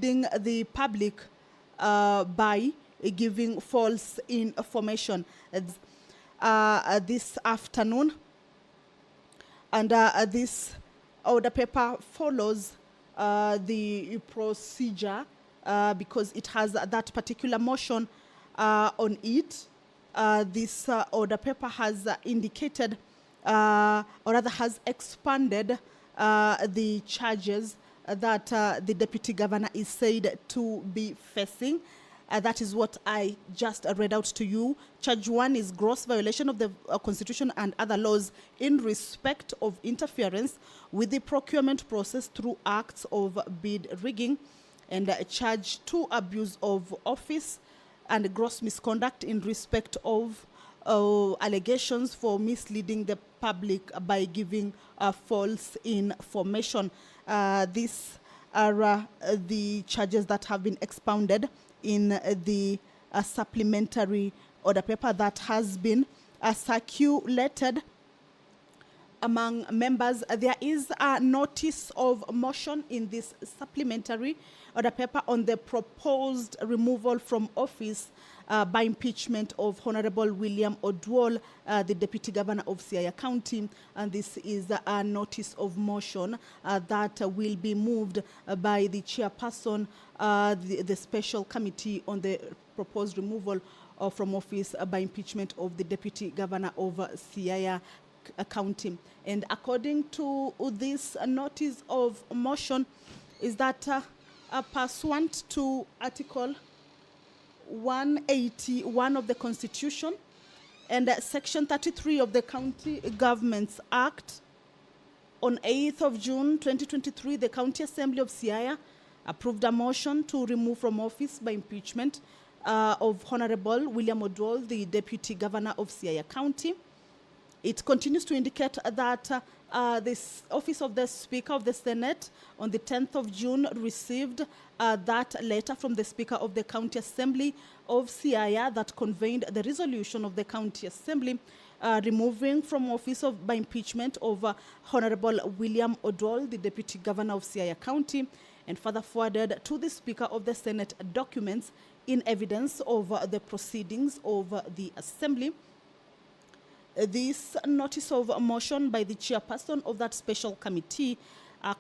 misleading the public by giving false information. This afternoon, and this order paper follows the procedure because it has that particular motion on it. This order paper has indicated, or rather has expanded the charges that the deputy governor is said to be facing. That is what I just read out to you. Charge 1 is gross violation of the Constitution and other laws in respect of interference with the procurement process through acts of bid rigging. And charge 2, abuse of office and gross misconduct in respect of allegations for misleading the public by giving false information. These are the charges that have been expounded in the supplementary order paper that has been circulated among members. There is a notice of motion in this supplementary order paper on the proposed removal from office by impeachment of Honorable William Oduol, the Deputy Governor of Siaya County. And this is a notice of motion that will be moved by the chairperson, the special committee on the proposed removal from office by impeachment of the Deputy Governor of Siaya County. And according to this notice of motion, is that pursuant to Article 181 of the Constitution and Section 33 of the County Governments Act, on 8th of June 2023, the County Assembly of Siaya approved a motion to remove from office by impeachment of Honorable William Oduol, the Deputy Governor of Siaya County. It continues to indicate that this office of the Speaker of the Senate on the 10th of June received that letter from the Speaker of the County Assembly of Siaya that conveyed the resolution of the County Assembly removing from office by impeachment of Honorable William Oduol, the Deputy Governor of Siaya County, and further forwarded to the Speaker of the Senate documents in evidence of the proceedings of the Assembly. This notice of motion by the chairperson of that special committee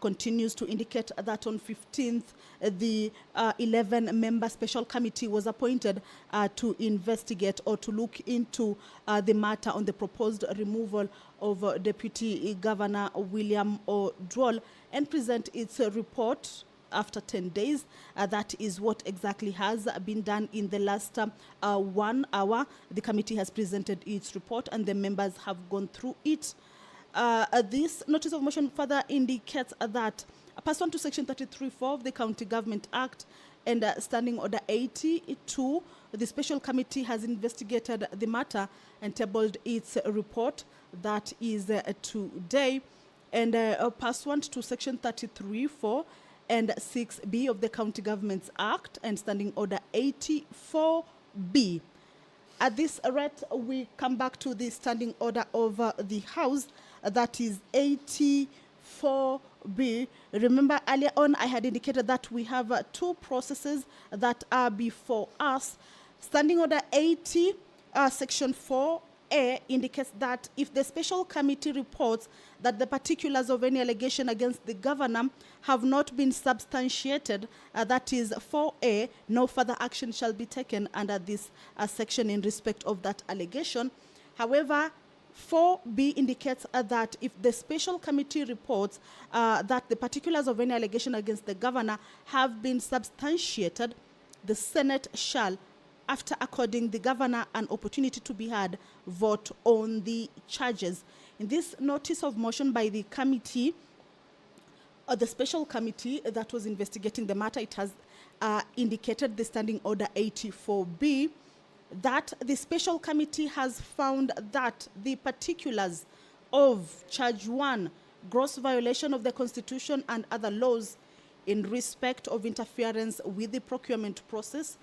continues to indicate that on 15th, the 11-member special committee was appointed to investigate or to look into the matter on the proposed removal of Deputy Governor William Oduol and present its report after 10 days. That is what exactly has been done in the last 1 hour. The committee has presented its report and the members have gone through it. This notice of motion further indicates that pursuant to Section 33(4) of the County Government Act and Standing Order 82, the special committee has investigated the matter and tabled its report. That is today. And pursuant to Section 33(4) and 6B of the County Governments Act and Standing Order 84B. At this rate, we come back to the standing order of the House, that is 84B. Remember, earlier on, I had indicated that we have two processes that are before us. Standing Order 80, Section 4A indicates that if the special committee reports that the particulars of any allegation against the governor have not been substantiated, that is 4A, no further action shall be taken under this section in respect of that allegation. However, 4B indicates that if the special committee reports that the particulars of any allegation against the governor have been substantiated, the Senate shall, after according the governor an opportunity to be heard, vote on the charges. In this notice of motion by the committee, the special committee that was investigating the matter, it has indicated, the Standing Order 84B, that the special committee has found that the particulars of Charge 1, gross violation of the Constitution and other laws in respect of interference with the procurement process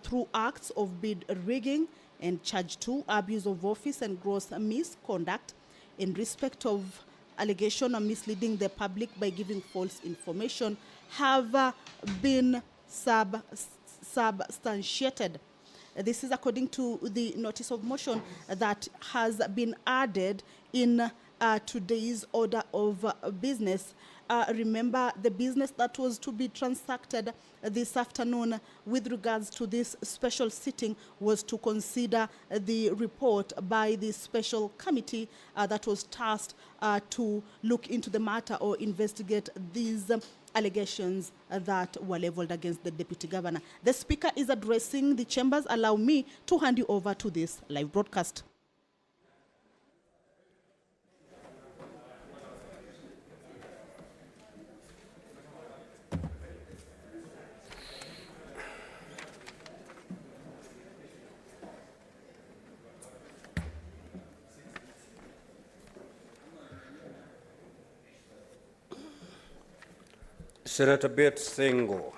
through acts of bid rigging, and Charge 2, abuse of office and gross misconduct in respect of allegation of misleading the public by giving false information, have been substantiated. This is according to the notice of motion that has been added in today's order of business. Remember, the business that was to be transacted this afternoon with regards to this special sitting was to consider the report by the special committee that was tasked to look into the matter or investigate these allegations that were leveled against the Deputy Governor. The Speaker is addressing the chambers. Allow me to hand you over to this live broadcast. Senator Bet Sengo.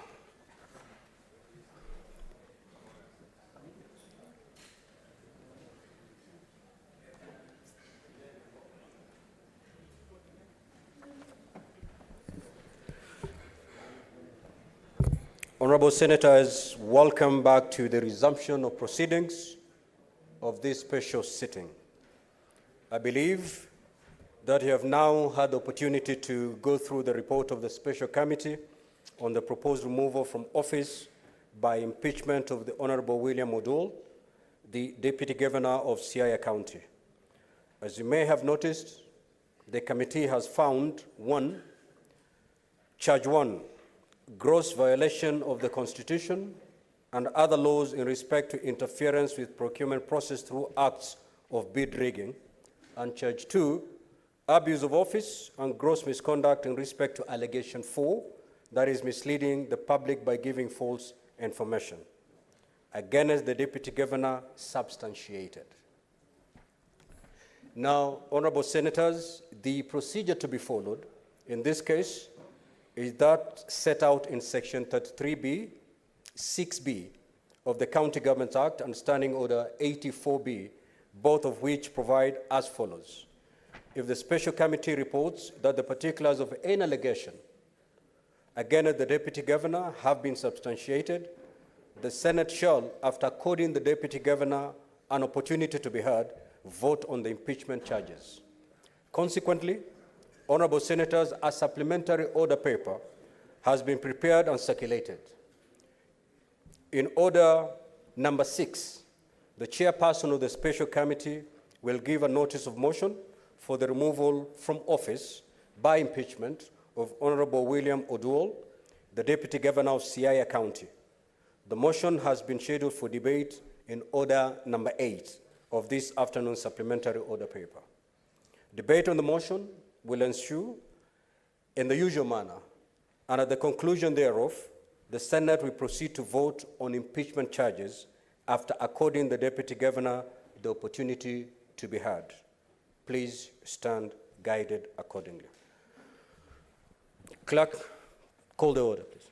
Honorable Senators, welcome back to the resumption of proceedings of this special sitting. I believe that you have now had the opportunity to go through the report of the Special Committee on the proposed removal from office by impeachment of the Honorable William Oduol, the Deputy Governor of Siaya County. As you may have noticed, the committee has found Charge 1, gross violation of the Constitution and other laws in respect to interference with procurement process through acts of bid rigging, and Charge 2, abuse of office and gross misconduct in respect to allegation 4, that is misleading the public by giving false information against the Deputy Governor substantiated. Now, Honorable Senators, the procedure to be followed in this case is that set out in Section 33B, 6B of the County Government Act and Standing Order 84B, both of which provide as follows. If the Special Committee reports that the particulars of any allegation against the Deputy Governor have been substantiated, the Senate shall, after according the Deputy Governor an opportunity to be heard, vote on the impeachment charges. Consequently, Honorable Senators, a supplementary order paper has been prepared and circulated. In order number 6, the chairperson of the Special Committee will give a notice of motion for the removal from office by impeachment of Honorable William Oduol, the Deputy Governor of Siaya County. The motion has been scheduled for debate in order number 8 of this afternoon's supplementary order paper. Debate on the motion will ensue in the usual manner, and at the conclusion thereof, the Senate will proceed to vote on impeachment charges after according the Deputy Governor the opportunity to be heard. Please stand guided accordingly. Clerk, call the order, please.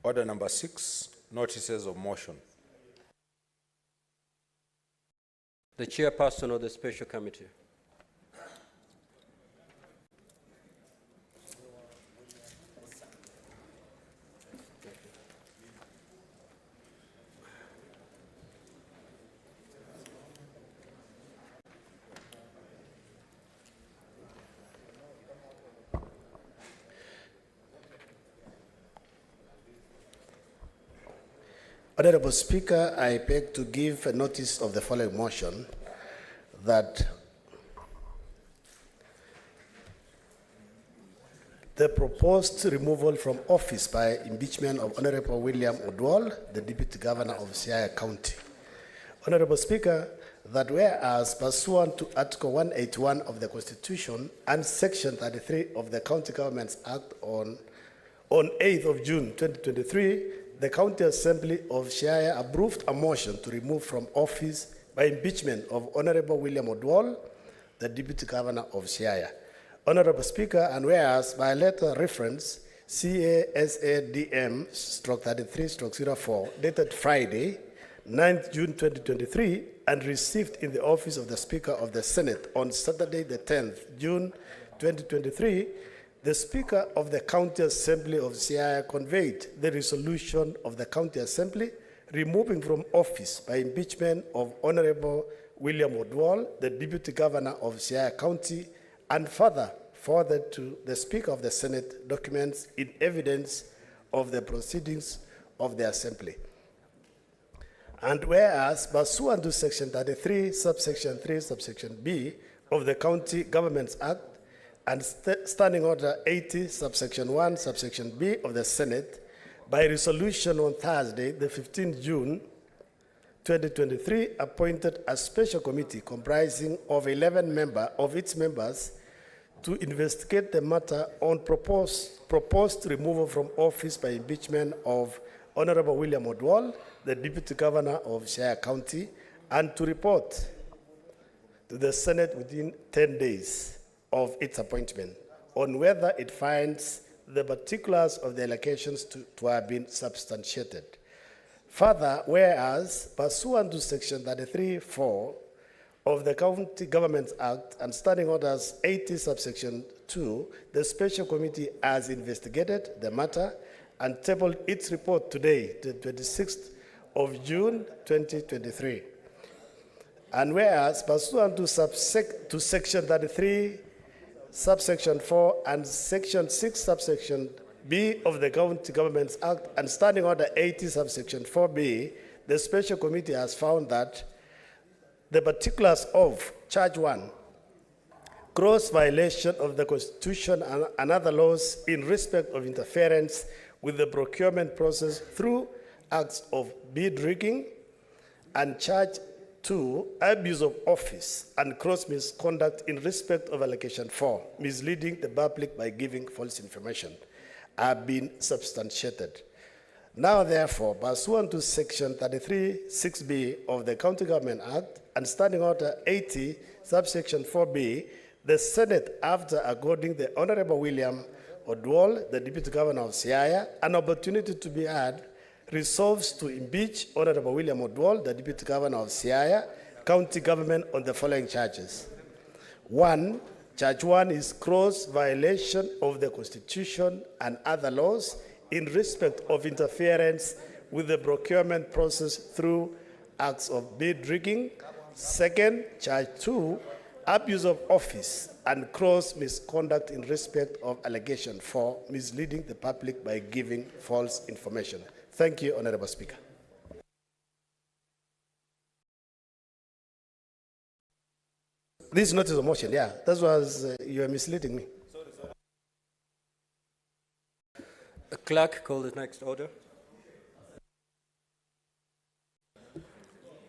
Order number 6, notices of motion. The chairperson of the Special Committee. Honorable Speaker, I beg to give a notice of the following motion that the proposed removal from office by impeachment of Honorable William Oduol, the Deputy Governor of Siaya County. Honorable Speaker, that whereas pursuant to Article 181 of the Constitution and Section 33 of the County Governments Act on 8th of June 2023, the County Assembly of Siaya approved a motion to remove from office by impeachment of Honorable William Oduol, the Deputy Governor of Siaya. Honorable Speaker, and whereas by letter reference CASADM/33/04 dated Friday, 9th June 2023, and received in the office of the Speaker of the Senate on Saturday, the 10th June 2023, The Speaker of the County Assembly of Siaya conveyed the resolution of the County Assembly removing from office by impeachment of Honorable William Oduol, the Deputy Governor of Siaya County, and further forwarded to the Speaker of the Senate documents in evidence of the proceedings of the Assembly. And whereas, pursuant to Section 33, subsection 3, subsection B of the County Governments Act, and Standing Order 80, subsection 1, subsection B of the Senate, by resolution on Thursday, the 15th June, 2023, appointed a special committee comprising of 11 of its members to investigate the matter on proposed removal from office by impeachment of Honorable William Oduol, the Deputy Governor of Siaya County, and to report to the Senate within 10 days of its appointment on whether it finds the particulars of the allegations to have been substantiated. Further, whereas, pursuant to Section 33(4) of the County Governments Act and Standing Orders 80, subsection 2, the special committee has investigated the matter and tabled its report today, the 26th of June, 2023. And whereas, pursuant to Section 33, subsection 4 and Section 6, subsection B of the County Governments Act and Standing Order 80, subsection 4B, the special committee has found that the particulars of Charge 1, gross violation of the Constitution and other laws in respect of interference with the procurement process through acts of bid rigging, and Charge 2, abuse of office and gross misconduct in respect of allegation 4, misleading the public by giving false information, have been substantiated. Now, therefore, pursuant to Section 33(6)B of the County Government Act and Standing Order 80, subsection 4B, the Senate, after according the Honorable William Oduol, the Deputy Governor of Siaya, an opportunity to be had, resolves to impeach Honorable William Oduol, the Deputy Governor of Siaya County Government, on the following charges. 1. Charge 1 is gross violation of the Constitution and other laws in respect of interference with the procurement process through acts of bid rigging. Second, Charge 2, abuse of office and gross misconduct in respect of allegation 4, misleading the public by giving false information. Thank you, Honorable Speaker. This notice of motion, yeah, that was, you are misleading me. Clerk, call the next order.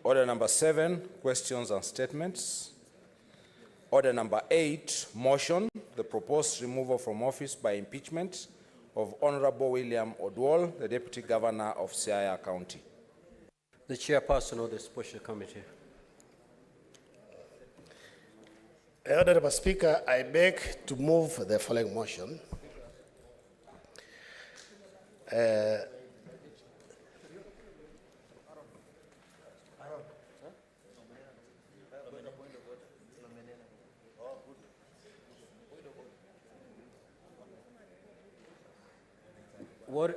Order number 7, questions and statements. Order number 8, motion, the proposed removal from office by impeachment of Honorable William Oduol, the Deputy Governor of Siaya County. The chairperson of the special committee. Honorable Speaker, I beg to move the following motion.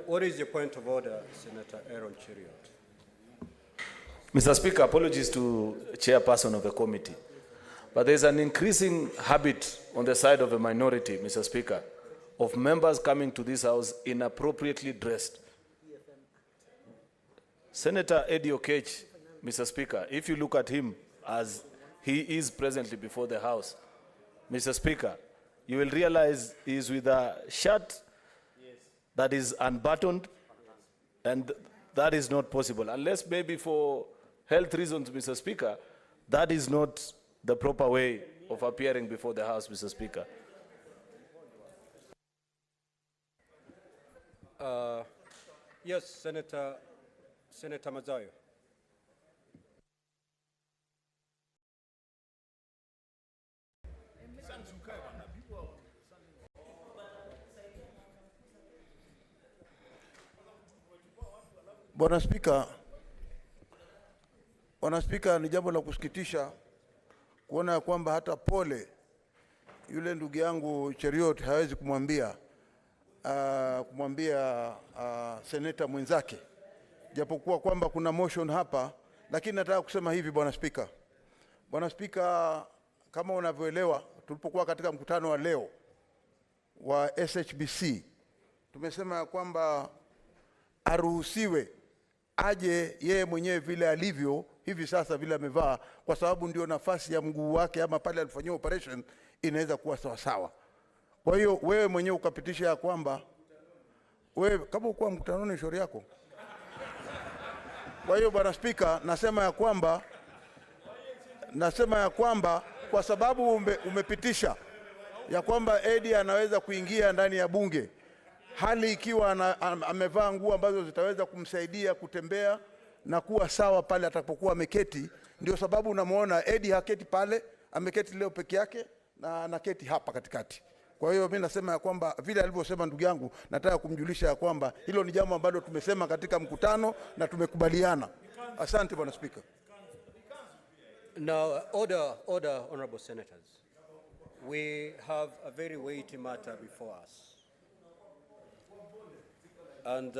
What is your point of order, Senator Aaron Cheriot? Mr. Speaker, apologies to chairperson of the committee. But there's an increasing habit on the side of a minority, Mr. Speaker, of members coming to this house inappropriately dressed. Senator Eddie Okech, Mr. Speaker, if you look at him as he is presently before the House, Mr. Speaker, you will realize he is with a shirt that is unbuttoned, and that is not possible. Unless maybe for health reasons, Mr. Speaker, that is not the proper way of appearing before the House, Mr. Speaker. Yes, Senator Mazayo. Bwana Spika, ni jambo la kusikitisha kuona kwamba hata pole yule ndugu yangu Cheriot hawezi kumwambia seneta mwenzake, japokuwa kwamba kuna motion hapa, lakini nataka kusema hivi Bwana Spika. Bwana Spika, kama unavyoelewa, tulipokuwa katika mkutano wa leo wa SHBC, tumesema kwamba aruhusiwe aje yeye mwenyewe vile alivyo hivi sasa, vile amevaa, kwa sababu ndio nafasi ya mguu wake, ama pale alifanyia operation inaweza kuwa sawa sawa. Kwa hiyo wewe mwenyewe ukapitisha ya kwamba wewe kama uko mkutanoni shauri yako. Kwa hiyo Bwana Spika, nasema ya kwamba kwa sababu umepitisha ya kwamba Eddie anaweza kuingia ndani ya bunge, hali ikiwa amevaa nguo ambazo zitaweza kumsaidia kutembea na kuwa sawa pale atakapokuwa ameketi, ndio sababu unamuona Eddie haketi pale, ameketi leo peke yake na anaketi hapa katikati. Kwa hiyo mimi nasema ya kwamba vile alivyosema ndugu yangu, nataka kumjulisha ya kwamba hilo ni jambo ambalo tumesema katika mkutano na tumekubaliana. Asante Bwana Speaker. Now, order, honorable senators. We have a very weighty matter before us. And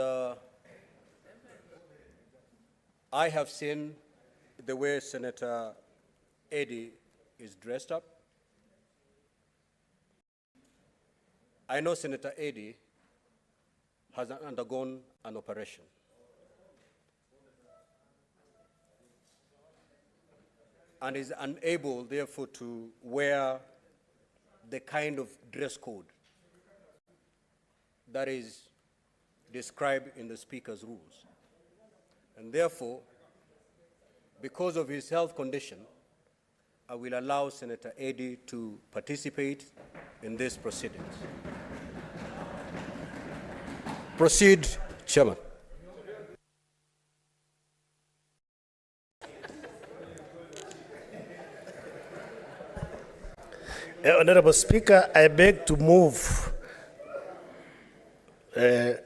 I have seen the way Senator Eddie is dressed up. I know Senator Eddie has undergone an operation. And is unable, therefore, to wear the kind of dress code that is described in the Speaker's rules. And therefore, because of his health condition, I will allow Senator Eddie to participate in these proceedings. Proceed, Chairman. Honorable Speaker, I beg to move I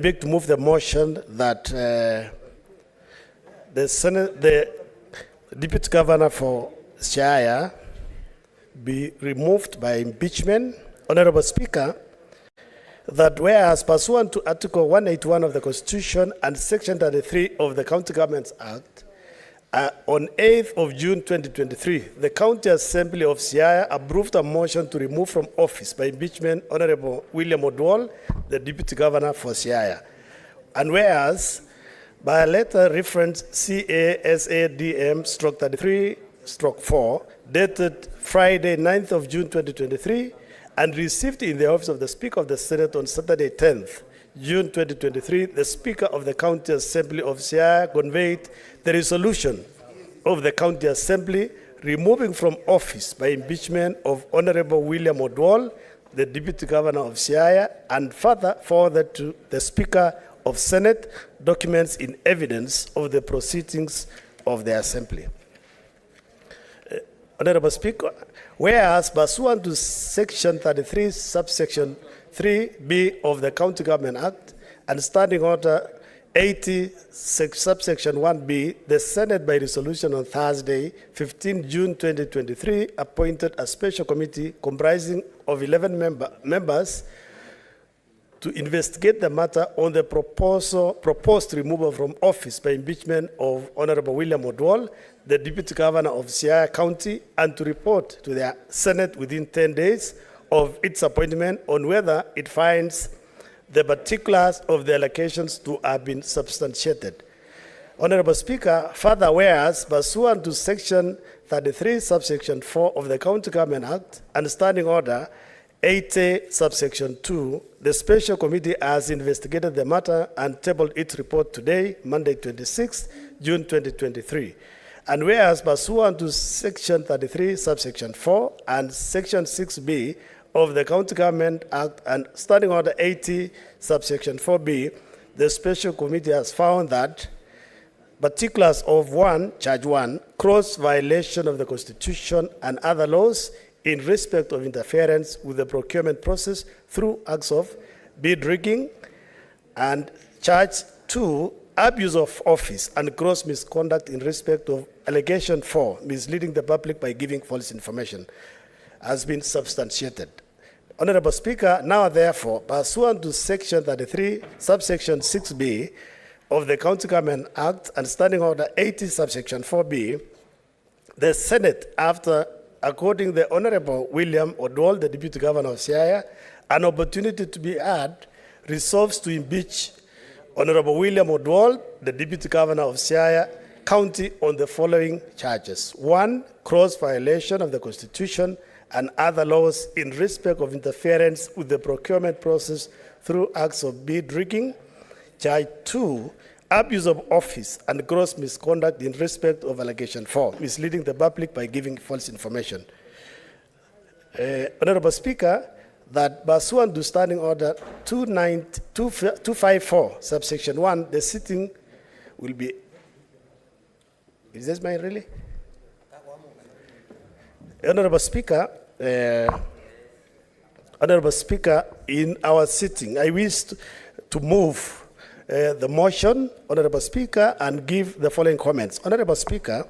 beg to move the motion that the Deputy Governor for Siaya be removed by impeachment. Honorable Speaker, that whereas pursuant to Article 181 of the Constitution and Section 33 of the County Governments Act, on 8th of June 2023, the County Assembly of Siaya approved a motion to remove from office by impeachment Honorable William Oduol, the Deputy Governor for Siaya. And whereas, by a letter reference CASADM/33/4, dated Friday, 9th of June 2023, and received in the office of the Speaker of the Senate on Saturday, 10th June 2023, the Speaker of the County Assembly of Siaya conveyed the resolution of the County Assembly removing from office by impeachment of Honorable William Oduol, the Deputy Governor of Siaya, and further forwarded to the Speaker of Senate documents in evidence of the proceedings of the Assembly. Honorable Speaker, whereas pursuant to Section 33, subsection 3B of the County Government Act and Standing Order 80, subsection 1B, the Senate by resolution on Thursday, 15 June 2023, appointed a special committee comprising of 11 members to investigate the matter on the proposed removal from office by impeachment of Honorable William Oduol, the Deputy Governor of Siaya County, and to report to the Senate within 10 days of its appointment on whether it finds the particulars of the allocations to have been substantiated. Honorable Speaker, further whereas pursuant to Section 33, subsection 4 of the County Government Act and Standing Order 80, subsection 2, the special committee has investigated the matter and tabled its report today, Monday, 26 June 2023. And whereas pursuant to Section 33, subsection 4 and Section 6B of the County Government Act and Standing Order 80, subsection 4B, the special committee has found that particulars of charge 1, gross violation of the Constitution and other laws in respect of interference with the procurement process through acts of bid rigging, and charge 2, abuse of office and gross misconduct in respect of allegation 4, misleading the public by giving false information, has been substantiated. Honorable Speaker, now therefore, pursuant to Section 33, subsection 6B of the County Government Act and Standing Order 80, subsection 4B, the Senate, after according the Honorable William Oduol, the Deputy Governor of Siaya, an opportunity to be heard, resolves to impeach Honorable William Oduol, the Deputy Governor of Siaya County, on the following charges. 1, gross violation of the Constitution and other laws in respect of interference with the procurement process through acts of bid rigging. Charge 2, abuse of office and gross misconduct in respect of allegation 4, misleading the public by giving false information. Honorable Speaker, that pursuant to Standing Order 254, subsection 1, the sitting will be... Is this mine really? Honorable Speaker, in our sitting, I wish to move the motion, Honorable Speaker, and give the following comments. Honorable Speaker,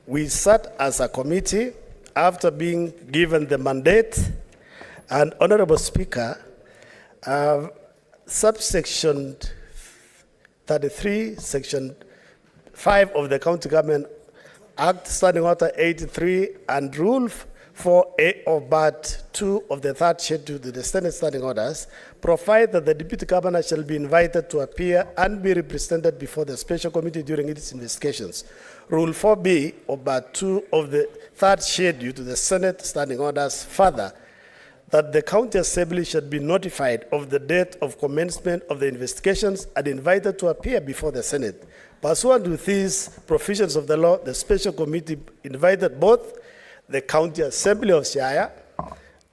we sat as a committee after being given the mandate, and Honorable Speaker, subsection 33, section 5 of the County Government Act, Standing Order 83, and Rule 4A of Part 2 of the third schedule to the Senate Standing Orders provide that the Deputy Governor shall be invited to appear and be represented before the Special Committee during its investigations. Rule 4B of Part 2 of the third schedule to the Senate Standing Orders further that the County Assembly should be notified of the date of commencement of the investigations and invited to appear before the Senate. Pursuant to these provisions of the law, the Special Committee invited both the County Assembly of Siaya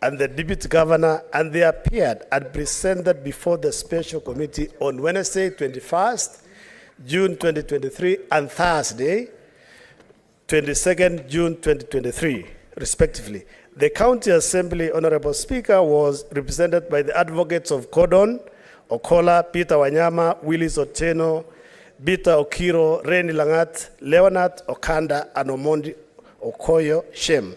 and the Deputy Governor, and they appeared and presented before the Special Committee on Wednesday, 21st June 2023, and Thursday, 22nd June 2023, respectively. The County Assembly, Honorable Speaker, was represented by the advocates of Gordon, Okola, Peter Wanyama, Willis Otieno, Bita Okiro, Reni Langat, Leonard Okanda, and Omondi Okoyo Shem.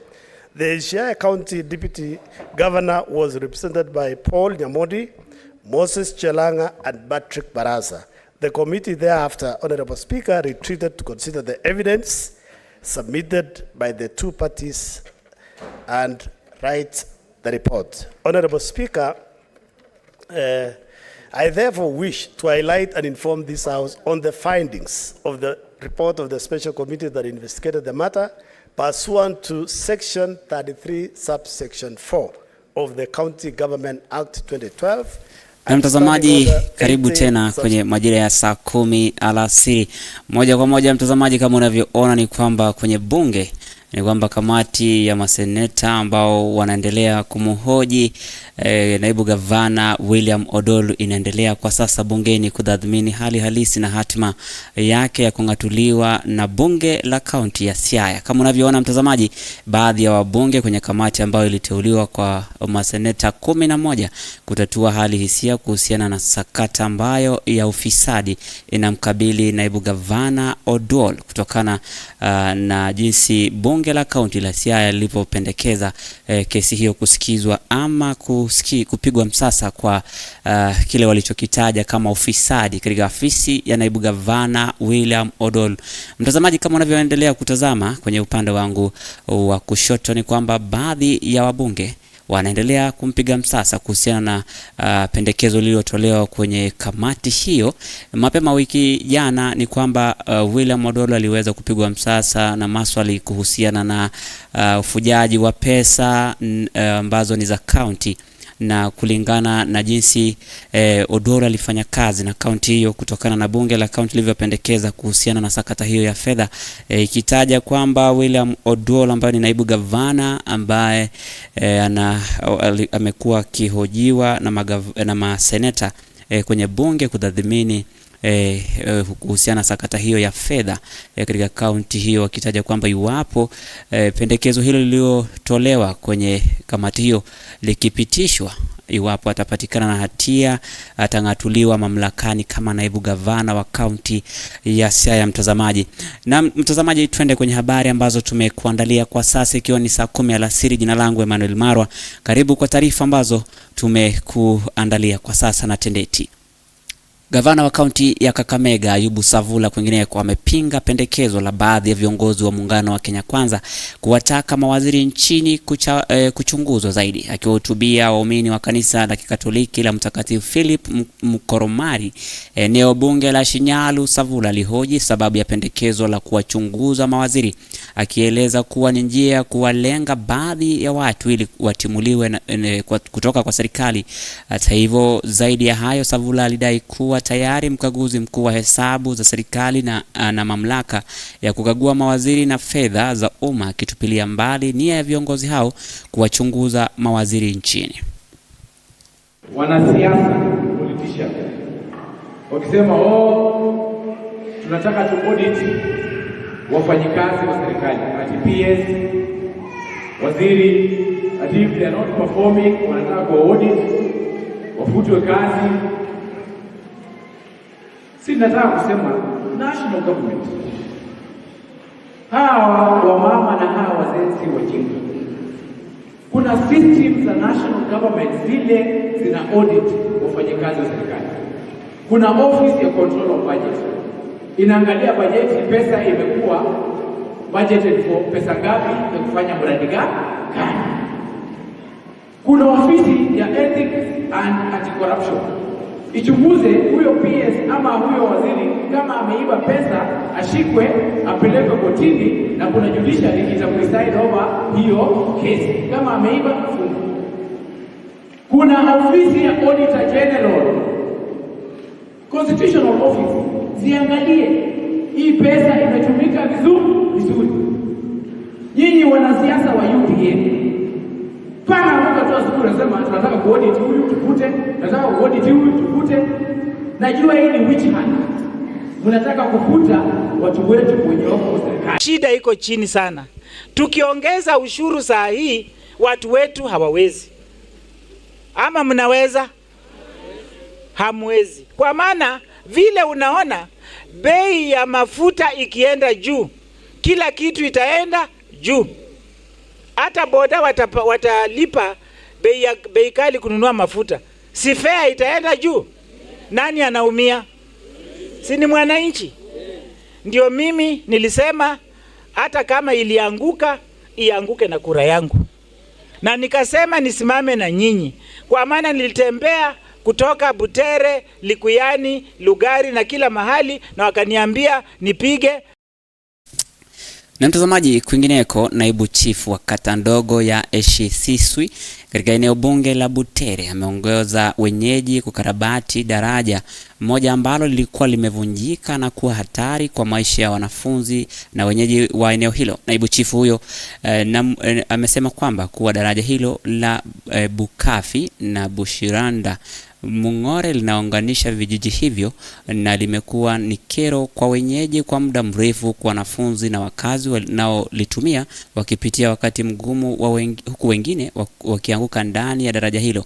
The Siaya County Deputy Governor was represented by Paul Nyamodi, Moses Chelanga, and Patrick Baraza. The committee thereafter, Honorable Speaker, retreated to consider the evidence submitted by the two parties and write the report. Honorable Speaker, I therefore wish to highlight and inform this House on the findings of the report of the Special Committee that investigated the matter pursuant to Section 33, subsection 4 of the County Government Act 2012. Na mtazamaji, karibu tena kwenye majira ya saa 10 alasiri. Moja kwa moja mtazamaji, kama unavyoona ni kwamba kwenye bunge ni kwamba kamati ya maseneta ambao wanaendelea kumhoji naibu gavana William Oduol inaendelea kwa sasa bungeni kutathmini hali halisi na hatima yake ya kungatuliwa na bunge la kaunti ya Siaya. Kama unavyoona mtazamaji, baadhi ya wabunge kwenye kamati ambayo iliteuliwa kwa maseneta 11 kutatua hali hisia kuhusiana na sakata ambayo ya ufisadi inamkabili naibu gavana Oduol kutokana na jinsi bunge la kaunti la Siaya lilipopendekeza kesi hiyo kusikizwa ama kupigwa msasa kwa kile walichokitaja kama ufisadi katika afisi ya naibu gavana William Oduol. Mtazamaji, kama unavyoendelea kutazama kwenye upande wangu wa kushoto ni kwamba baadhi ya wabunge wanaendelea kumpiga msasa kuhusiana na pendekezo lililotolewa kwenye kamati hiyo. Mapema wiki jana ni kwamba William Oduol aliweza kupigwa msasa na maswali kuhusiana na ufujaji wa pesa ambazo ni za county, na kulingana na jinsi Oduol alifanya kazi na kaunti hiyo kutokana na bunge la kaunti lilivyopendekeza kuhusiana na sakata hiyo ya fedha, ikitaja kwamba William Oduol ambaye ni naibu gavana ambaye amekuwa kihojiwa na maseneta kwenye bunge kutathmini kuhusiana na sakata hiyo ya fedha katika kaunti hiyo, akitaja kwamba iwapo pendekezo hilo lililotolewa kwenye kamati hiyo likipitishwa iwapo atapatikana na hatia atang'atuliwa mamlakani kama naibu gavana wa kaunti ya Siaya. Mtazamaji, na mtazamaji, twende kwenye habari ambazo tumekuandalia kwa sasa, ikiwa ni saa 10 alasiri. Jina langu Emmanuel Marwa, karibu kwa taarifa ambazo tumekuandalia kwa sasa na tendeti. Gavana wa kaunti ya Kakamega Ayubu Savula kwingineko amepinga pendekezo la baadhi ya viongozi wa muungano wa Kenya Kwanza kuwataka mawaziri nchini kuchunguzwa zaidi. Akiwahutubia waumini wa kanisa la Kikatoliki la Mtakatifu Philip Mkoromari eneo bunge la Shinyalu, Savula alihoji sababu ya pendekezo la kuwachunguza mawaziri, akieleza kuwa ni njia ya kuwalenga baadhi ya watu ili watimuliwe kutoka kwa serikali. Hata hivyo, zaidi ya hayo, Savula alidai kuwa tayari mkaguzi mkuu wa hesabu za serikali na mamlaka ya kukagua mawaziri na fedha za umma, akitupilia mbali nia ya viongozi hao kuwachunguza mawaziri nchini. Wanasiasa, politician, wakisema tunataka tu audit wafanyikazi wa serikali, ati PS, waziri, ati if they are not performing wanataka ku audit wafutwe kazi. Si nataka kusema national government, hawa wamama na hawa wazee si wajinga. Kuna system za national government zile zina audit wafanyikazi wa serikali. Kuna office ya control of budget, inaangalia budget, pesa imekuwa budgeted for pesa ngapi na kufanya mradi gani. Kuna ofisi ya ethics and anti-corruption, ichunguze huyo PS ama huyo waziri, kama ameiba pesa ashikwe, apelekwe kotini, na kuna judiciary itapreside over hiyo case. Kama ameiba fungu. Kuna ofisi ya Auditor General, Constitutional Office, ziangalie hii pesa imetumika vizuri. Nyinyi wanasiasa wa UDA, pana wakatoa siku nasema tunataka kuaudit huyu tufute, tunataka kuaudit huyu tufute. Najua hii ni witch hunt. Mnataka kufuta watu wetu kwenye ofisi serikali. Shida iko chini sana. Tukiongeza ushuru saa hii watu wetu hawawezi. Ama mnaweza? Hamwezi. Kwa maana vile unaona bei ya mafuta ikienda juu, kila kitu itaenda juu. Hata boda watalipa bei kali kununua mafuta. Si fare itaenda juu. Nani anaumia? Si ni mwananchi? Ndio mimi nilisema hata kama ilianguka, ianguke na kura yangu. Na nikasema nisimame na nyinyi. Kwa maana nilitembea kutoka Butere, Likuyani, Lugari na kila mahali, na wakaniambia nipige. Na mtazamaji, kwingineko, naibu chifu wa kata ndogo ya Eshisiswi katika eneo bunge la Butere ameongoza wenyeji kukarabati daraja moja ambalo lilikuwa limevunjika na kuwa hatari kwa maisha ya wanafunzi na wenyeji wa eneo hilo. Naibu chifu huyo amesema kwamba kuwa daraja hilo la Bukafi na Bushiranda Mung'ore linaunganisha vijiji hivyo na limekuwa ni kero kwa wenyeji kwa muda mrefu, kwa wanafunzi na wakazi wanaolitumia wakipitia wakati mgumu huku wengine wakianguka ndani ya daraja hilo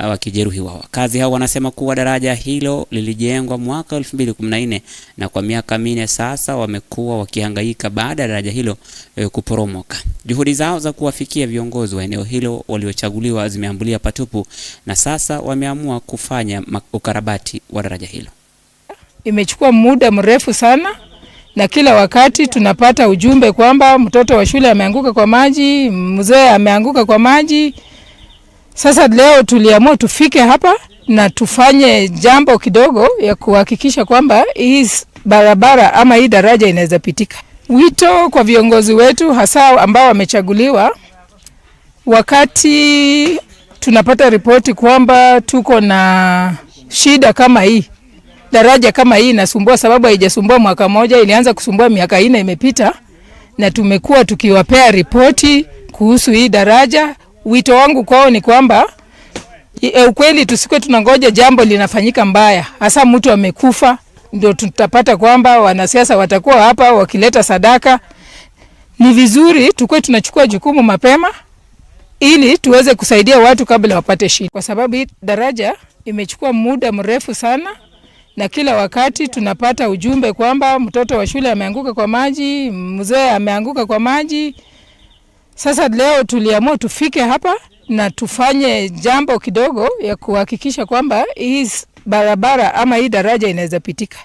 wakijeruhiwa. Wakazi hao wanasema kuwa daraja hilo lilijengwa mwaka 2014 na kwa miaka 4 sasa wamekuwa wakihangaika baada ya daraja hilo kuporomoka. Juhudi zao za kuwafikia viongozi wa eneo hilo waliochaguliwa zimeambulia patupu, na sasa wameamua kufanya ukarabati wa daraja hilo. Imechukua muda mrefu sana, na kila wakati tunapata ujumbe kwamba mtoto wa shule ameanguka kwa maji, mzee ameanguka kwa maji. Sasa leo tuliamua tufike hapa na tufanye jambo kidogo ya kuhakikisha kwamba hii barabara ama hii daraja inaweza pitika. Wito kwa viongozi wetu hasa ambao wamechaguliwa, wakati tunapata ripoti kwamba tuko na shida kama hii, daraja kama hii inasumbua, sababu haijasumbua mwaka moja, ilianza kusumbua miaka 4 imepita, na tumekuwa tukiwapea ripoti kuhusu hii daraja. Wito wangu kwao ni kwamba ukweli tusikuwe tunangoja jambo linafanyika mbaya, hasa mtu amekufa ndio tutapata kwamba wanasiasa watakuwa hapa wakileta sadaka. Ni vizuri tukue tunachukua jukumu mapema ili tuweze kusaidia watu kabla wapate shida, kwa sababu hii daraja imechukua muda mrefu sana, na kila wakati tunapata ujumbe kwamba mtoto wa shule ameanguka kwa maji, mzee ameanguka kwa maji. Sasa leo tuliamua tufike hapa na tufanye jambo kidogo ya kuhakikisha kwamba hii barabara ama hii daraja inaweza pitika.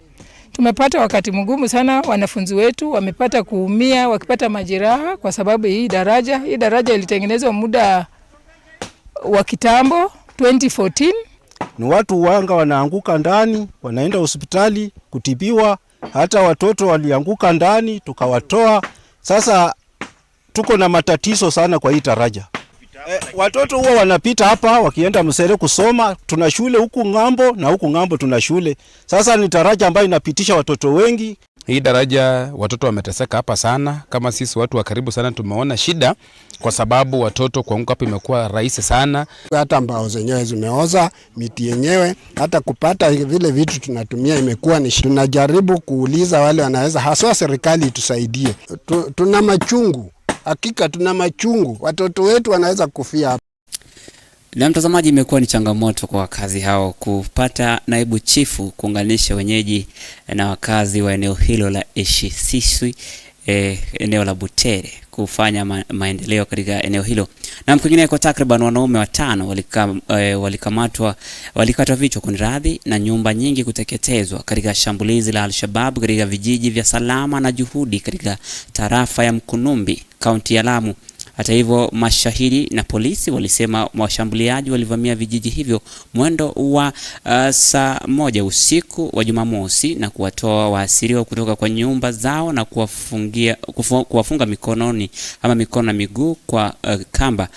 Tumepata wakati mgumu sana, wanafunzi wetu wamepata kuumia, wakipata majeraha kwa sababu hii daraja ilitengenezwa muda wa kitambo 2014. Ni watu wanga wanaanguka ndani, wanaenda hospitali kutibiwa, hata watoto walianguka ndani tukawatoa. Sasa tuko na matatizo sana kwa hii daraja. Watoto huwa wanapita hapa wakienda Msere kusoma, tuna shule huku ngambo na huku ngambo tuna shule. Sasa ni daraja ambayo inapitisha watoto wengi. Hii daraja watoto wameteseka hapa sana. Kama sisi watu wa karibu sana tumeona shida kwa sababu watoto kuanguka hapa imekuwa rahisi sana. Hata mbao zenyewe zimeoza, miti yenyewe, hata kupata vile vitu tunatumia imekuwa ni shida. Tunajaribu kuuliza wale wanaweza, haswa serikali itusaidie. Tuna machungu. Hakika tuna machungu, watoto wetu wanaweza kufia hapa. Na mtazamaji, imekuwa ni changamoto kwa wakazi hao kupata naibu chifu kuunganisha wenyeji na wakazi wa eneo hilo la Eshisiswi, eneo la Butere, kufanya maendeleo katika eneo hilo. Na kwingine kwa takriban wanaume 5 walikatwa vichwa kunradhi, na nyumba nyingi kuteketezwa katika shambulizi la Al-Shabaab katika vijiji vya Salama na Juhudi katika tarafa ya Mkunumbi, kaunti ya Lamu. Hata hivyo, mashahidi na polisi walisema washambuliaji walivamia vijiji hivyo mwendo wa saa 1 usiku wa Jumamosi na kuwatoa waasiriwa kutoka kwa nyumba zao na kuwafunga mikono na miguu kwa kamba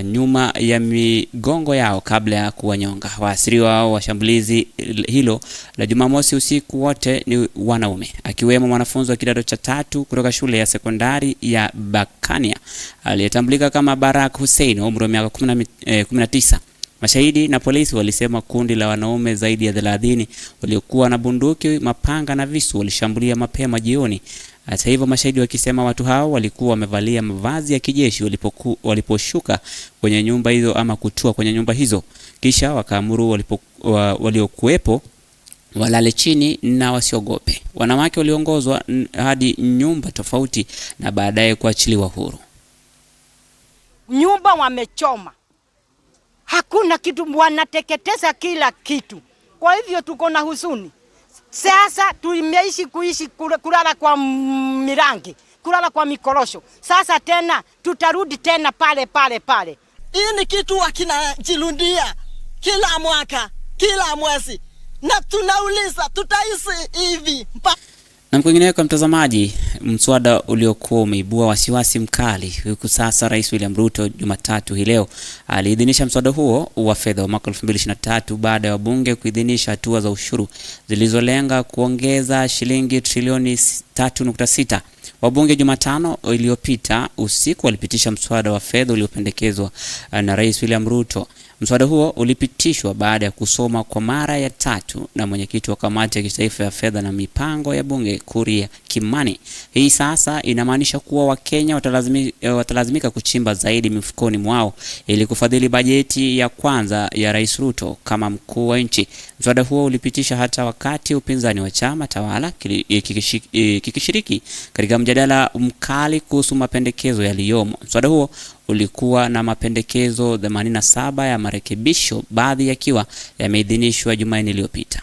nyuma ya migongo yao kabla ya kuwanyonga. Waasiriwa wa shambulizi hilo la Jumamosi usiku wote ni wanaume, akiwemo mwanafunzi wa kidato cha 3 kutoka shule ya sekondari ya Bakania aliyetambulika kama Barak Hussein, umri wa miaka 19. Mashahidi na polisi walisema kundi la wanaume zaidi ya 30 waliokuwa na bunduki, mapanga na visu walishambulia mapema jioni. Hata hivyo, mashahidi wakisema watu hao walikuwa wamevalia mavazi ya kijeshi waliposhuka kwenye nyumba hizo ama kutua kwenye nyumba hizo, kisha wakaamuru waliokuwepo walale chini na wasiogope. Wanawake waliongozwa hadi nyumba tofauti na baadaye kuachiliwa huru. Nyumba wamechoma, hakuna kitu, wanateketeza kila kitu. Kwa hivyo tuko na huzuni. Sasa tumeishi kulala kwa mirangi, kulala kwa mikorosho. Sasa tena tutarudi tena pale. Hii ni kitu wakinajilundia kila mwaka, kila mwezi, na tunauliza tutaishi hivi Na kwingineko mtazamaji, mswada uliokuwa umeibua wasiwasi mkali, huku sasa Rais William Ruto Jumatatu hii leo aliidhinisha mswada huo wa fedha wa mwaka 2023 baada ya wabunge kuidhinisha hatua za ushuru zilizolenga kuongeza shilingi trilioni 3.6. Wabunge Jumatano iliyopita usiku walipitisha mswada wa fedha uliopendekezwa na Rais William Ruto. Mswada huo ulipitishwa baada ya kusoma kwa mara ya 3 na mwenyekiti wa kamati ya kitaifa ya fedha na mipango ya bunge Kuria Kimani. Hii sasa inamaanisha kuwa Wakenya watalazimika kuchimba zaidi mifukoni mwao ili kufadhili bajeti ya kwanza ya Rais Ruto kama mkuu wa nchi. Mswada huo ulipitisha hata wakati upinzani wa chama tawala kikishiriki katika mjadala mkali kuhusu mapendekezo yaliyomo. Mswada huo ulikuwa na mapendekezo 87 ya marekebisho, baadhi yakiwa yameidhinishwa Jumanne iliyopita.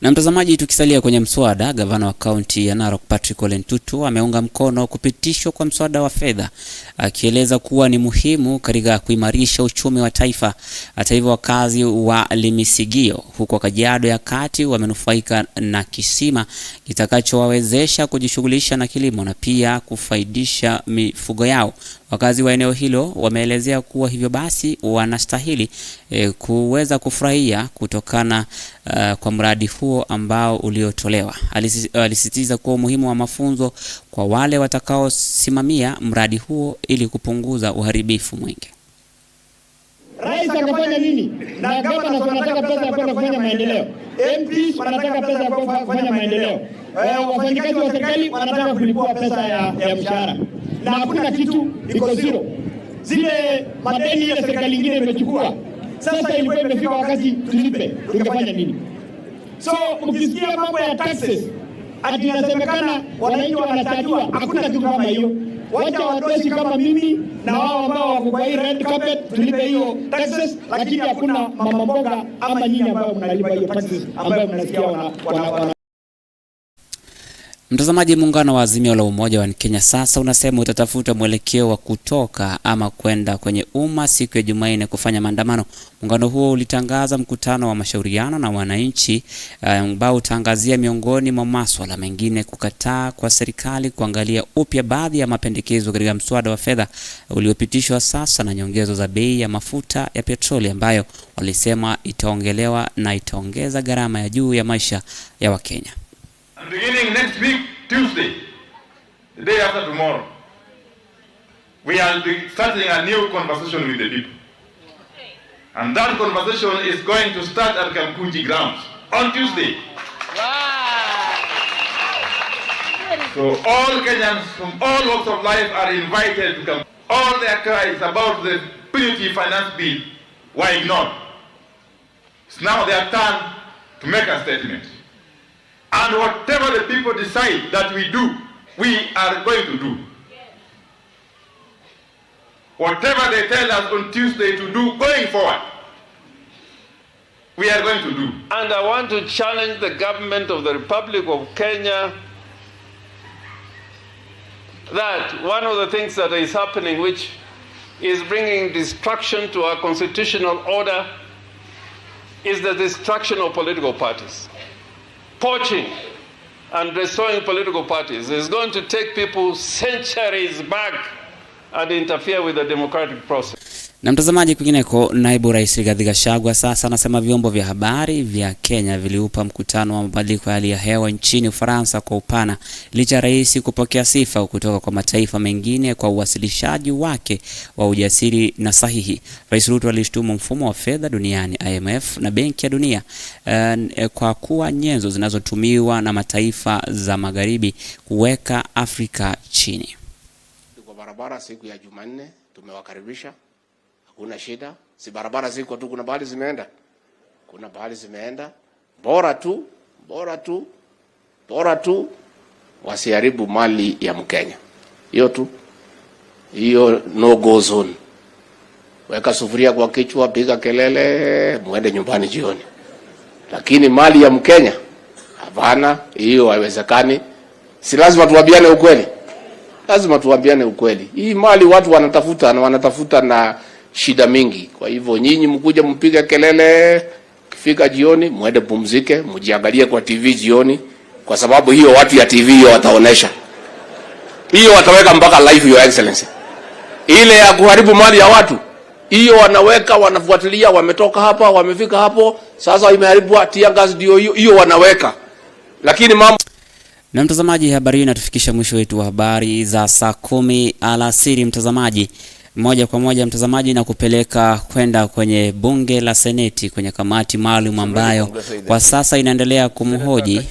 Na mtazamaji, tukisalia kwenye mswada, gavana wa kaunti ya Narok Patrick Ole Ntutu ameunga mkono kupitishwa kwa mswada wa fedha, akieleza kuwa ni muhimu katika kuimarisha uchumi wa taifa. Hata hivyo, wakazi wa Limisigio huko Kajiado ya Kati wamenufaika na kisima kitakachowawezesha kujishughulisha na kilimo na pia kufaidisha mifugo yao. Wakazi wa eneo hilo wameelezea kuwa hivyo basi wanastahili kuweza kufurahia kutokana kwa mradi huo ambao uliotolewa. Alisisitiza kuwa umuhimu wa mafunzo kwa wale watakaosimamia mradi huo ili kupunguza uharibifu mwingi. Rais akafanya nini? Na gavana wanataka pesa ya kwenda kufanya maendeleo. MPs wanataka pesa ya kufanya maendeleo. Wafanyikazi wa serikali wanataka kulipua pesa ya mshahara. Na hakuna kitu, iko zero. Zile madeni ile serikali nyingine imechukua. Sasa ilikuwa imefika wakati tulipe. Tungefanya nini? So ukisikia mambo ya taxes, ati inasemekana wananchi wanachajua, hakuna kitu kama hiyo. Wacha wadosi kama mimi na wao ambao wako kwa hii red carpet tulipe hiyo taxes, lakini hakuna mama mboga ama nyinyi ambao mnalipa hiyo taxes ambayo mnasikia wana. Mtazamaji, muungano wa Azimio la Umoja wa Kenya sasa unasema utatafuta mwelekeo wa kutoka ama kwenda kwenye umma siku ya Jumanne kufanya maandamano. Muungano huo ulitangaza mkutano wa mashauriano na wananchi ambao utangazia miongoni mwa masuala mengine kukataa kwa serikali kuangalia upya baadhi ya mapendekezo katika mswada wa fedha uliopitishwa sasa na nyongezo za bei ya mafuta ya petroli ambayo walisema itaongelewa na itaongeza gharama ya juu ya maisha ya Wakenya. Beginning next week, Tuesday, the day after tomorrow, we are starting a new conversation with the people. And that conversation is going to start at Kamkuji grounds on Tuesday. Wow. So all Kenyans from all walks of life are invited to come. All their cries about the punitive finance bill were ignored. It's now their turn to make a statement. And whatever the people decide that we do, we are going to do. Whatever they tell us on Tuesday to do going forward, we are going to do. And I want to challenge the government of the Republic of Kenya that one of the things that is happening which is bringing destruction to our constitutional order is the destruction of political parties. Poaching and destroying political parties is going to take people centuries back and interfere with the democratic process. Na mtazamaji, kwingineko, naibu rais Rigathi Gachagua sasa anasema vyombo vya habari vya Kenya viliupa mkutano wa mabadiliko ya hali ya hewa nchini Ufaransa kwa upana licha rais kupokea sifa kutoka kwa mataifa mengine kwa uwasilishaji wake wa ujasiri na sahihi. Rais Ruto alishtumu mfumo wa fedha duniani IMF na Benki ya Dunia kwa kuwa nyenzo zinazotumiwa na mataifa za magharibi kuweka Afrika chini. Tuko barabara siku ya Jumanne, tumewakaribisha. Kuna shida, si barabara ziko tu, kuna bahali zimeenda. Kuna bahali zimeenda. Bora tu wasiharibu mali ya Mkenya. Hiyo tu. Hiyo no go zone. Weka sufuria kwa kichwa, piga kelele, muende nyumbani jioni. Lakini mali ya Mkenya, hapana, hiyo haiwezekani. Si lazima tuambiane ukweli. Lazima tuambiane ukweli. Hii mali watu wanatafuta na shida mingi. Kwa hivyo nyinyi mkuja mpige kelele, kifika jioni muende pumzike, mjiangalie kwa TV jioni, kwa sababu hiyo watu ya TV hiyo wataonesha. Hiyo wataweka mpaka live, your excellency. Ile ya kuharibu mali ya watu, hiyo wanaweka, wanafuatilia, wametoka hapa, wamefika hapo, sasa imeharibu tia gas, ndio hiyo wanaweka. Lakini mambo. Na mtazamaji, habari hii inatufikisha mwisho wetu wa habari za saa 10 alasiri. Mtazamaji, moja kwa moja mtazamaji, na kupeleka kwenda kwenye bunge la seneti kwenye kamati maalum ambayo kwa sasa inaendelea kumhoji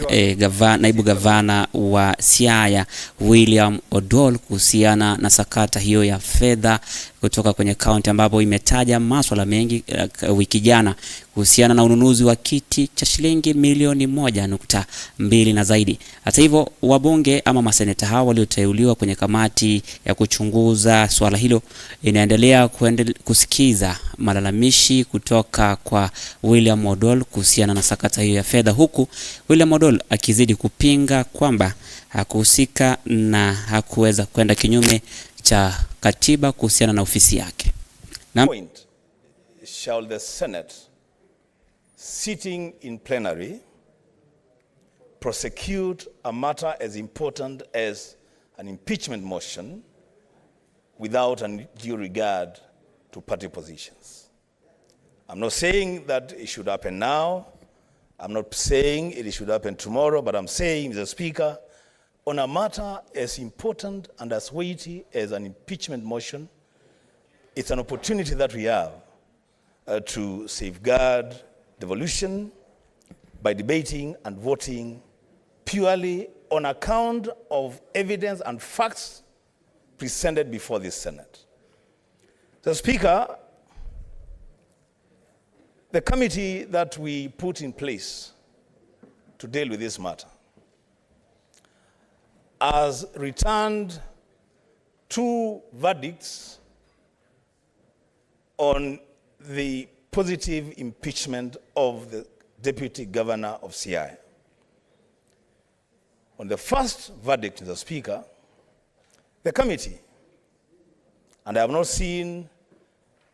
naibu gavana wa Siaya William Oduol kuhusiana na sakata hiyo ya fedha kutoka kwenye kaunti, ambapo imetaja masuala mengi wiki jana kuhusiana na ununuzi wa kiti cha shilingi milioni 1.2 na zaidi. Hata hivyo, wabunge ama maseneta hao walioteuliwa kwenye kamati ya kuchunguza swala hilo inaendelea kusikiza malalamishi kutoka kwa William Oduol kuhusiana na sakata hiyo ya fedha, huku William Oduol akizidi kupinga kwamba hakuhusika na hakuweza kwenda kinyume cha katiba kuhusiana na ofisi yake. Point, shall the Senate sitting in plenary prosecute a matter as important as an impeachment motion without undue regard to party positions. I'm not saying that it should happen now. I'm not saying it should happen tomorrow, but I'm saying, Mr. Speaker, on a matter as important and as weighty as an impeachment motion, it's an opportunity that we have to safeguard devolution by debating and voting purely on account of evidence and facts presented before this Senate. So, Speaker, the committee that we put in place to deal with this matter has returned 2 verdicts on the positive impeachment of the Deputy Governor of Siaya. On the first verdict, Mr. Speaker, the committee, and I have not seen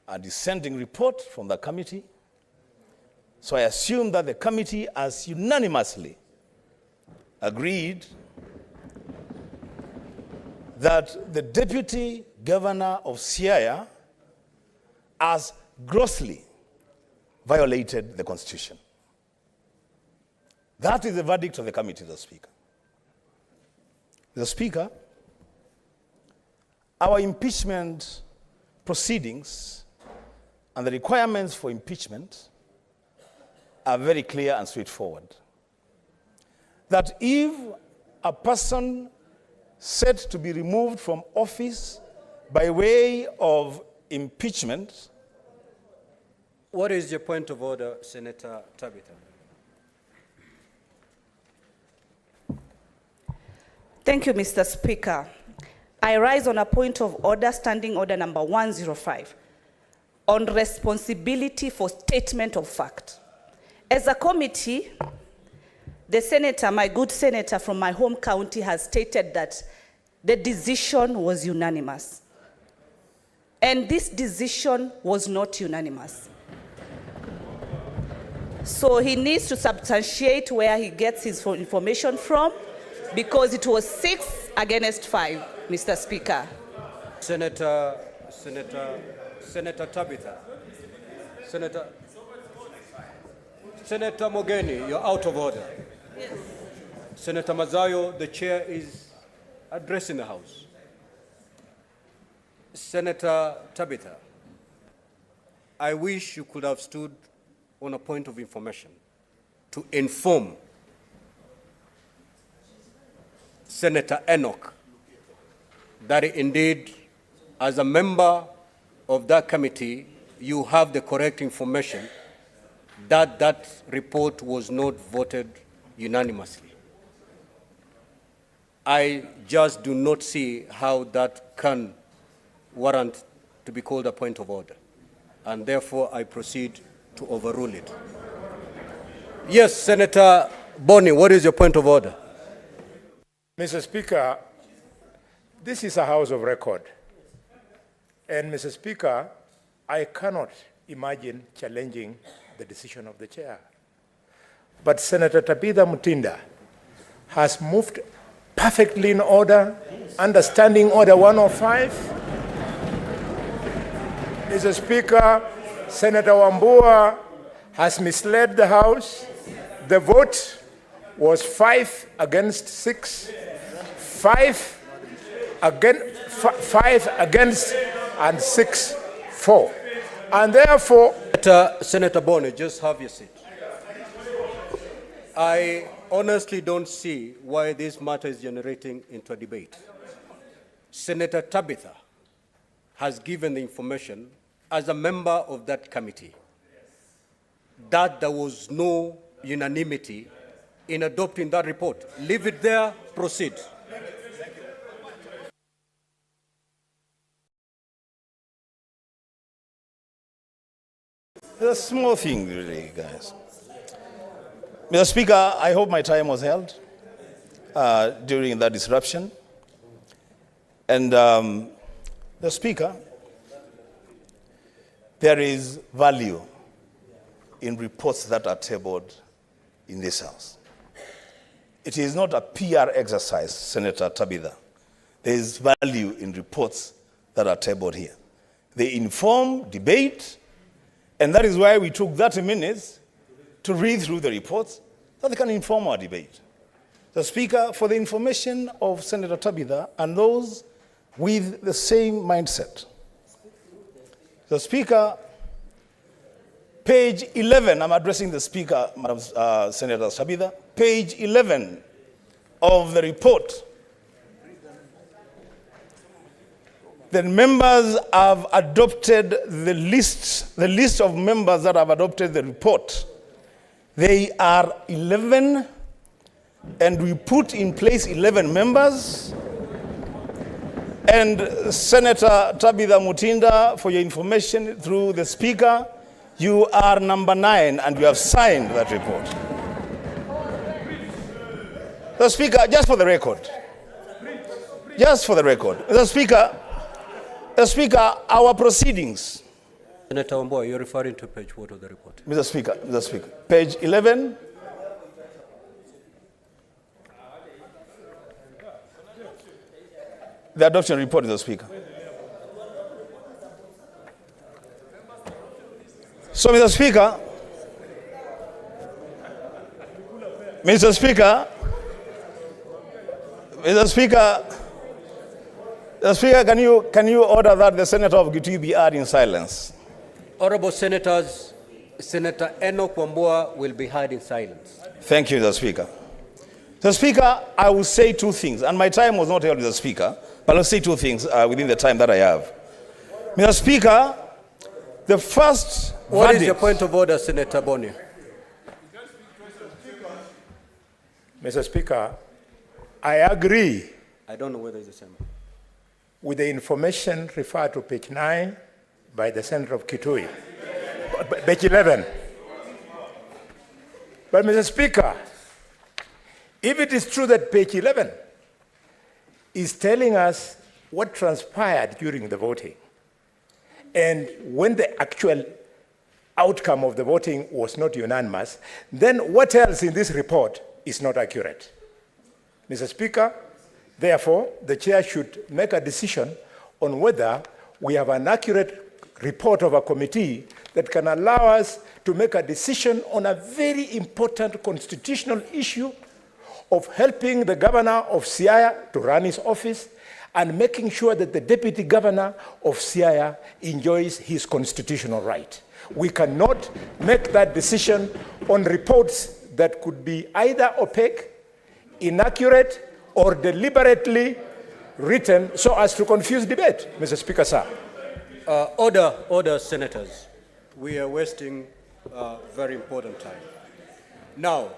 a dissenting report from the committee, so I assume that the committee has unanimously agreed that the Deputy Governor of Siaya has grossly violated the Constitution. That is the verdict of the committee, Mr. Speaker. Mr. Speaker, our impeachment proceedings and the requirements for impeachment are very clear and straightforward. That if a person set to be removed from office by way of impeachment. What is your point of order, Senator Tabitha? Thank you, Mr. Speaker. I rise on a point of order, standing order number 105, on responsibility for statement of fact. As a committee, the senator, my good senator from my home county, has stated that the decision was unanimous. And this decision was not unanimous. So he needs to substantiate where he gets his information from, because it was 6 against 5, Mr. Speaker. Senator Tabitha. Senator Mogeni, you're out of order. Yes. Senator Mazayo, the chair is addressing the House. Senator Tabitha, I wish you could have stood on a point of information to inform Senator Enoch that indeed, as a member of that committee, you have the correct information that that report was not voted unanimously. I just do not see how that can warrant to be called a point of order, and therefore I proceed to overrule it. Yes, Senator Boni, what is your point of order? Mr. Speaker, this is a house of record. And Mr. Speaker, I cannot imagine challenging the decision of the chair. But Senator Tabitha Mutinda has moved perfectly in order, understanding Order 105. Mr. Speaker, Senator Wambua has misled the House. The vote was 5 against 6, 5 against and 6-4. And therefore... Senator Boni, just have your seat. I honestly don't see why this matter is generating into a debate. Senator Tabitha has given the information as a member of that committee that there was no unanimity in adopting that report. Leave it there, proceed. It's a small thing, really, guys. Mr. Speaker, I hope my time was held during that disruption. And the Speaker, there is value in reports that are tabled in this House. It is not a PR exercise, Senator Tabitha. There is value in reports that are tabled here. They inform debate, and that is why we took 30 minutes to read through the reports so they can inform our debate. The Speaker, for the information of Senator Tabitha and those with the same mindset, the Speaker, page 11, I'm addressing the Speaker, Madam Senator Tabitha, page 11 of the report, the members have adopted the list of members that have adopted the report. They are 11, and we put in place 11 members. And Senator Tabitha Mutinda, for your information through the Speaker, you are number 9, and you have signed that report. The Speaker, just for the record, the Speaker, our proceedings. Senator Wambua, you're referring to page what of the report? Mr. Speaker, page 11. The adoption report, Mr. Speaker. So, Mr. Speaker, can you order that the Senator of Gitui be heard in silence? Honorable Senators, Senator Enoch Wambua will be heard in silence. Thank you, Mr. Speaker. Mr. Speaker, I will say two things, and my time was not held with the Speaker, but I'll say two things within the time that I have. Mr. Speaker, the first What is your point of order, Senator Boni? Mr. Speaker, I agree. I don't know whether it's the same. With the information referred to page 9 by the Senator of Kitui. Page 11. But Mr. Speaker, if it is true that page 11 is telling us what transpired during the voting, and when the actual outcome of the voting was not unanimous, then what else in this report is not accurate? Mr. Speaker, therefore, the chair should make a decision on whether we have an accurate report of a committee that can allow us to make a decision on a very important constitutional issue of helping the governor of Siaya to run his office and making sure that the deputy governor of Siaya enjoys his constitutional right. We cannot make that decision on reports that could be either opaque, inaccurate, or deliberately written so as to confuse debate, Mr. Speaker, sir. Order, Senators. We are wasting very important time. Now,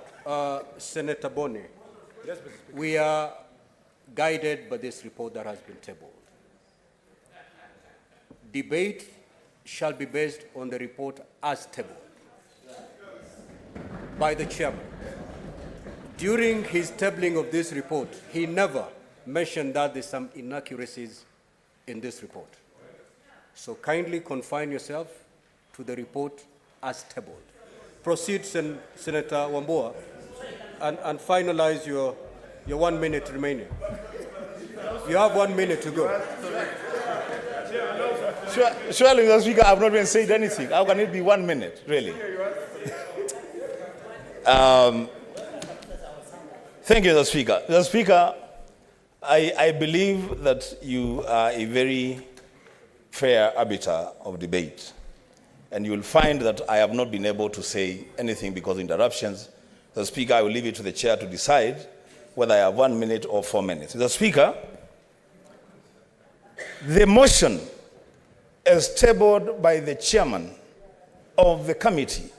Senator Boni, we are guided by this report that has been tabled. Debate shall be based on the report as tabled by the chairman. During his tabling of this report, he never mentioned that there's some inaccuracies in this report. So kindly confine yourself to the report as tabled. Proceed, Senator Wambua, and finalize your 1 minute remaining. You have 1 minute to go. Surely, Mr. Speaker, I have not even said anything. How can it be 1 minute, really? Thank you, Mr. Speaker. Mr. Speaker, I believe that you are a very fair arbiter of debate. And you will find that I have not been able to say anything because of interruptions. Mr. Speaker, I will leave it to the chair to decide whether I have 1 minute or 4 minutes. Mr. Speaker, the motion as tabled by the chairman of the committee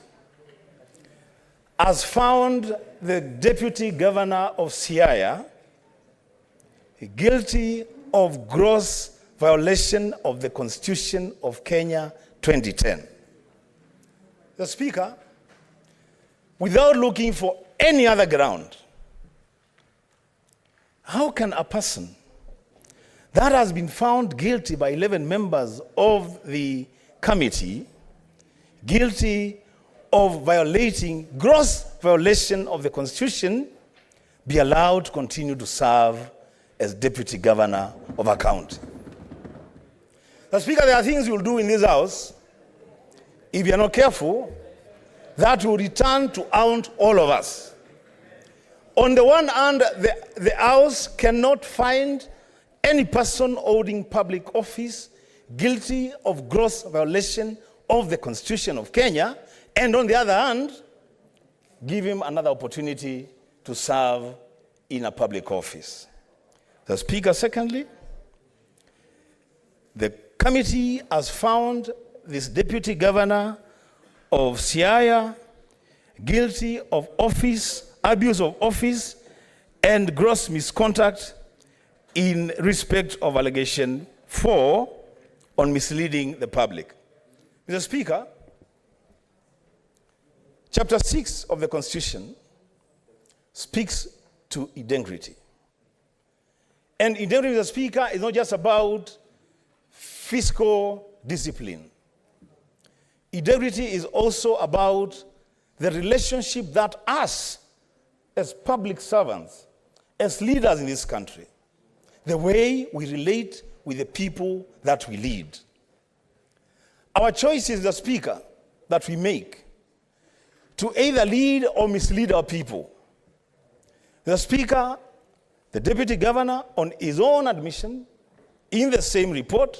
has found the deputy governor of Siaya guilty of gross violation of the Constitution of Kenya 2010. The Speaker, without looking for any other ground, how can a person that has been found guilty by 11 members of the committee, guilty of violating gross violation of the Constitution, be allowed to continue to serve as deputy governor of a county? Mr. Speaker, there are things you'll do in this house, if you're not careful, that will return to haunt all of us. On the one hand, the House cannot find any person holding public office guilty of gross violation of the Constitution of Kenya, and on the other hand, give him another opportunity to serve in a public office. The Speaker, secondly, the committee has found this Deputy Governor of Siaya guilty of abuse of office and gross misconduct in respect of allegation 4 on misleading the public. Mr. Speaker, Chapter 6 of the Constitution speaks to integrity. And integrity, Mr. Speaker, is not just about fiscal discipline. Integrity is also about the relationship that us, as public servants, as leaders in this country, the way we relate with the people that we lead. Our choices, Mr. Speaker, that we make to either lead or mislead our people. The Speaker, the Deputy Governor, on his own admission, in the same report,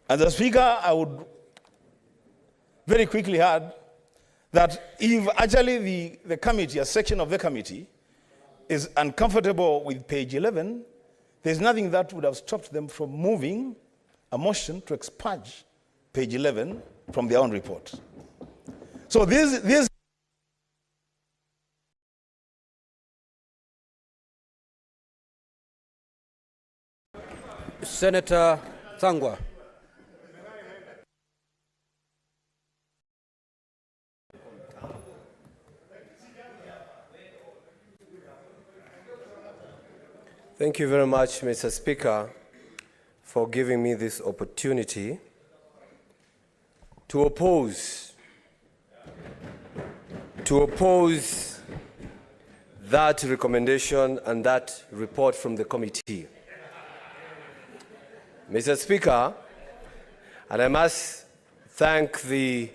and the Speaker, I would very quickly add that if actually the committee, a section of the committee, is uncomfortable with page 11, there's nothing that would have stopped them from moving a motion to expurge page 11 from their own report. So this Senator Thangwa. Thank you very much, Mr. Speaker, for giving me this opportunity to oppose that recommendation and that report from the committee. Mr. Speaker, and I must thank the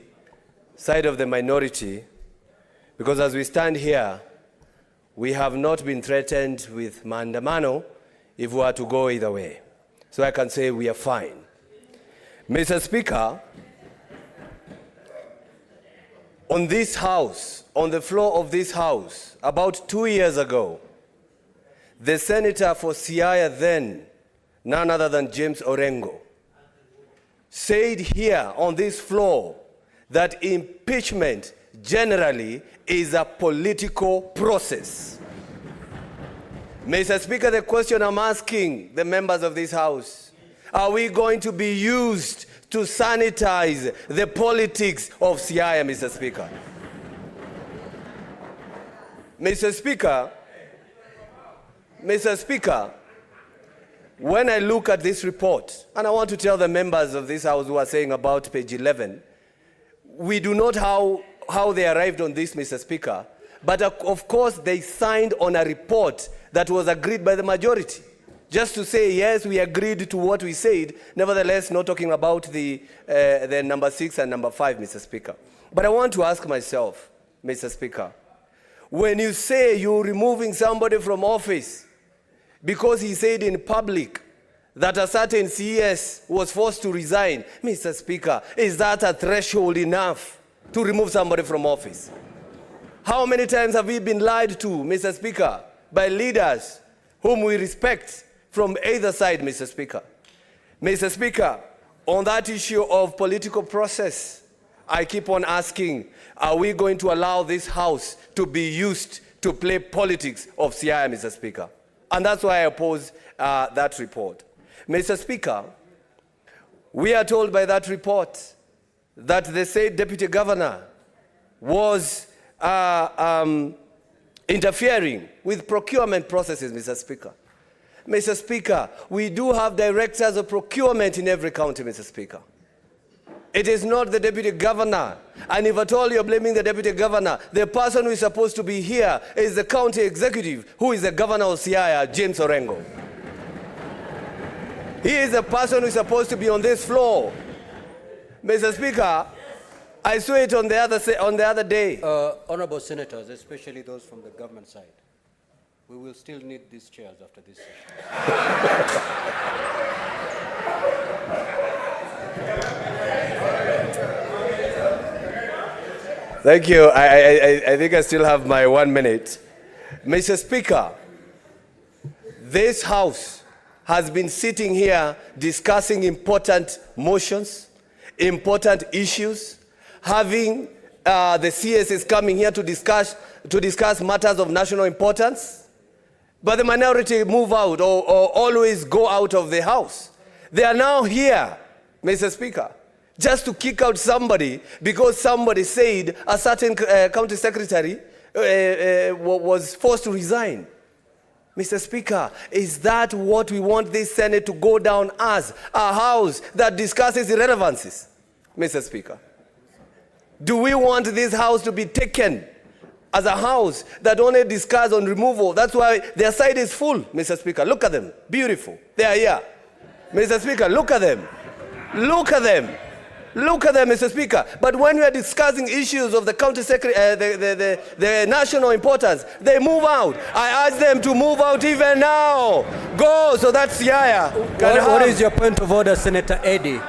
side of the minority, because as we stand here, we have not been threatened with maandamano if we are to go either way. So I can say we are fine. Mr. Speaker, on this house, on the floor of this house, about 2 years ago, the senator for Siaya then, none other than James Orengo, said here on this floor that impeachment generally is a political process. Mr. Speaker, the question I'm asking the members of this House, are we going to be used to sanitize the politics of Siaya, Mr. Speaker? Mr. Speaker, when I look at this report, and I want to tell the members of this House who are saying about page 11, we do not know how they arrived on this, Mr. Speaker, but of course they signed on a report that was agreed by the majority. Just to say, yes, we agreed to what we said, nevertheless not talking about the number 6 and number 5, Mr. Speaker. But I want to ask myself, Mr. Speaker, when you say you're removing somebody from office because he said in public that a certain CS was forced to resign, Mr. Speaker, is that a threshold enough to remove somebody from office? How many times have we been lied to, Mr. Speaker, by leaders whom we respect from either side, Mr. Speaker? Mr. Speaker, on that issue of political process, I keep on asking, are we going to allow this House to be used to play politics of Siaya, Mr. Speaker? And that's why I oppose that report. Mr. Speaker, we are told by that report that the said Deputy Governor was interfering with procurement processes, Mr. Speaker. Mr. Speaker, we do have directors of procurement in every county, Mr. Speaker. It is not the Deputy Governor. And if at all you're blaming the Deputy Governor, the person who is supposed to be here is the county executive, who is the Governor of Siaya, James Orengo. He is the person who is supposed to be on this floor. Mr. Speaker, I saw it on the other day. Honorable Senators, especially those from the government side, we will still need these chairs after this session. Thank you. I think I still have my 1 minute. Mr. Speaker, this House has been sitting here discussing important motions, important issues, having the CSs coming here to discuss matters of national importance, but the minority move out or always go out of the House. They are now here, Mr. Speaker, just to kick out somebody because somebody said a certain county secretary was forced to resign. Mr. Speaker, is that what we want this Senate to go down as? A House that discusses irrelevancies? Mr. Speaker, do we want this House to be taken as a House that only discusses on removal? That's why their side is full, Mr. Speaker. Look at them. Beautiful. They are here. Mr. Speaker, look at them. Look at them. Look at them, Mr. Speaker. But when we are discussing issues of the county the national importance, they move out. I ask them to move out even now. Go, so that's Siaya. What is your point of order, Senator Eddy?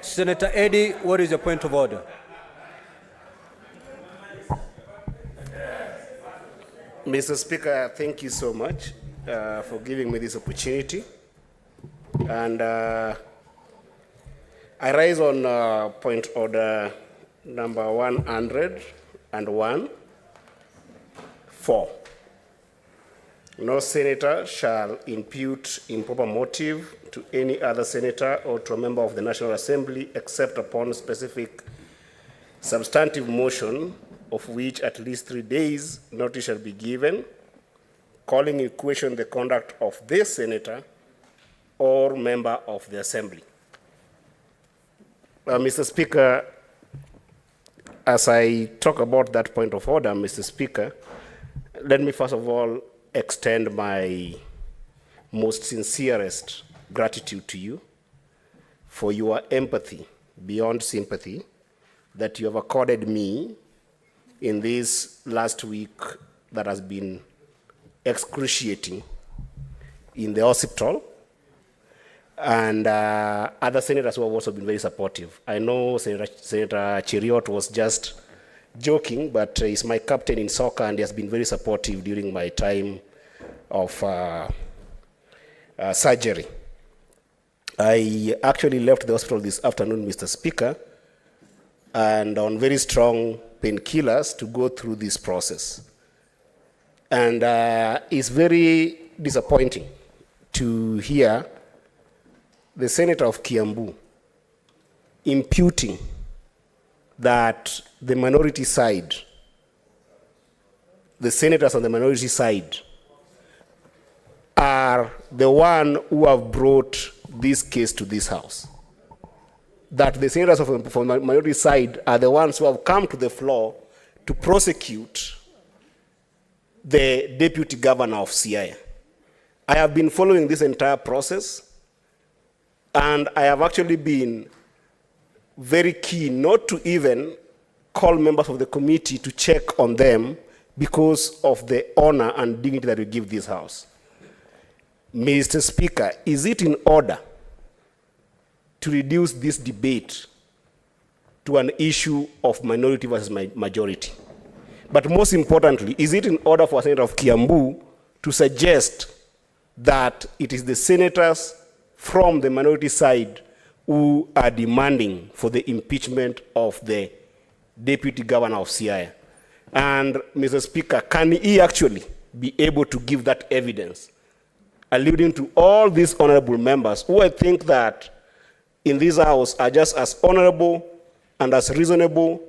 Senator Eddy, what is your point of order? Mr. Speaker, thank you so much for giving me this opportunity. And I rise on point order number 101, 4. No senator shall impute improper motive to any other senator or to a member of the National Assembly except upon specific substantive motion of which at least 3 days notice shall be given, calling in question the conduct of this senator or member of the Assembly. Mr. Speaker, as I talk about that point of order, Mr. Speaker, let me first of all extend my most sincerest gratitude to you for your empathy beyond sympathy that you have accorded me in this last week that has been excruciating in the hospital, and other senators who have also been very supportive. I know Senator Cheriot was just joking, but he's my captain in soccer and he has been very supportive during my time of surgery. I actually left the hospital this afternoon, Mr. Speaker, and on very strong painkillers to go through this process. And it's very disappointing to hear the Senator of Kiambu imputing that the minority side, the senators on the minority side, are the one who have brought this case to this House. That the senators from the minority side are the ones who have come to the floor to prosecute the deputy governor of Siaya. I have been following this entire process, and I have actually been very keen not to even call members of the committee to check on them because of the honor and dignity that we give this House. Mr. Speaker, is it in order to reduce this debate to an issue of minority versus majority? But most importantly, is it in order for a senator of Kiambu to suggest that it is the senators from the minority side who are demanding for the impeachment of the deputy governor of Siaya? And Mr. Speaker, can he actually be able to give that evidence, alluding to all these honorable members who I think that in this House are just as honorable and as reasonable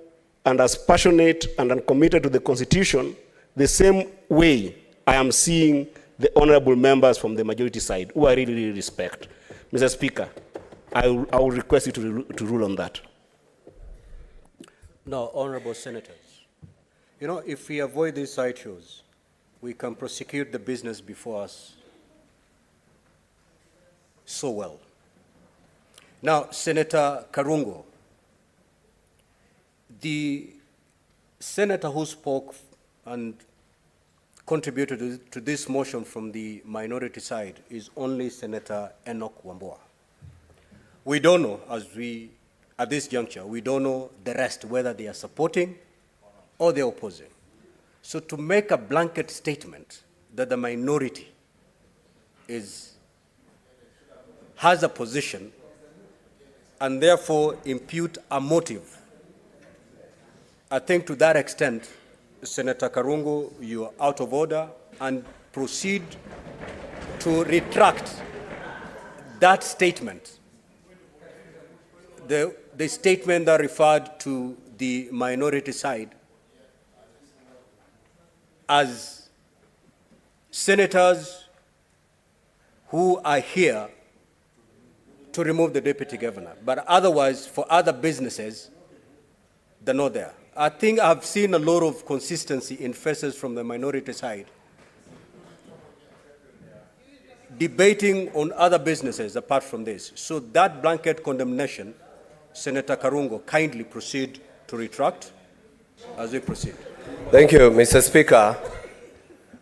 and as passionate and committed to the Constitution, the same way I am seeing the honorable members from the majority side, who I really, really respect. Mr. Speaker, I will request you to rule on that. Now, honorable senators, you know, if we avoid these issues, we can prosecute the business before us so well. Now, Senator Karungo, the senator who spoke and contributed to this motion from the minority side is only Senator Enoch Wambua. We don't know, at this juncture, we don't know the rest, whether they are supporting or they're opposing. So to make a blanket statement that the minority has a position and therefore impute a motive, I think to that extent, Senator Karungo, you are out of order, and proceed to retract that statement, the statement that referred to the minority side as senators who are here to remove the deputy governor, but otherwise for other businesses, they're not there. I think I've seen a lot of consistency in faces from the minority side debating on other businesses apart from this. So that blanket condemnation, Senator Karungo, kindly proceed to retract as we proceed. Thank you, Mr. Speaker.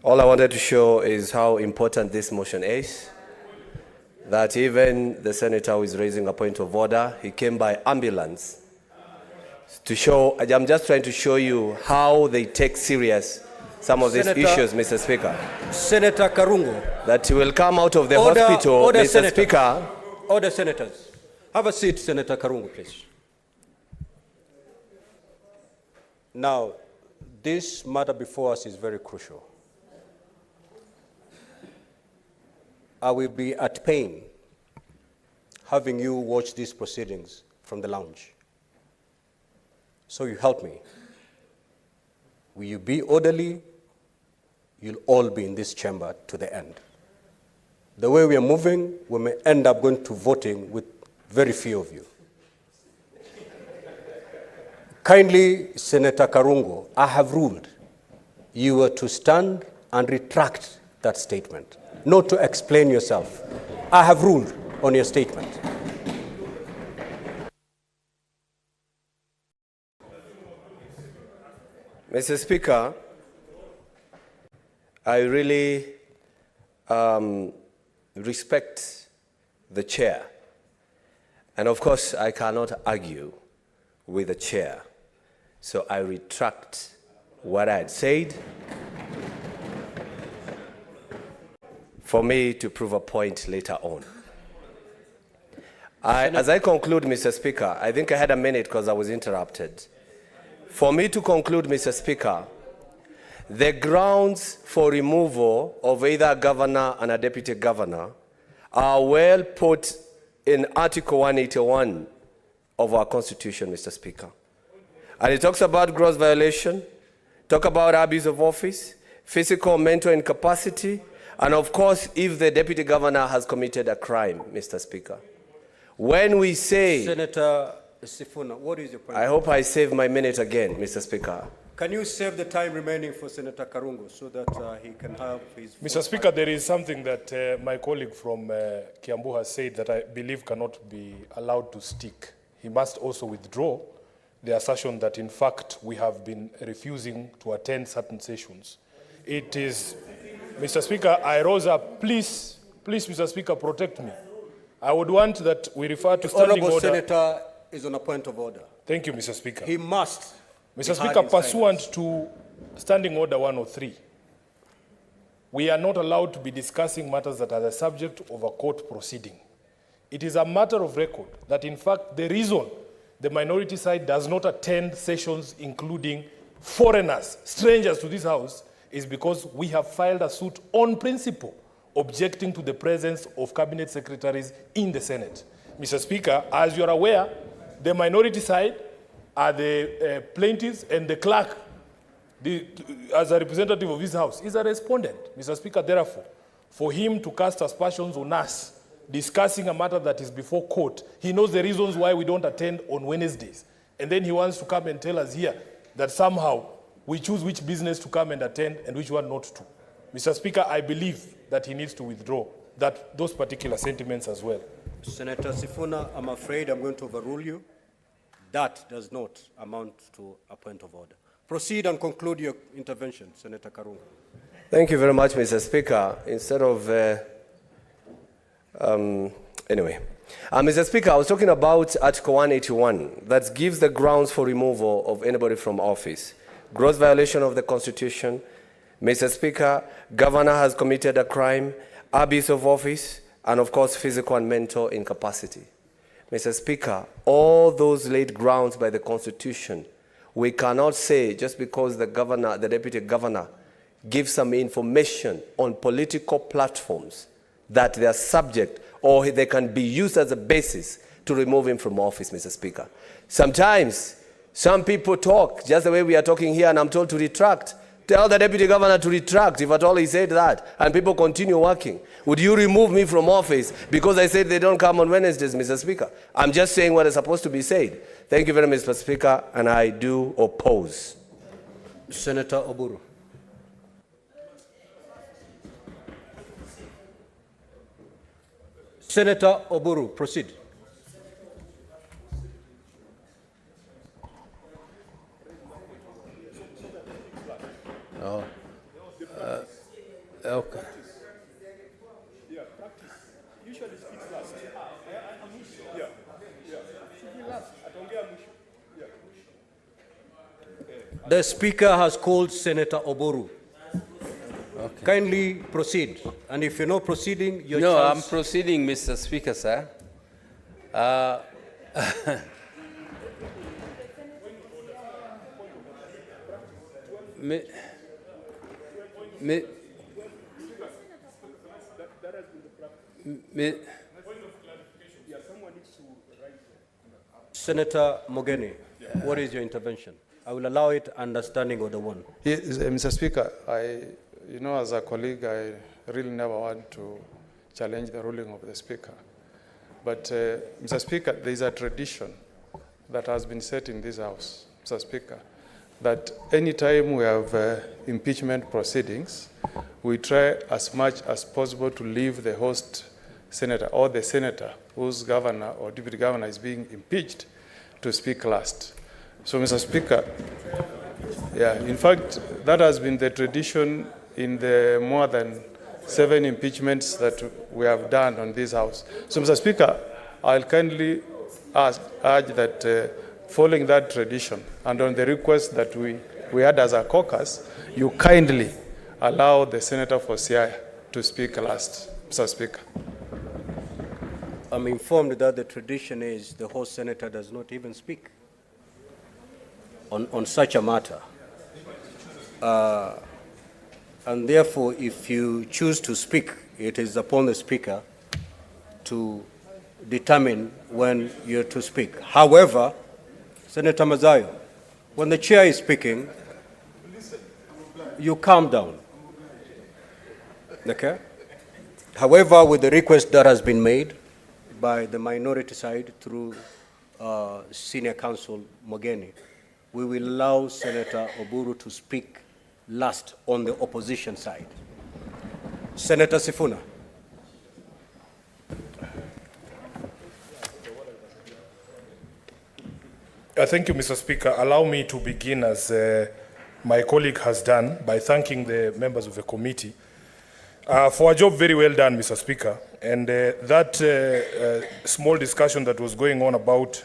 All I wanted to show is how important this motion is, that even the senator who is raising a point of order, he came by ambulance to show. I'm just trying to show you how they take serious some of these issues, Mr. Speaker. Senator Karungo. That he will come out of the hospital, Mr. Senator. Speaker. Order, senators. Have a seat, Senator Karungo, please. Now, this matter before us is very crucial. I will be at pain having you watch these proceedings from the lounge. So you help me. Will you be orderly? You'll all be in this chamber to the end. The way we are moving, we may end up going to voting with very few of you. Kindly, Senator Karungo, I have ruled you are to stand and retract that statement, not to explain yourself. I have ruled on your statement. Mr. Speaker, I really respect the chair. And of course, I cannot argue with the chair. So I retract what I had said for me to prove a point later on. As I conclude, Mr. Speaker, I think I had a minute because I was interrupted. For me to conclude, Mr. Speaker, the grounds for removal of either a governor and a deputy governor are well put in Article 181 of our Constitution, Mr. Speaker. And it talks about gross violation, talk about abuse of office, physical or mental incapacity, and of course, if the deputy governor has committed a crime, Mr. Speaker. When we say... Senator Sifuna, what is your point? I hope I save my minute again, Mr. Speaker. Can you save the time remaining for Senator Karungo so that he can have his... Mr. Speaker, there is something that my colleague from Kiambu has said that I believe cannot be allowed to stick. He must also withdraw the assertion that, in fact, we have been refusing to attend certain sessions. It is... Mr. Speaker, I rose up. Please, Mr. Speaker, protect me. I would want that we refer to standing Honourable order. Senator is on a point of order. Thank you, Mr. Speaker. He must. Mr. Speaker, pursuant to Standing Order 103, we are not allowed to be discussing matters that are the subject of a court proceeding. It is a matter of record that, in fact, the reason the minority side does not attend sessions including foreigners, strangers to this House, is because we have filed a suit on principle objecting to the presence of cabinet secretaries in the Senate. Mr. Speaker, as you are aware, the minority side are the plaintiffs, and the clerk, as a representative of this House, is a respondent. Mr. Speaker, therefore, for him to cast aspersions on us, discussing a matter that is before court, he knows the reasons why we don't attend on Wednesdays. And then he wants to come and tell us here that somehow we choose which business to come and attend and which one not to. Mr. Speaker, I believe that he needs to withdraw those particular sentiments as well. Senator Sifuna, I'm afraid I'm going to overrule you. That does not amount to a point of order. Proceed and conclude your intervention, Senator Karunga. Thank you very much, Mr. Speaker. Instead of, anyway. Mr. Speaker, I was talking about Article 181 that gives the grounds for removal of anybody from office. Gross violation of the Constitution. Mr. Speaker, governor has committed a crime, abuse of office, and of course, physical and mental incapacity. Mr. Speaker, all those laid grounds by the Constitution, we cannot say just because the governor, the deputy governor, gives some information on political platforms that they are subject or they can be used as a basis to remove him from office, Mr. Speaker. Sometimes, some people talk just the way we are talking here, and I'm told to retract. Tell the deputy governor to retract if at all he said that, and people continue working. Would you remove me from office because I said they don't come on Wednesdays, Mr. Speaker? I'm just saying what is supposed to be said. Thank you very much, Mr. Speaker, and I do oppose. Senator Oburu. Senator Oburu, proceed. Oh. Okay. The Speaker has called Senator Oburu. Okay. Kindly proceed. And if you're not proceeding, your No, chance... I'm proceeding, Mr. Speaker, sir. Senator Mogeni, what is your intervention? I will allow it understanding of the one. Yes, Mr. Speaker, as a colleague, I really never want to challenge the ruling of the Speaker. But, Mr. Speaker, there is a tradition that has been set in this House, Mr. Speaker, that any time we have impeachment proceedings, we try as much as possible to leave the host senator or the senator whose governor or deputy governor is being impeached to speak last. So, Mr. Speaker, in fact, that has been the tradition in the more than 7 impeachments that we have done on this House. So, Mr. Speaker, I'll kindly urge that following that tradition and on the request that we had as a caucus, you kindly allow the Senator for Siaya to speak last, Mr. Speaker. I'm informed that the tradition is the host senator does not even speak on such a matter. And therefore, if you choose to speak, it is upon the Speaker to determine when you're to speak. However, Senator Mazayo, when the chair is speaking, you calm down. Okay? However, with the request that has been made by the minority side through Senior Counsel Mogeni, we will allow Senator Oburu to speak last on the opposition side. Senator Sifuna. Thank you, Mr. Speaker. Allow me to begin as my colleague has done by thanking the members of the committee for a job very well done, Mr. Speaker. And that small discussion that was going on about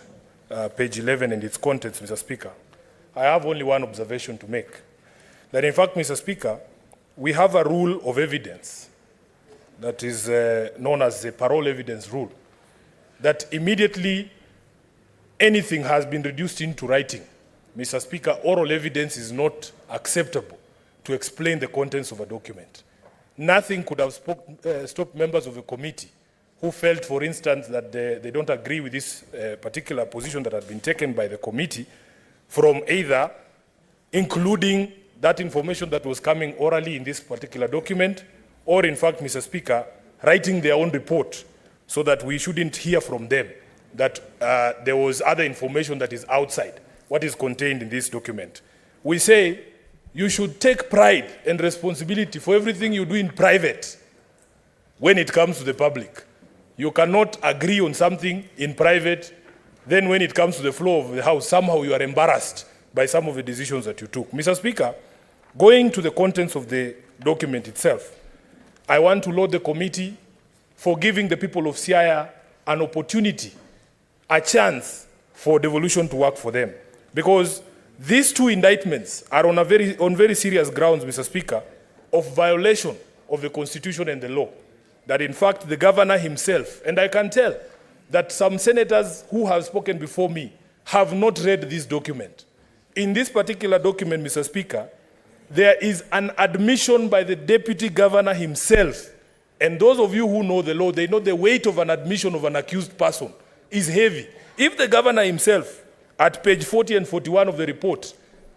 page 11 and its contents, Mr. Speaker, I have only one observation to make. That in fact, Mr. Speaker, we have a rule of evidence that is known as the parole evidence rule, that immediately anything has been reduced into writing, Mr. Speaker, oral evidence is not acceptable to explain the contents of a document. Nothing could have stopped members of the committee who felt, for instance, that they don't agree with this particular position that had been taken by the committee from either including that information that was coming orally in this particular document, or in fact, Mr. Speaker, writing their own report so that we shouldn't hear from them that there was other information that is outside what is contained in this document. We say you should take pride and responsibility for everything you do in private when it comes to the public. You cannot agree on something in private, then when it comes to the floor of the House, somehow you are embarrassed by some of the decisions that you took. Mr. Speaker, going to the contents of the document itself, I want to laud the committee for giving the people of Siaya an opportunity, a chance for devolution to work for them. Because these two indictments are on very serious grounds, Mr. Speaker, of violation of the Constitution and the law. That in fact the governor himself, and I can tell that some senators who have spoken before me have not read this document. In this particular document, Mr. Speaker, there is an admission by the deputy governor himself. And those of you who know the law, they know the weight of an admission of an accused person is heavy. If the governor himself, at page 40 and 41 of the report,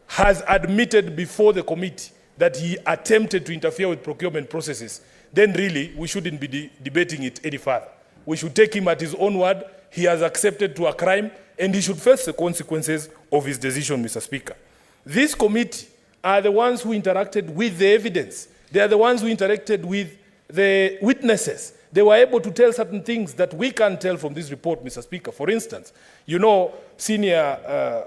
has admitted before the committee that he attempted to interfere with procurement processes, then really we shouldn't be debating it any further. We should take him at his own word. He has accepted to a crime, and he should face the consequences of his decision, Mr. Speaker. This committee are the ones who interacted with the evidence. They are the ones who interacted with the witnesses. They were able to tell certain things that we can't tell from this report, Mr. Speaker. For instance, you know,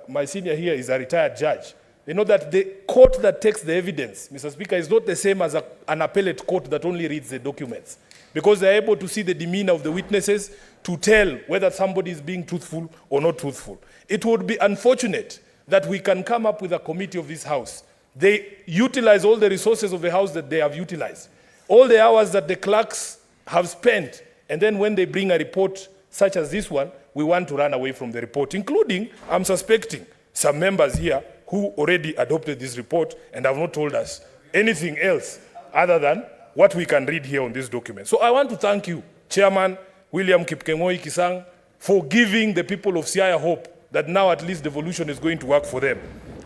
my senior here is a retired judge. You know that the court that takes the evidence, Mr. Speaker, is not the same as an appellate court that only reads the documents. Because they're able to see the demeanor of the witnesses to tell whether somebody is being truthful or not truthful. It would be unfortunate that we can come up with a committee of this House. They utilize all the resources of the House that they have utilized, all the hours that the clerks have spent, and then when they bring a report such as this one, we want to run away from the report, including, I'm suspecting, some members here who already adopted this report and have not told us anything else other than what we can read here on this document. So I want to thank you, Chairman William Kipkemoi Kisang, for giving the people of Siaya hope that now at least devolution is going to work for them.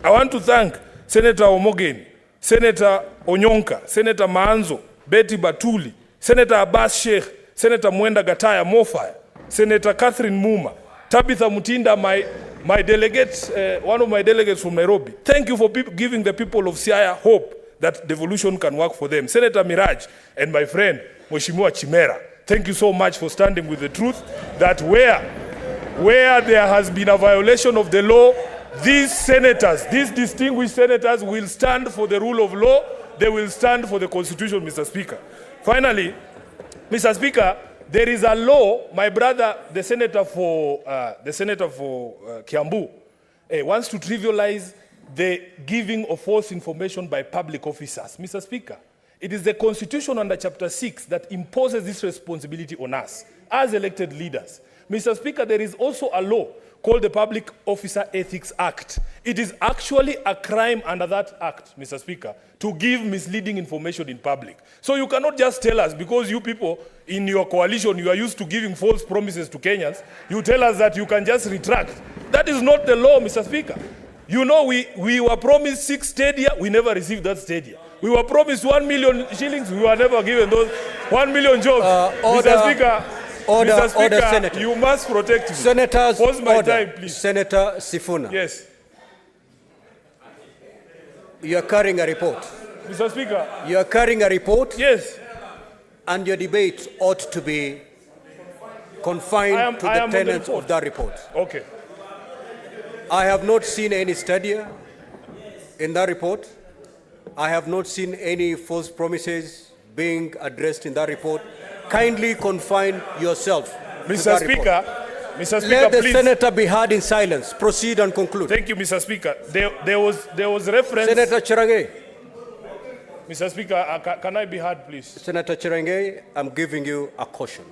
I want to thank Senator Omogeni, Senator Onyonka, Senator Maanzo, Betty Batuli, Senator Abbas Sheikh, Senator Mwenda Gataya Mofaya, Senator Catherine Muma, Tabitha Mutinda, my delegate, one of my delegates from Nairobi. Thank you for giving the people of Siaya hope that devolution can work for them. Senator Miraj and my friend, Mheshimiwa Chimera, thank you so much for standing with the truth that where there has been a violation of the law, these senators, these distinguished senators will stand for the rule of law. They will stand for the Constitution, Mr. Speaker. Finally, Mr. Speaker, there is a law, my brother, the senator for Kiambu, wants to trivialize the giving of false information by public officers. Mr. Speaker, it is the Constitution under Chapter 6 that imposes this responsibility on us as elected leaders. Mr. Speaker, there is also a law called the Public Officer Ethics Act. It is actually a crime under that act, Mr. Speaker, to give misleading information in public. So you cannot just tell us, because you people in your coalition, you are used to giving false promises to Kenyans, you tell us that you can just retract. That is not the law, Mr. Speaker. You know, we were promised 6 stadia, we never received that stadia. We were promised 1 million shillings, we were never given those 1 million jobs. Mr. Speaker, Mr. Speaker, Senator, you must protect me. Senators, pause my time, please. Senator Sifuna. Yes. You are carrying a report. Mr. Speaker. You are carrying a report. Yes. And your debate ought to be confined to the tenets of that report. Okay. I have not seen any study in that report. I have not seen any false promises being addressed in that report. Kindly confine yourself. Mr. Speaker, Mr. Speaker, let the please. senator be heard in silence. Proceed and conclude. Thank you, Mr. Speaker. There was reference. Senator Chirange. Mr. Speaker, can I be heard, please? Senator Chirange, I'm giving you a caution.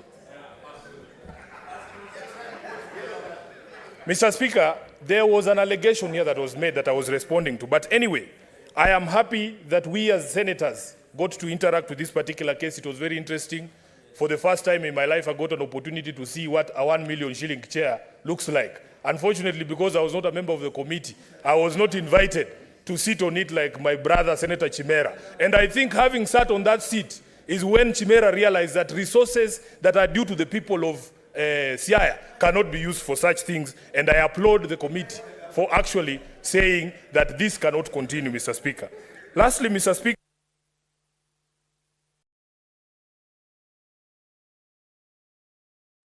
Mr. Speaker, there was an allegation here that was made that I was responding to. But anyway, I am happy that we as senators got to interact with this particular case. It was very interesting. For the first time in my life, I got an opportunity to see what a 1 million shilling chair looks like. Unfortunately, because I was not a member of the committee, I was not invited to sit on it like my brother, Senator Chimera. And I think having sat on that seat is when Chimera realized that resources that are due to the people of Siaya cannot be used for such things. And I applaud the committee for actually saying that this cannot continue, Mr. Speaker. Lastly, Mr. Speaker,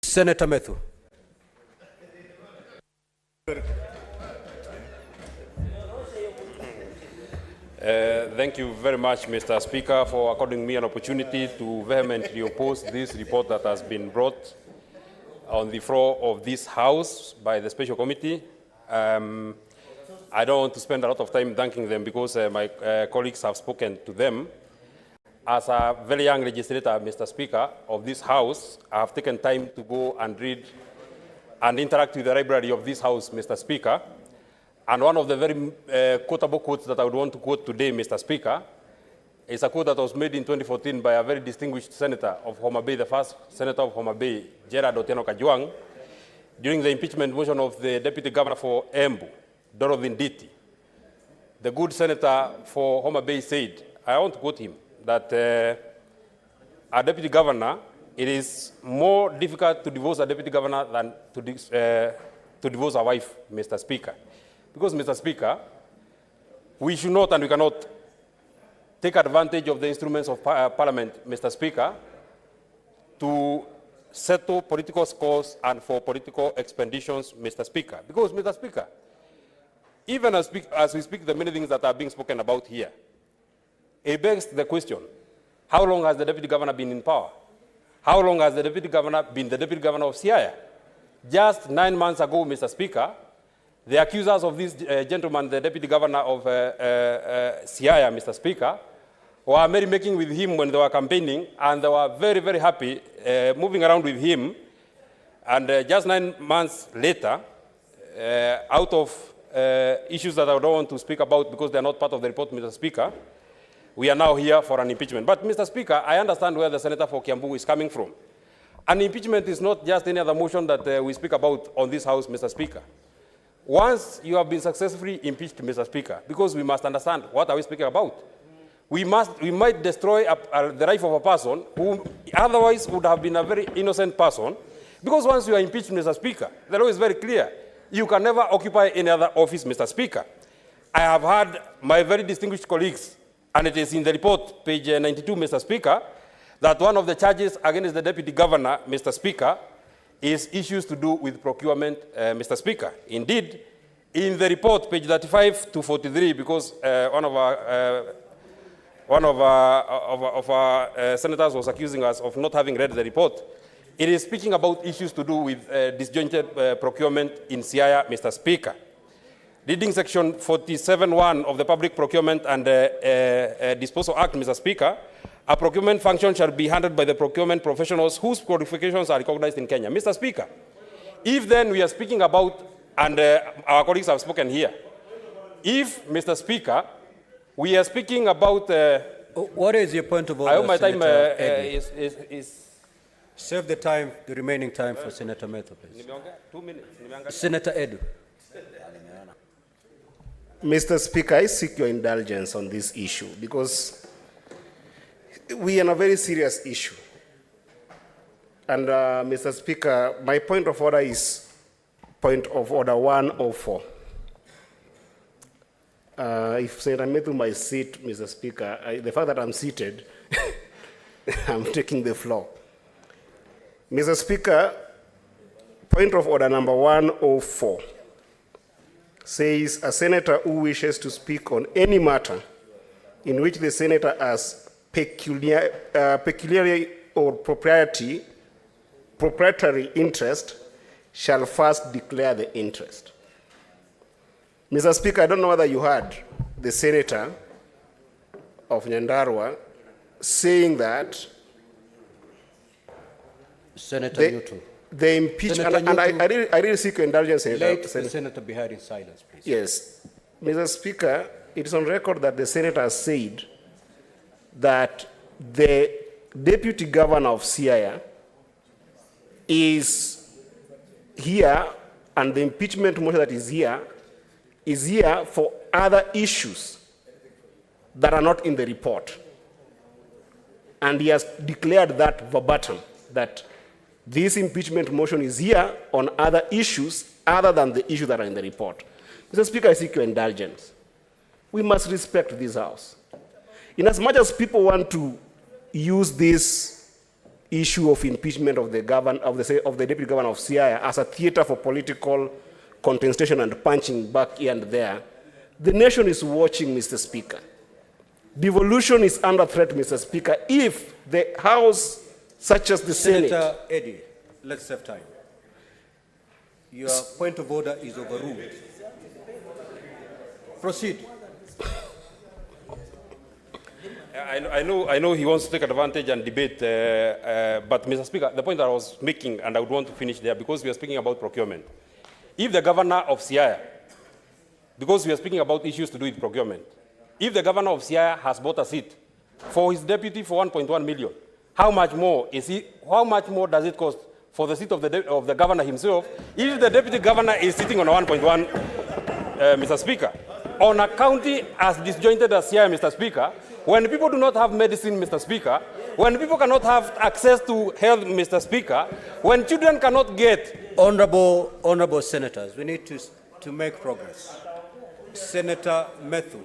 Senator Methu. Thank you very much, Mr. Speaker, for according me an opportunity to vehemently oppose this report that has been brought on the floor of this House by the Special Committee. I don't want to spend a lot of time thanking them because my colleagues have spoken to them. As a very young legislator, Mr. Speaker, of this House, I have taken time to go and read and interact with the library of this House, Mr. Speaker. And one of the very quotable quotes that I would want to quote today, Mr. Speaker, is a quote that was made in 2014 by a very distinguished senator of Homa Bay, the first senator of Homa Bay, Gerard Otieno Kajwang, during the impeachment motion of the deputy governor for Embu, Dorothy Nditi. The good senator for Homa Bay said, I want to quote him, that a deputy governor, it is more difficult to divorce a deputy governor than to divorce a wife, Mr. Speaker. Because, Mr. Speaker, we should not and we cannot take advantage of the instruments of Parliament, Mr. Speaker, to settle political scores and for political expeditions, Mr. Speaker. Because, Mr. Speaker, even as we speak the many things that are being spoken about here, it begs the question, how long has the deputy governor been in power? How long has the deputy governor been the deputy governor of Siaya? Just 9 months ago, Mr. Speaker, the accusers of this gentleman, the deputy governor of Siaya, Mr. Speaker, were merrymaking with him when they were campaigning, and they were very, very happy moving around with him. And just 9 months later, out of issues that I don't want to speak about because they are not part of the report, Mr. Speaker, we are now here for an impeachment. But, Mr. Speaker, I understand where the senator for Kiambu is coming from. An impeachment is not just any other motion that we speak about on this House, Mr. Speaker. Once you have been successfully impeached, Mr. Speaker, because we must understand what are we speaking about. We might destroy the life of a person who otherwise would have been a very innocent person, because once you are impeached, Mr. Speaker, the law is very clear. You can never occupy any other office, Mr. Speaker. I have heard my very distinguished colleagues, and it is in the report, page 92, Mr. Speaker, that one of the charges against the deputy governor, Mr. Speaker, is issues to do with procurement, Mr. Speaker. Indeed, in the report, page 35 to 43, because one of our senators was accusing us of not having read the report, it is speaking about issues to do with disjointed procurement in Siaya, Mr. Speaker. Reading section 47.1 of the Public Procurement and Disposal Act, Mr. Speaker, a procurement function shall be handled by the procurement professionals whose qualifications are recognized in Kenya. Mr. Speaker, if then we are speaking about, and our colleagues have spoken here, if, Mr. Speaker, we are speaking about... what is your point of order, I hope my time is... Serve the time, the remaining time for Senator Methu, please. 2 minutes. Senator Edu. Mr. Speaker, I seek your indulgence on this issue because we are in a very serious issue. And, Mr. Speaker, my point of order is point of order 104. If Senator Methu might sit, Mr. Speaker, the fact that I'm seated, I'm taking the floor. Mr. Speaker, point of order number 104 says a senator who wishes to speak on any matter in which the senator has peculiarity or proprietary interest shall first declare the interest. Mr. Speaker, I don't know whether you heard the senator of Nyandarua saying that Senator the impeachment, and I really seek your indulgence, Senator. Let the senator be heard in silence, please. Yes. Mr. Speaker, it is on record that the senator has said that the deputy governor of Siaya is here, and the impeachment motion that is here for other issues that are not in the report. And he has declared that verbatim, that this impeachment motion is here on other issues other than the issues that are in the report. Mr. Speaker, I seek your indulgence. We must respect this House. In as much as people want to use this issue of impeachment of the deputy governor of Siaya as a theater for political contestation and punching back here and there. The nation is watching, Mr. Speaker. Devolution is under threat, Mr. Speaker, if the House, such as the Senate... Senator Eddie, let's save time. Your point of order is overruled. Proceed. I know he wants to take advantage and debate, but Mr. Speaker, the point that I was making, and I would want to finish there, because we are speaking about procurement. If the governor of Siaya, because we are speaking about issues to do with procurement, if the governor of Siaya has bought a seat for his deputy for 1.1 million, how much more does it cost for the seat of the governor himself if the deputy governor is sitting on a 1.1, Mr. Speaker? On a county as disjointed as Siaya, Mr. Speaker, when people do not have medicine, Mr. Speaker, when people cannot have access to health, Mr. Speaker, when children cannot get... Honorable senators, we need to make progress. Senator Methu,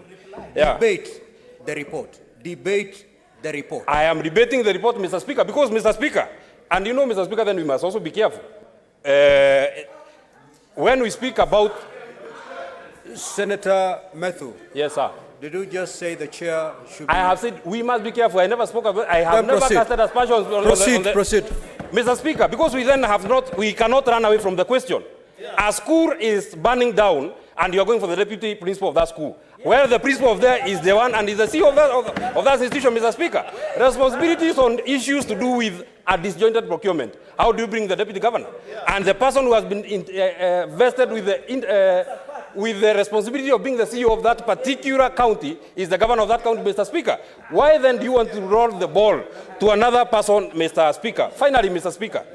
debate the report. Debate the report. I am debating the report, Mr. Speaker, because, Mr. Speaker, and you know, Mr. Speaker, then we must also be careful. When we speak about... Senator Methu. Yes, sir. Did you just say the chair should be... I have said we must be careful. I never spoke about... I have never casted aspersions on the... Proceed. Mr. Speaker, because we then have not... We cannot run away from the question. A school is burning down, and you are going for the deputy principal of that school. Where the principal of there is the one and is the CEO of that institution, Mr. Speaker. Responsibilities on issues to do with a disjointed procurement. How do you bring the deputy governor? And the person who has been vested with the responsibility of being the CEO of that particular county is the governor of that county, Mr. Speaker. Why then do you want to roll the ball to another person, Mr. Speaker? Finally, Mr. Speaker.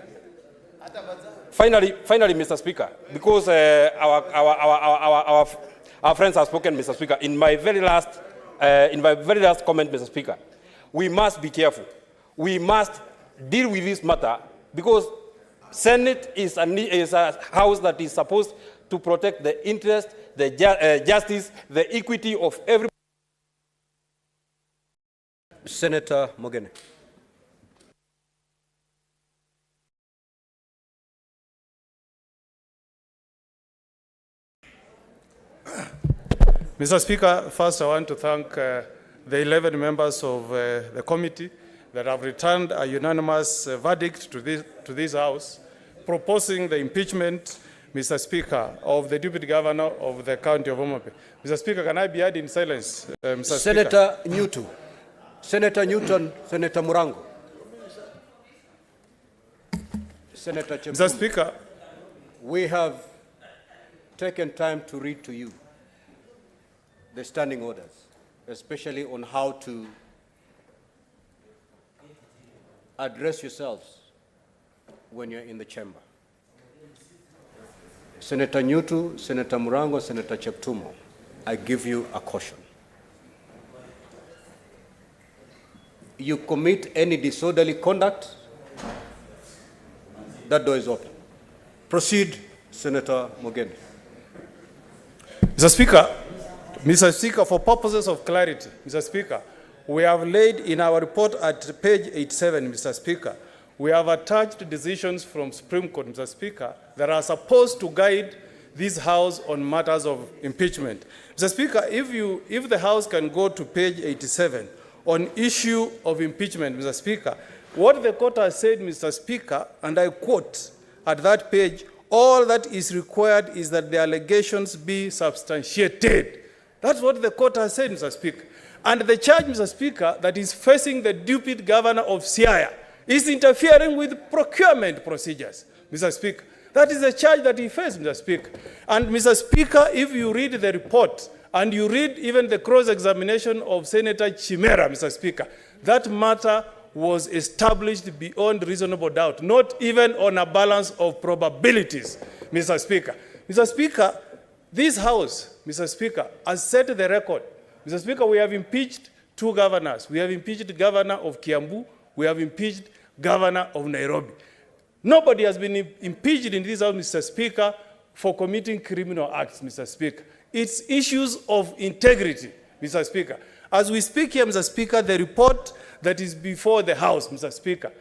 Finally, Mr. Speaker, because our friends have spoken, Mr. Speaker. In my very last comment, Mr. Speaker, we must be careful. We must deal with this matter because Senate is a house that is supposed to protect the interest, the justice, the equity of every. Senator Mogene. Mr. Speaker, first I want to thank the 11 members of the committee that have returned a unanimous verdict to this House, proposing the impeachment, Mr. Speaker, of the Deputy Governor of the County of Homa Bay. Mr. Speaker, can I be heard in silence, Mr. Senator Speaker? Newton. Senator Newton, Senator Murango. Senator Chembu. Mr. Speaker. We have taken time to read to you the standing orders, especially on how to address yourselves when you're in the chamber. Senator Nyutu, Senator Murango, Senator Cheptumo, I give you a caution. You commit any disorderly conduct, that door is open. Proceed, Senator Mogene. Mr. Speaker, for purposes of clarity, Mr. Speaker, we have laid in our report at page 87, Mr. Speaker, we have attached decisions from Supreme Court, Mr. Speaker, that are supposed to guide this House on matters of impeachment. Mr. Speaker, if the House can go to page 87 on issue of impeachment, Mr. Speaker, what the court has said, Mr. Speaker, and I quote at that page, all that is required is that the allegations be substantiated. That's what the court has said, Mr. Speaker. And the charge, Mr. Speaker, that is facing the deputy governor of Siaya is interfering with procurement procedures, Mr. Speaker. That is the charge that he faced, Mr. Speaker. And, Mr. Speaker, if you read the report and you read even the cross-examination of Senator Chimera, Mr. Speaker, that matter was established beyond reasonable doubt, not even on a balance of probabilities, Mr. Speaker. Mr. Speaker, this House, Mr. Speaker, has set the record. Mr. Speaker, we have impeached 2 governors. We have impeached the governor of Kiambu. We have impeached governor of Nairobi. Nobody has been impeached in this House, Mr. Speaker, for committing criminal acts, Mr. Speaker. It's issues of integrity, Mr. Speaker. As we speak here, Mr. Speaker, the report that is before the House, Mr. Speaker,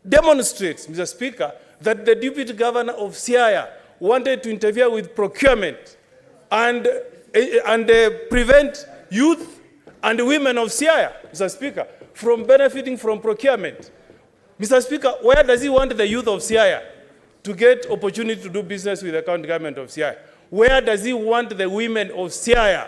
demonstrates, Mr. Speaker, that the Deputy Governor of Siaya wanted to interfere with procurement and prevent youth and women of Siaya, Mr. Speaker, from benefiting from procurement. Mr. Speaker, where does he want the youth of Siaya to get opportunity to do business with the county government of Siaya? Where does he want the women of Siaya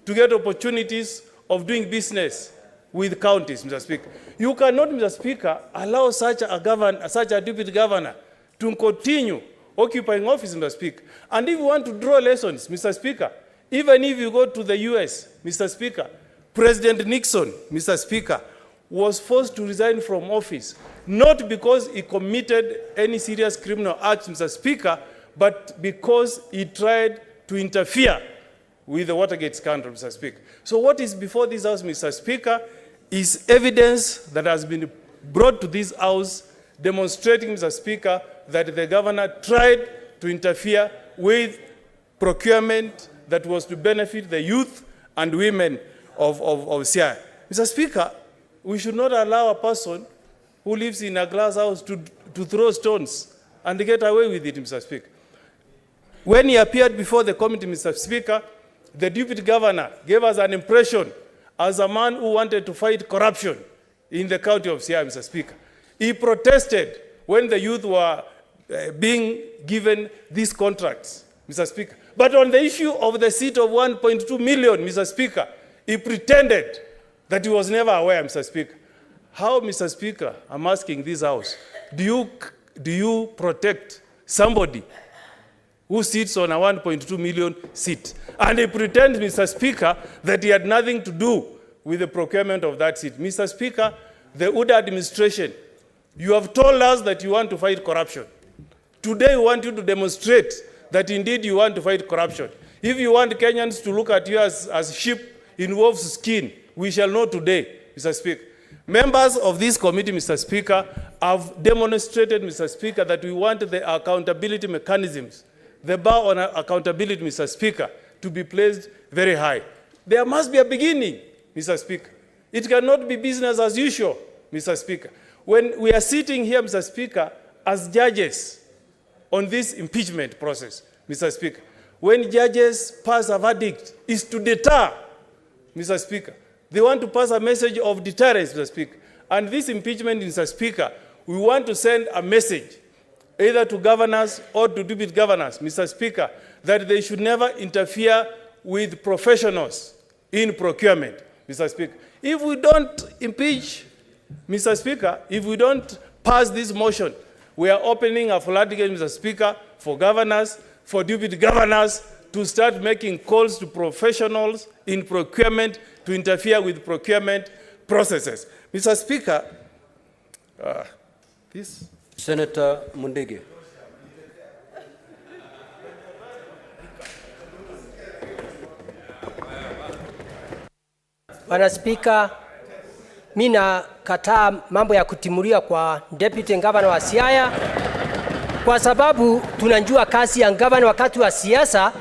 to get opportunities of doing business with counties, Mr. Speaker? You cannot, Mr. Speaker, allow such a deputy governor to continue occupying office, Mr. Speaker. And if you want to draw lessons, Mr. Speaker, even if you go to the US, Mr. Speaker, President Nixon, Mr. Speaker, was forced to resign from office, not because he committed any serious criminal acts, Mr. Speaker, but because he tried to interfere with the Watergate scandal, Mr. Speaker. So what is before this House, Mr. Speaker, is evidence that has been brought to this House demonstrating, Mr. Speaker, that the governor tried to interfere with procurement that was to benefit the youth and women of Siaya. Mr. Speaker, we should not allow a person who lives in a glass house to throw stones and get away with it, Mr. Speaker. When he appeared before the committee, Mr. Speaker, the deputy governor gave us an impression as a man who wanted to fight corruption in the county of Siaya, Mr. Speaker. He protested when the youth were being given these contracts, Mr. Speaker. But on the issue of the seat of 1.2 million, Mr. Speaker, he pretended that he was never aware, Mr. Speaker. How, Mr. Speaker, I'm asking this House, do you protect somebody who sits on a 1.2 million seat? And he pretends, Mr. Speaker, that he had nothing to do with the procurement of that seat. Mr. Speaker, the UDA administration, you have told us that you want to fight corruption. Today, we want you to demonstrate that indeed you want to fight corruption. If you want Kenyans to look at you as sheep in wolf's skin, we shall know today, Mr. Speaker. Members of this committee, Mr. Speaker, have demonstrated, Mr. Speaker, that we want the accountability mechanisms, the bar on accountability, Mr. Speaker, to be placed very high. There must be a beginning, Mr. Speaker. It cannot be business as usual, Mr. Speaker. When we are sitting here, Mr. Speaker, as judges on this impeachment process, Mr. Speaker, when judges pass a verdict, is to deter, Mr. Speaker. They want to pass a message of deterrence, Mr. Speaker. And this impeachment, Mr. Speaker, we want to send a message either to governors or to deputy governors, Mr. Speaker, that they should never interfere with professionals in procurement, Mr. Speaker. If we don't impeach, Mr. Speaker, if we don't pass this motion, we are opening a floodgate, Mr. Speaker, for governors, for deputy governors to start making calls to professionals in procurement to interfere with procurement processes. Mr. Speaker, Senator Mundigi. Bwana Spika, mimi nakataa mambo ya kutimuliwa kwa deputy governor wa Siaya kwa sababu tunajua kazi ya governor wakati wa siasa.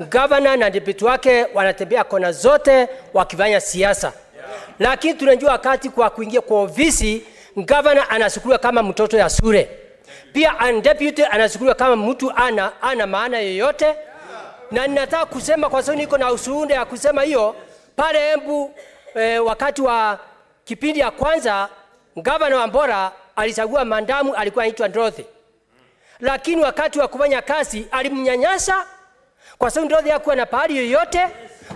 Governor na deputy wake wanatembea kona zote wakifanya siasa. Lakini tunajua wakati kwa kuingia kwa ofisi, governor anachukuliwa kama mtoto ya shule. Pia deputy anachukuliwa kama mtu ana maana yoyote. Na ninataka kusema kwa sababu niko na ushuhuda ya kusema hiyo, pale Embu wakati wa kipindi ya kwanza, governor wa Mbora alichagua mandamu alikuwa anaitwa Dorothy. Lakini wakati wa kufanya kazi alimnyanyasa kwa sababu Dorothy hakuwa na pahali yoyote,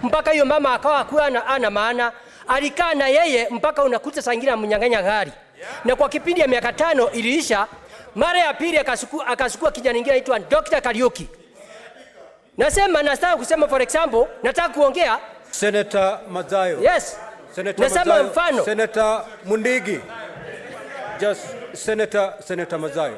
mpaka hiyo mama akawa hakuwa ana maana. Alikaa na yeye mpaka unakuta sangira mnyang'anya gari. Na kwa kipindi ya miaka 5 iliisha, mara ya pili akachukua kijana mwingine anaitwa Dr. Kariuki. Nataka kusema for example, nataka kuongea Senator Mazayo. Yes. Senator Nasema mfano. Senator Mundigi. Just Senator Mazayo.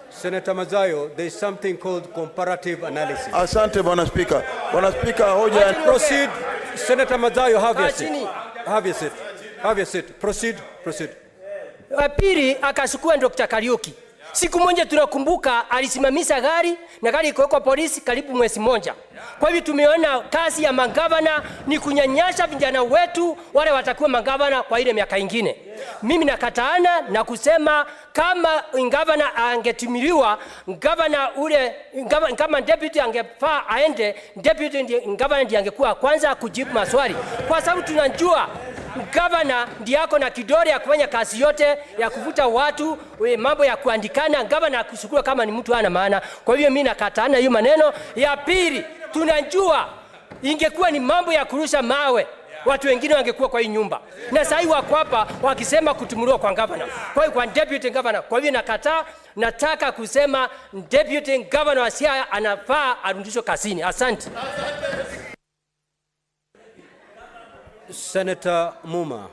Senator Mazayo, there is something called comparative analysis. Asante Bwana Speaker. Bwana Speaker, hoja. Proceed. Senator Mazayo, have your seat. Have your seat. Have your seat. Proceed. Pili akachukua Dr. Kariuki. Siku moja tunakumbuka alisimamisha gari na gari iko kwa polisi karibu mwezi mmoja. Kwa hivyo tumeona kazi ya magavana ni kunyanyasha vijana wetu wale watakuwa magavana kwa ile miaka ingine. Mimi nakataana na kusema kama gavana angetimiliwa, gavana ule kama deputy angefaa aende, deputy gavana ndiye angekuwa kwanza kujibu maswali, kwa sababu tunajua gavana ndiye ako na kidole ya kufanya kazi yote ya kuvuta watu, mambo ya kuandikana. Gavana akushukuru kama ni mtu hana maana. Kwa hivyo mimi nakataana hiyo maneno. Ya pili, tunajua ingekuwa ni mambo ya kurusha mawe, watu wengine wangekuwa kwa hii nyumba, na sasa wako hapa wakisema kutumuliwa kwa gavana, kwa hiyo kwa deputy governor. Kwa hivyo nakataa, nataka kusema deputy governor wa Siaya anafaa arudishwe kazini. Asante. Senator Muma.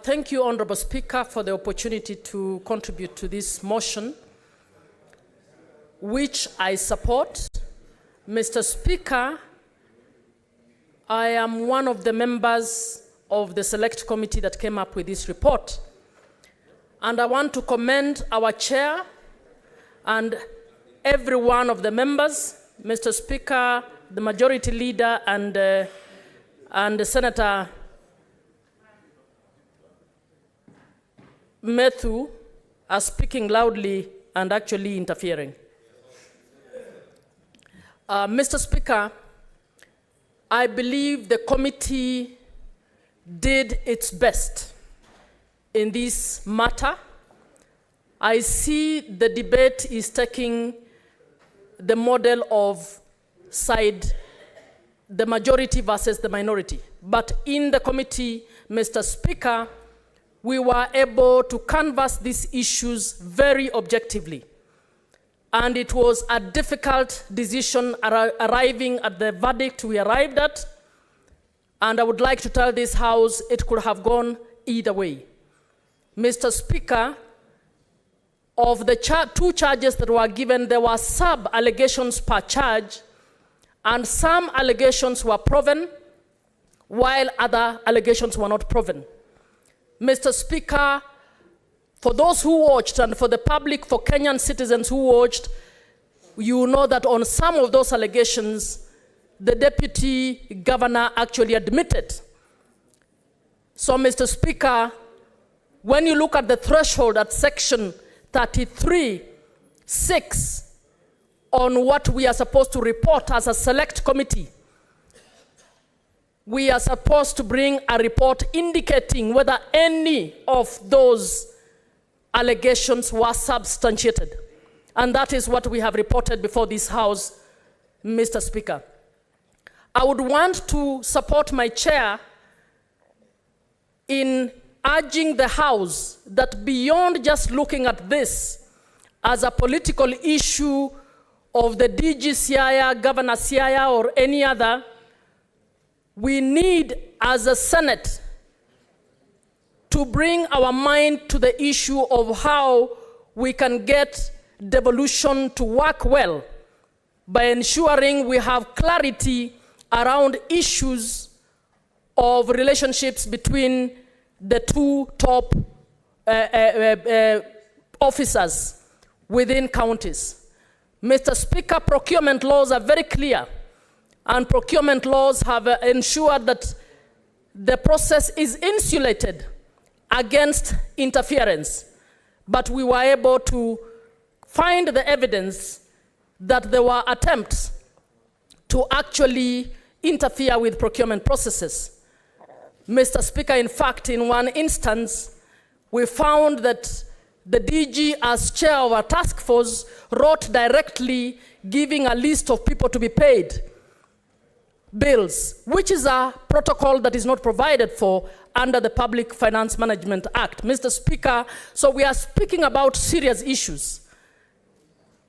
Thank you, Honorable Speaker, for the opportunity to contribute to this motion, which I support. Mr. Speaker, I am one of the members of the select committee that came up with this report. And I want to commend our chair and every one of the members, Mr. Speaker, the majority leader, and Senator Methu are speaking loudly and actually interfering. Mr. Speaker, I believe the committee did its best in this matter. I see the debate is taking the model of the majority versus the minority. But in the committee, Mr. Speaker, we were able to canvass these issues very objectively. And it was a difficult decision arriving at the verdict we arrived at. And I would like to tell this House it could have gone either way. Mr. Speaker, of the two charges that were given, there were sub-allegations per charge, and some allegations were proven, while other allegations were not proven. Mr. Speaker, for those who watched and for the public, for Kenyan citizens who watched, you know that on some of those allegations, the deputy governor actually admitted. So, Mr. Speaker, when you look at the threshold at section 33(6) on what we are supposed to report as a select committee, we are supposed to bring a report indicating whether any of those allegations were substantiated. And that is what we have reported before this House, Mr. Speaker. I would want to support my chair in urging the House that beyond just looking at this as a political issue of the DG Siaya, Governor Siaya, or any other, we need, as a Senate, to bring our mind to the issue of how we can get devolution to work well by ensuring we have clarity around issues of relationships between the two top officers within counties. Mr. Speaker, procurement laws are very clear, and procurement laws have ensured that the process is insulated against interference. But we were able to find the evidence that there were attempts to actually interfere with procurement processes. Mr. Speaker, in fact, in one instance, we found that the DG, as chair of our task force, wrote directly giving a list of people to be paid bills, which is a protocol that is not provided for under the Public Finance Management Act. Mr. Speaker, so we are speaking about serious issues.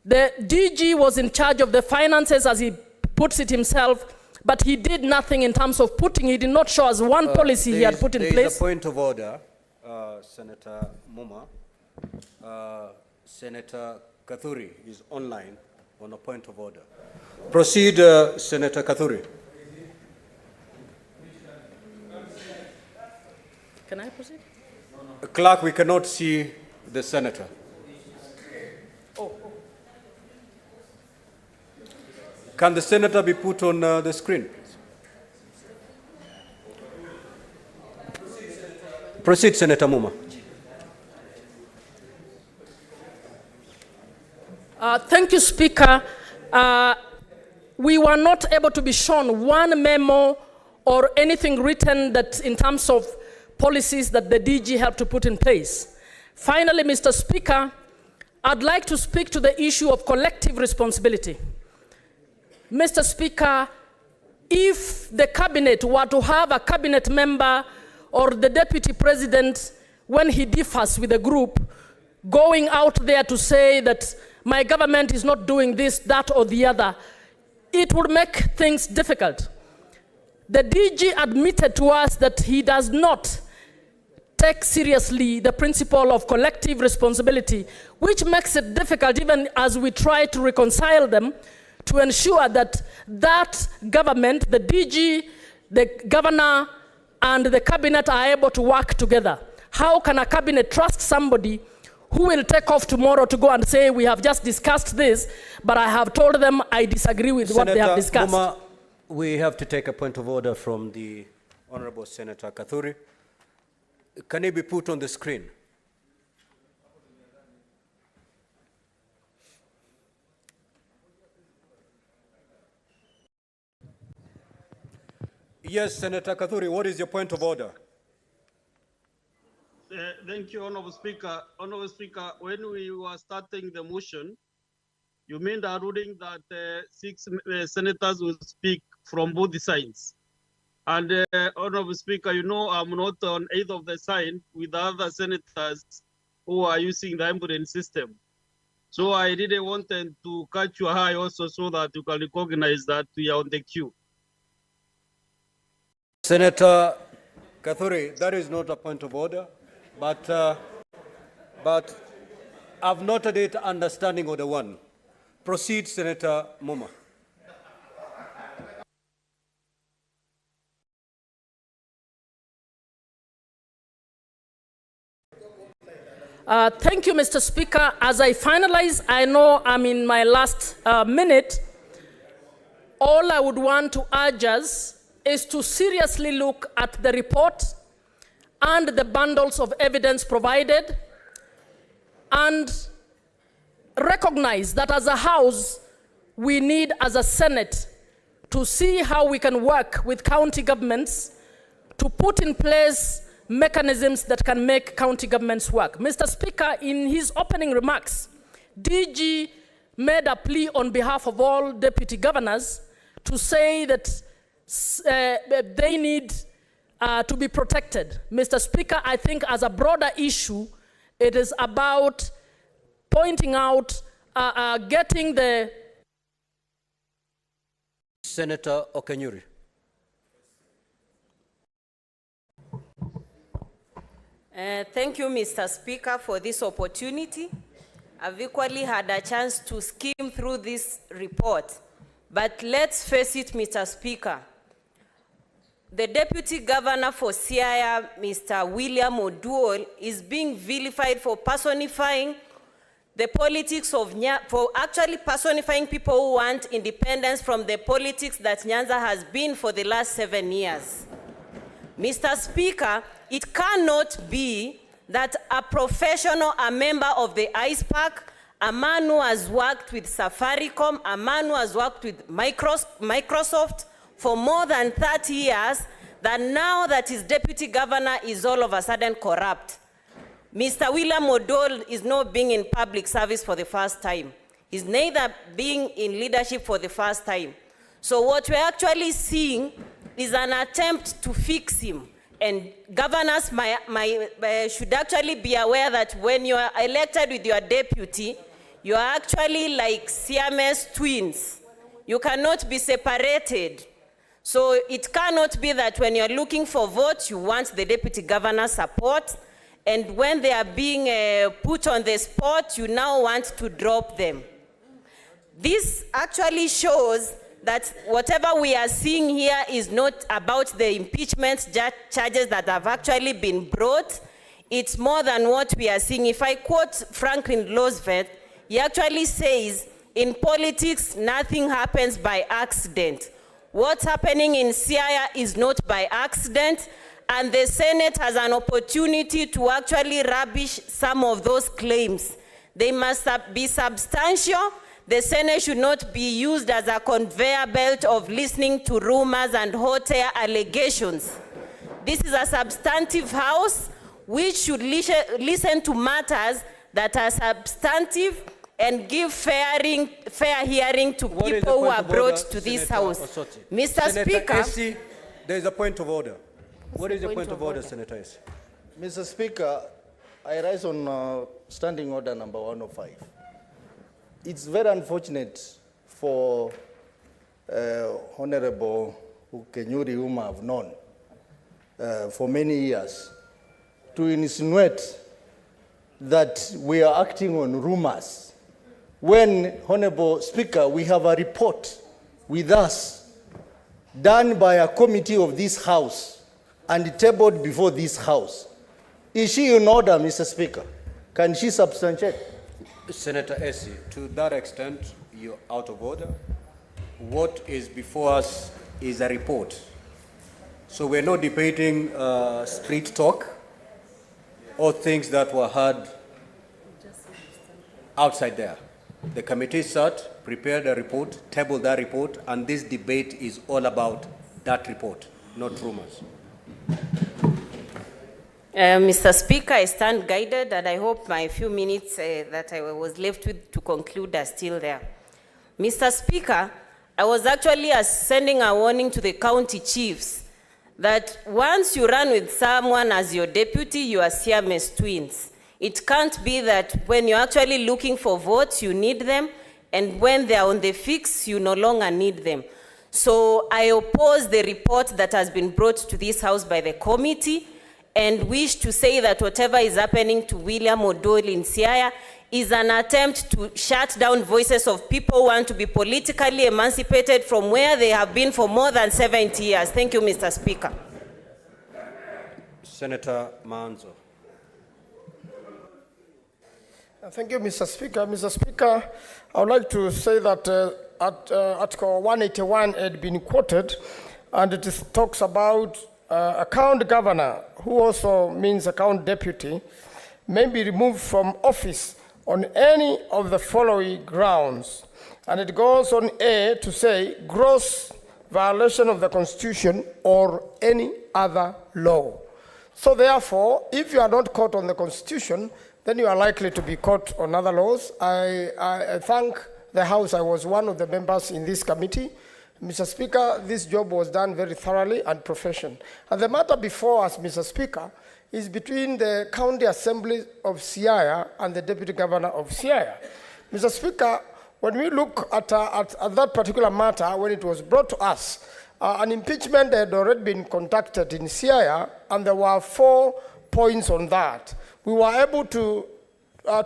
The DG was in charge of the finances, as he puts it himself, but he did nothing in terms of he did not show us one policy he had put in place. There is a point of order, Senator Muma. Senator Kathuri is online on a point of order. Proceed, Senator Kathuri. Can I proceed? Clerk, we cannot see the senator. Can the senator be put on the screen? Proceed, Senator Muma. Thank you, Speaker. We were not able to be shown one memo or anything written that in terms of policies that the DG helped to put in place. Finally, Mr. Speaker, I'd like to speak to the issue of collective responsibility. Mr. Speaker, if the cabinet were to have a cabinet member or the deputy president, when he differs with a group, going out there to say that my government is not doing this, that, or the other, it would make things difficult. The DG admitted to us that he does not take seriously the principle of collective responsibility, which makes it difficult even as we try to reconcile them to ensure that that government, the DG, the governor, and the cabinet are able to work together. How can a cabinet trust somebody who will take off tomorrow to go and say, we have just discussed this, but I have told them I disagree with what they have discussed? Senator Muma, we have to take a point of order from the Honorable Senator Kathuri. Can it be put on the screen? Yes, Senator Kathuri, what is your point of order? Thank you, Honorable Speaker. Honorable Speaker, when we were starting the motion, you made a ruling that 6 senators will speak from both sides. And Honorable Speaker, you know I'm not on either of the side with the other senators who are using the ambulance system. So I really wanted to catch your eye also so that you can recognize that we are on the queue. Senator Kathuri, that is not a point of order, but I've noted it understanding order 1. Proceed, Senator Muma. Thank you, Mr. Speaker. As I finalize, I know I'm in my last minute. All I would want to urge us is to seriously look at the report and the bundles of evidence provided and recognize that as a House, we need as a Senate to see how we can work with county governments to put in place mechanisms that can make county governments work. Mr. Speaker, in his opening remarks, DG made a plea on behalf of all deputy governors to say that they need to be protected. Mr. Speaker, I think as a broader issue, it is about pointing out, getting the... Senator Okenyuri. Thank you, Mr. Speaker, for this opportunity. I've equally had a chance to skim through this report. But let's face it, Mr. Speaker. The Deputy Governor for Siaya, Mr. William Oduol, is being vilified for personifying the politics of for actually personifying people who want independence from the politics that Nyanza has been for the last 7 years. Mr. Speaker, it cannot be that a professional, a member of the ISPAC, a man who has worked with Safaricom, a man who has worked with Microsoft for more than 30 years, that now that his deputy governor is all of a sudden corrupt. Mr. William Oduol is not being in public service for the first time. He's neither being in leadership for the first time. So what we're actually seeing is an attempt to fix him. And governors should actually be aware that when you are elected with your deputy, you are actually like Siamese twins. You cannot be separated. So it cannot be that when you're looking for votes, you want the deputy governor's support, and when they are being put on the spot, you now want to drop them. This actually shows that whatever we are seeing here is not about the impeachment charges that have actually been brought. It's more than what we are seeing. If I quote Franklin Roosevelt, he actually says, in politics, nothing happens by accident. What's happening in Siaya is not by accident, and the Senate has an opportunity to actually rubbish some of those claims. They must be substantial. The Senate should not be used as a conveyor belt of listening to rumors and hot air allegations. This is a substantive house which should listen to matters that are substantive and give fair hearing to people who are brought to this house. Mr. Speaker. Essie, there is a point of order. What is the point of order, Senator Essie? Mr. Speaker, I rise on standing order number 105. It's very unfortunate for Honorable Kenyuri, whom I've known for many years, to insinuate that we are acting on rumors. When, Honorable Speaker, we have a report with us done by a committee of this House and tabled before this House. Is she in order, Mr. Speaker? Can she substantiate? Senator Essie, to that extent, you're out of order. What is before us is a report. So we're not debating street talk or things that were heard outside there. The committee sat, prepared a report, tabled that report, and this debate is all about that report, not rumors. Mr. Speaker, I stand guided, and I hope my few minutes that I was left with to conclude are still there. Mr. Speaker, I was actually sending a warning to the county chiefs that once you run with someone as your deputy, you are Siamese twins. It can't be that when you're actually looking for votes, you need them, and when they're on the fix, you no longer need them. So I oppose the report that has been brought to this House by the committee, and wish to say that whatever is happening to William Oduol in Siaya is an attempt to shut down voices of people who want to be politically emancipated from where they have been for more than 70 years. Thank you, Mr. Speaker. Senator Manzo. Thank you, Mr. Speaker. Mr. Speaker, I would like to say that Article 181 had been quoted, and it talks about account governor, who also means account deputy, may be removed from office on any of the following grounds. And it goes on A to say gross violation of the Constitution or any other law. So therefore, if you are not caught on the Constitution, then you are likely to be caught on other laws. I thank the House. I was one of the members in this committee. Mr. Speaker, this job was done very thoroughly and professional. And the matter before us, Mr. Speaker, is between the County Assembly of Siaya and the Deputy Governor of Siaya. Mr. Speaker, when we look at that particular matter, when it was brought to us, an impeachment had already been conducted in Siaya, and there were 4 points on that. We were able to,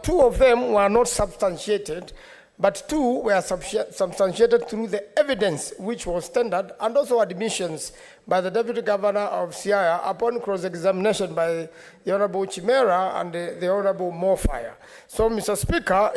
2 of them were not substantiated, but 2 were substantiated through the evidence which was tendered, and also admissions by the Deputy Governor of Siaya upon cross-examination by the Honorable Chimera and the Honorable Morfire. So, Mr. Speaker,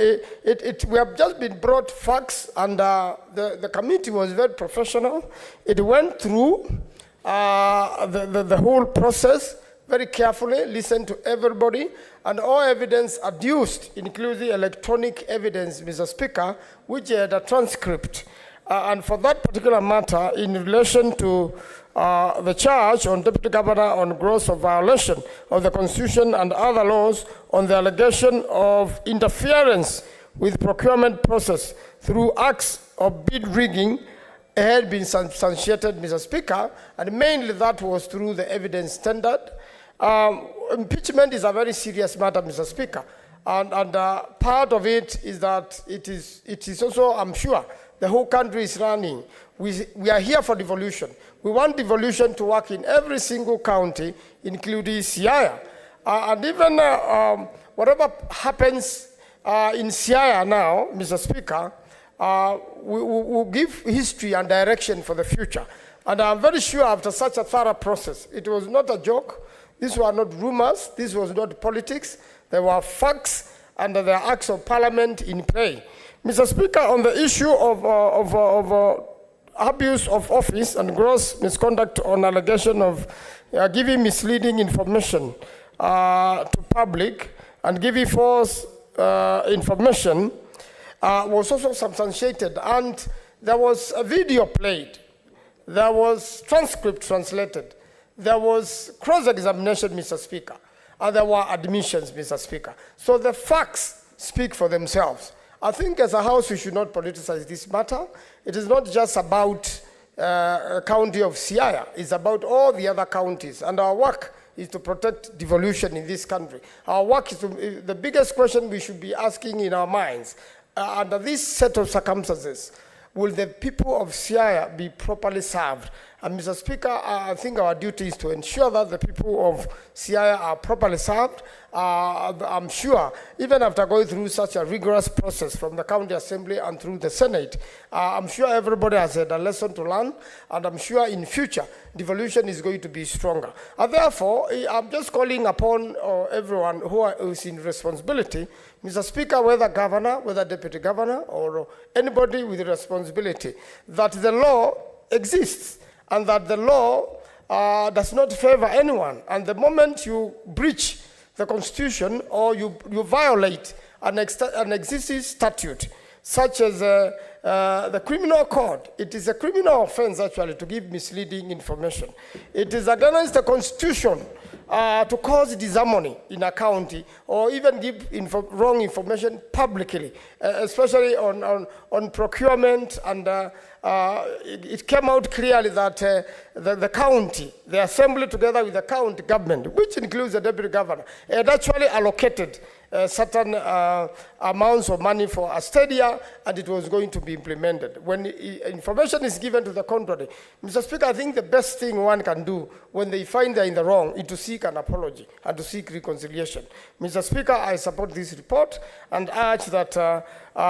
we have just been brought facts, and the committee was very professional. It went through the whole process very carefully, listened to everybody, and all evidence adduced, including electronic evidence, Mr. Speaker, which had a transcript. And for that particular matter, in relation to the charge on Deputy Governor on gross violation of the Constitution and other laws on the allegation of interference with procurement process through acts of bid rigging, had been substantiated, Mr. Speaker, and mainly that was through the evidence tendered. Impeachment is a very serious matter, Mr. Speaker, and part of it is that it is also, I'm sure, the whole country is running We are here for devolution. We want devolution to work in every single county, including Siaya. And even whatever happens in Siaya now, Mr. Speaker, we will give history and direction for the future. And I'm very sure after such a thorough process, it was not a joke. These were not rumors. This was not politics. There were facts and there are acts of parliament in play. Mr. Speaker, on the issue of abuse of office and gross misconduct on allegation of giving misleading information to public and giving false information was also substantiated, and there was a video played, there was transcript translated, there was cross-examination, Mr. Speaker, and there were admissions, Mr. Speaker. So the facts speak for themselves. I think as a House we should not politicize this matter. It is not just about county of Siaya, it's about all the other counties, and our work is to protect devolution in this country. Our work is the biggest question we should be asking in our minds, under this set of circumstances, will the people of Siaya be properly served? And Mr. Speaker, I think our duty is to ensure that the people of Siaya are properly served. I'm sure, even after going through such a rigorous process from the County Assembly and through the Senate, I'm sure everybody has had a lesson to learn, and I'm sure in future, devolution is going to be stronger. And therefore, I'm just calling upon everyone who is in responsibility, Mr. Speaker, whether governor, whether deputy governor, or anybody with responsibility, that the law exists and that the law does not favor anyone. And the moment you breach the Constitution or you violate an existing statute, such as the criminal code, it is a criminal offense actually to give misleading information. It is against the Constitution to cause disharmony in a county or even give wrong information publicly, especially on procurement. And it came out clearly that the county, the assembly together with the county government, which includes the deputy governor, had actually allocated certain amounts of money for a stadia, and it was going to be implemented. When information is given to the contrary, Mr. Speaker, I think the best thing one can do when they find they're in the wrong is to seek an apology and to seek reconciliation. Mr. Speaker, I support this report and urge that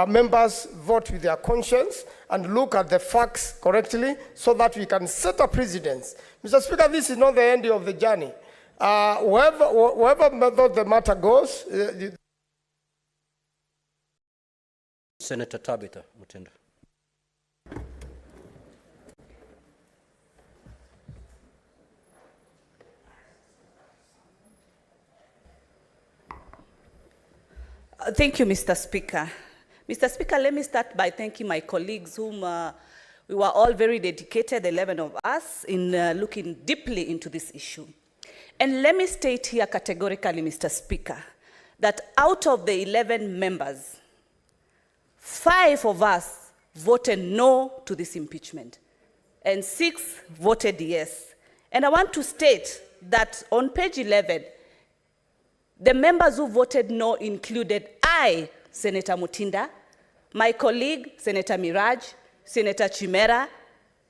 members vote with their conscience and look at the facts correctly so that we can set a precedence. Mr. Speaker, this is not the end of the journey. Wherever method the matter goes. Senator Tabitha Mutenda. Thank you, Mr. Speaker. Mr. Speaker, let me start by thanking my colleagues whom we were all very dedicated, 11 of us, in looking deeply into this issue. And let me state here categorically, Mr. Speaker, that out of the 11 members, 5 of us voted no to this impeachment, and 6 voted yes. And I want to state that on page 11, the members who voted no included I, Senator Mutinda, my colleague, Senator Miraj, Senator Chimera,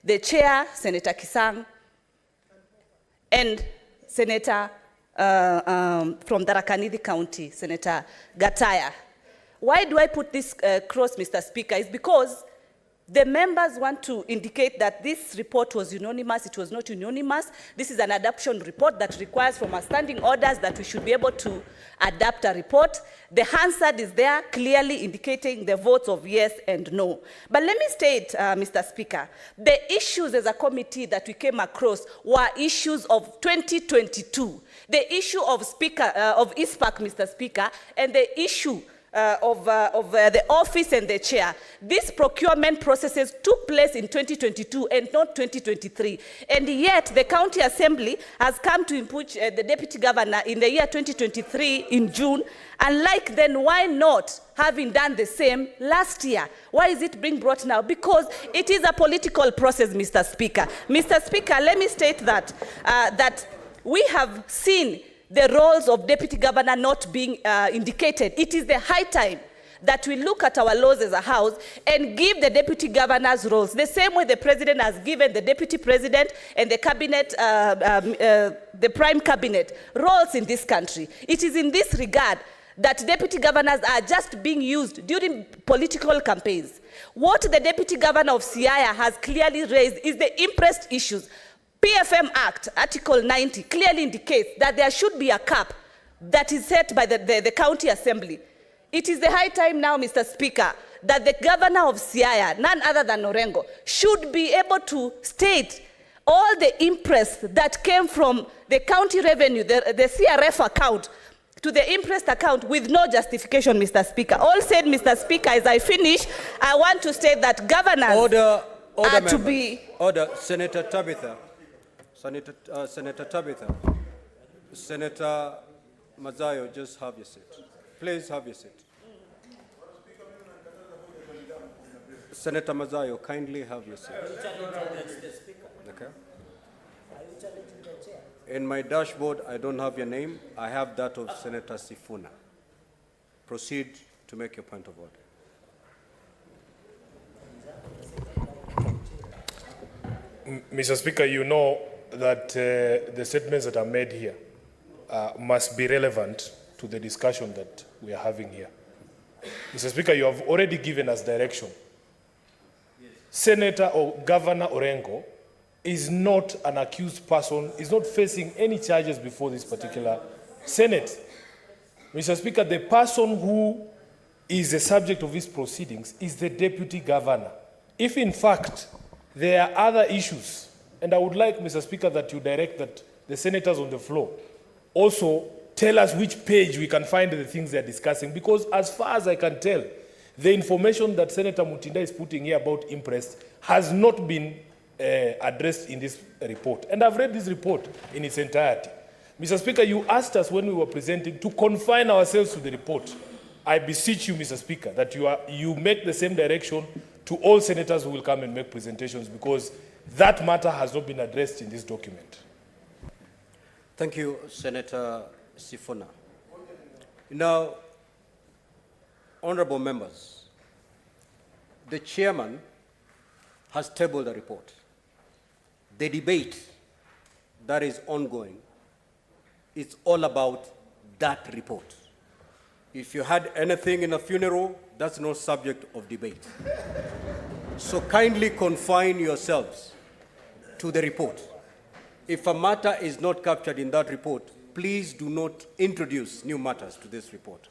the chair, Senator Kisang, and Senator from Tharaka-Nithi County, Senator Gataya. Why do I put this cross, Mr. Speaker? Is because the members want to indicate that this report was unanimous. It was not unanimous. This is an adoption report that requires from our standing orders that we should be able to adopt a report. The Hansard is there clearly indicating the votes of yes and no. But let me state, Mr. Speaker, the issues as a committee that we came across were issues of 2022. The issue of ISPAC, Mr. Speaker, and the issue of the office and the chair. These procurement processes took place in 2022 and not 2023. And yet the County Assembly has come to impeach the Deputy Governor in the year 2023 in June. And like then, why not having done the same last year? Why is it being brought now? Because it is a political process, Mr. Speaker. Mr. Speaker, let me state that, that we have seen the roles of deputy governor not being indicated. It is the high time that we look at our laws as a house and give the deputy governors roles, the same way the president has given the deputy president and the cabinet, the prime cabinet, roles in this country. It is in this regard that deputy governors are just being used during political campaigns. What the deputy governor of Siaya has clearly raised is the impressed issues. PFM Act, Article 90, clearly indicates that there should be a cap that is set by the county assembly. It is the high time now, Mr. Speaker, that the governor of Siaya, none other than Orengo, should be able to state all the impress that came from the county revenue, the CRF account, to the impressed account with no justification, Mr. Speaker. All said, Mr. Speaker, as I finish, I want to state that governors are to be... Order. Senator Tabitha. Senator Tabitha. Senator Mazayo, just have your seat. Please have your seat. Senator Mazayo, kindly have your seat. Okay. In my dashboard, I don't have your name. I have that of Senator Sifuna. Proceed to make your point of order. Mr. Speaker, you know that the statements that are made here must be relevant to the discussion that we are having here. Mr. Speaker, you have already given us direction. Senator or Governor Orengo is not an accused person, is not facing any charges before this particular Senate. Mr. Speaker, the person who is the subject of these proceedings is the deputy governor. If in fact there are other issues, and I would like, Mr. Speaker, that you direct that the senators on the floor also tell us which page we can find the things they're discussing, because as far as I can tell, the information that Senator Mutinda is putting here about impress has not been addressed in this report. And I've read this report in its entirety. Mr. Speaker, you asked us when we were presenting to confine ourselves to the report. I beseech you, Mr. Speaker, that you make the same direction to all senators who will come and make presentations, because that matter has not been addressed in this document. Thank you, Senator Sifuna. Now, honorable members, the chairman has tabled a report. The debate that is ongoing is all about that report. If you had anything in a funeral, that's no subject of debate. So kindly confine yourselves to the report. If a matter is not captured in that report, please do not introduce new matters to this report.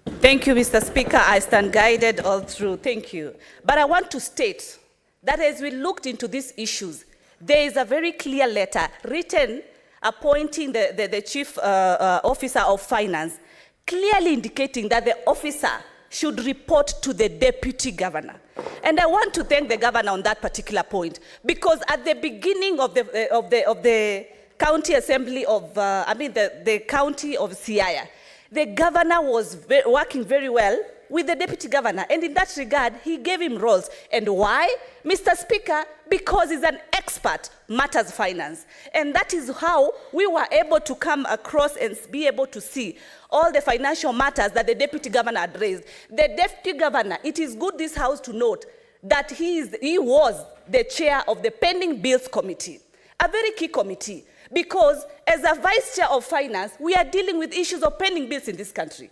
Thank you, Mr. Speaker. I stand guided all through. Thank you. But I want to state that as we looked into these issues, there is a very clear letter written appointing the chief officer of finance, clearly indicating that the officer should report to the deputy governor. And I want to thank the governor on that particular point, because at the beginning of the county assembly of, the county of Siaya, the governor was working very well with the deputy governor, and in that regard, he gave him roles. And why, Mr. Speaker? Because he's an expert matters finance. And that is how we were able to come across and be able to see all the financial matters that the deputy governor had raised. The deputy governor, it is good this house to note that he was the chair of the pending bills committee, a very key committee, because as a vice chair of finance, we are dealing with issues of pending bills in this country.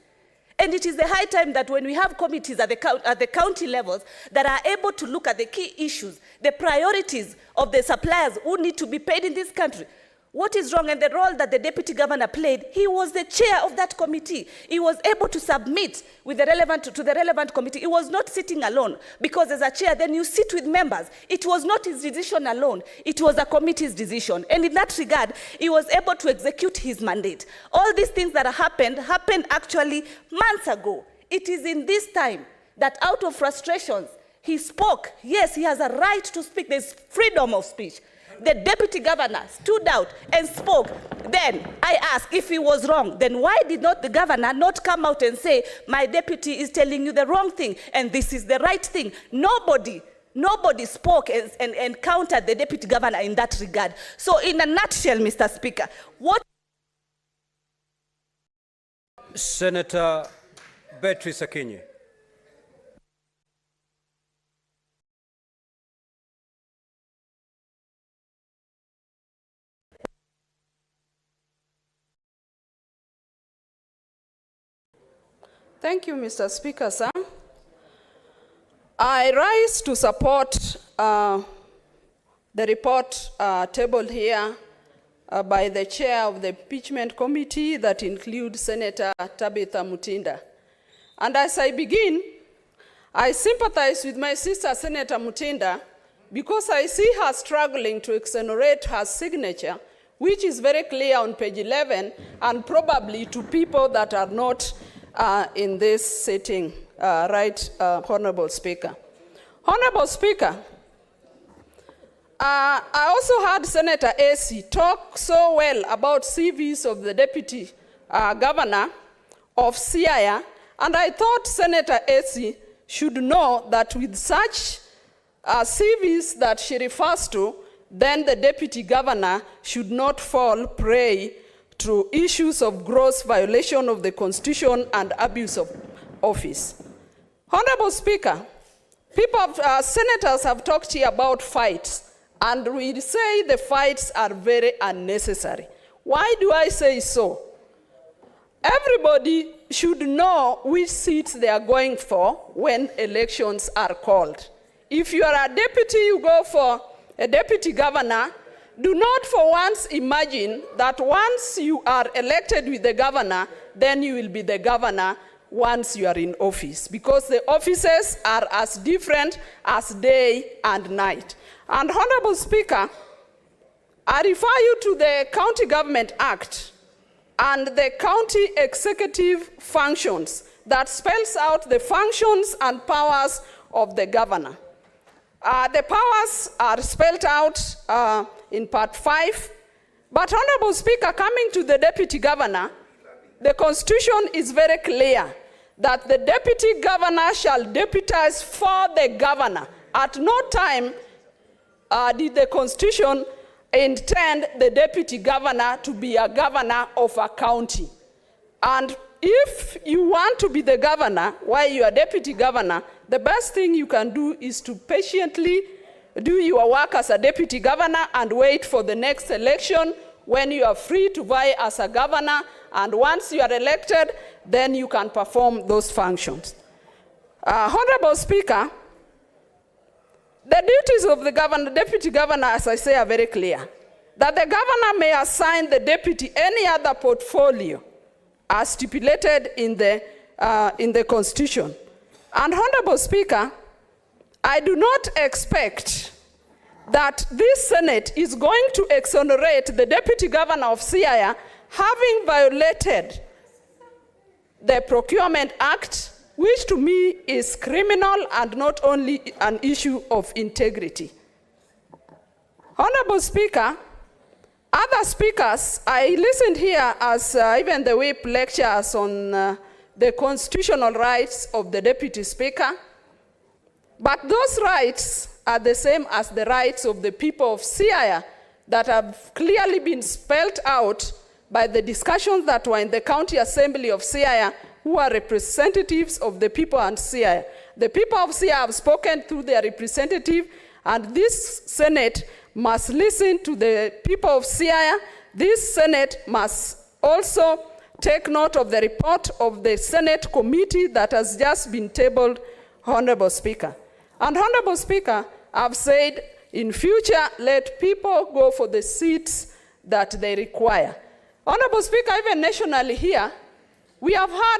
And it is the high time that when we have committees at the county levels that are able to look at the key issues, the priorities of the suppliers who need to be paid in this country, what is wrong, and the role that the deputy governor played, he was the chair of that committee. He was able to submit with the relevant committee. He was not sitting alone, because as a chair, then you sit with members. It was not his decision alone. It was a committee's decision. And in that regard, he was able to execute his mandate. All these things that happened actually months ago. It is in this time that out of frustrations, he spoke. Yes, he has a right to speak. There's freedom of speech. The deputy governor stood out and spoke. Then I asked if he was wrong. Then why did not the governor not come out and say, my deputy is telling you the wrong thing and this is the right thing? Nobody spoke and countered the deputy governor in that regard. So in a nutshell, Mr. Speaker, what... Senator Beatrice Akinyi. Thank you, Mr. Speaker, sir. I rise to support the report tabled here by the chair of the Impeachment Committee that includes Senator Tabitha Mutinda. And as I begin, I sympathize with my sister, Senator Mutinda, because I see her struggling to exonerate her signature, which is very clear on page 11, and probably to people that are not in this sitting, Honorable Speaker. Honorable Speaker, I also heard Senator AC talk so well about CVs of the Deputy Governor of Siaya, and I thought Senator AC should know that with such CVs that she refers to, then the Deputy Governor should not fall prey to issues of gross violation of the Constitution and abuse of office. Honorable Speaker, senators have talked here about fights, and we say the fights are very unnecessary. Why do I say so? Everybody should know which seats they are going for when elections are called. If you are a deputy, you go for a deputy governor. Do not for once imagine that once you are elected with the governor, then you will be the governor once you are in office, because the offices are as different as day and night. And Honorable Speaker, I refer you to the County Government Act and the county executive functions that spells out the functions and powers of the governor. The powers are spelled out in part 5. But Honorable Speaker, coming to the Deputy Governor, the Constitution is very clear that the Deputy Governor shall deputize for the governor. At no time did the Constitution intend the Deputy Governor to be a governor of a county. And if you want to be the governor while you are Deputy Governor, the best thing you can do is to patiently do your work as a Deputy Governor and wait for the next election when you are free to vie as a governor, and once you are elected, then you can perform those functions. Honorable Speaker, the duties of the governor, Deputy Governor, as I say, are very clear. That the governor may assign the deputy any other portfolio as stipulated in the Constitution. And Honorable Speaker, I do not expect that this Senate is going to exonerate the Deputy Governor of Siaya having violated the Procurement Act, which to me is criminal and not only an issue of integrity. Honorable Speaker, other speakers, I listened here as even the whip lectures on the constitutional rights of the Deputy Speaker, but those rights are the same as the rights of the people of Siaya that have clearly been spelled out by the discussions that were in the County Assembly of Siaya, who are representatives of the people and Siaya. The people of Siaya have spoken through their representative, and this Senate must listen to the people of Siaya. This Senate must also take note of the report of the Senate committee that has just been tabled, Honorable Speaker. And Honorable Speaker, I've said in future, let people go for the seats that they require. Honorable Speaker, even nationally here, we have had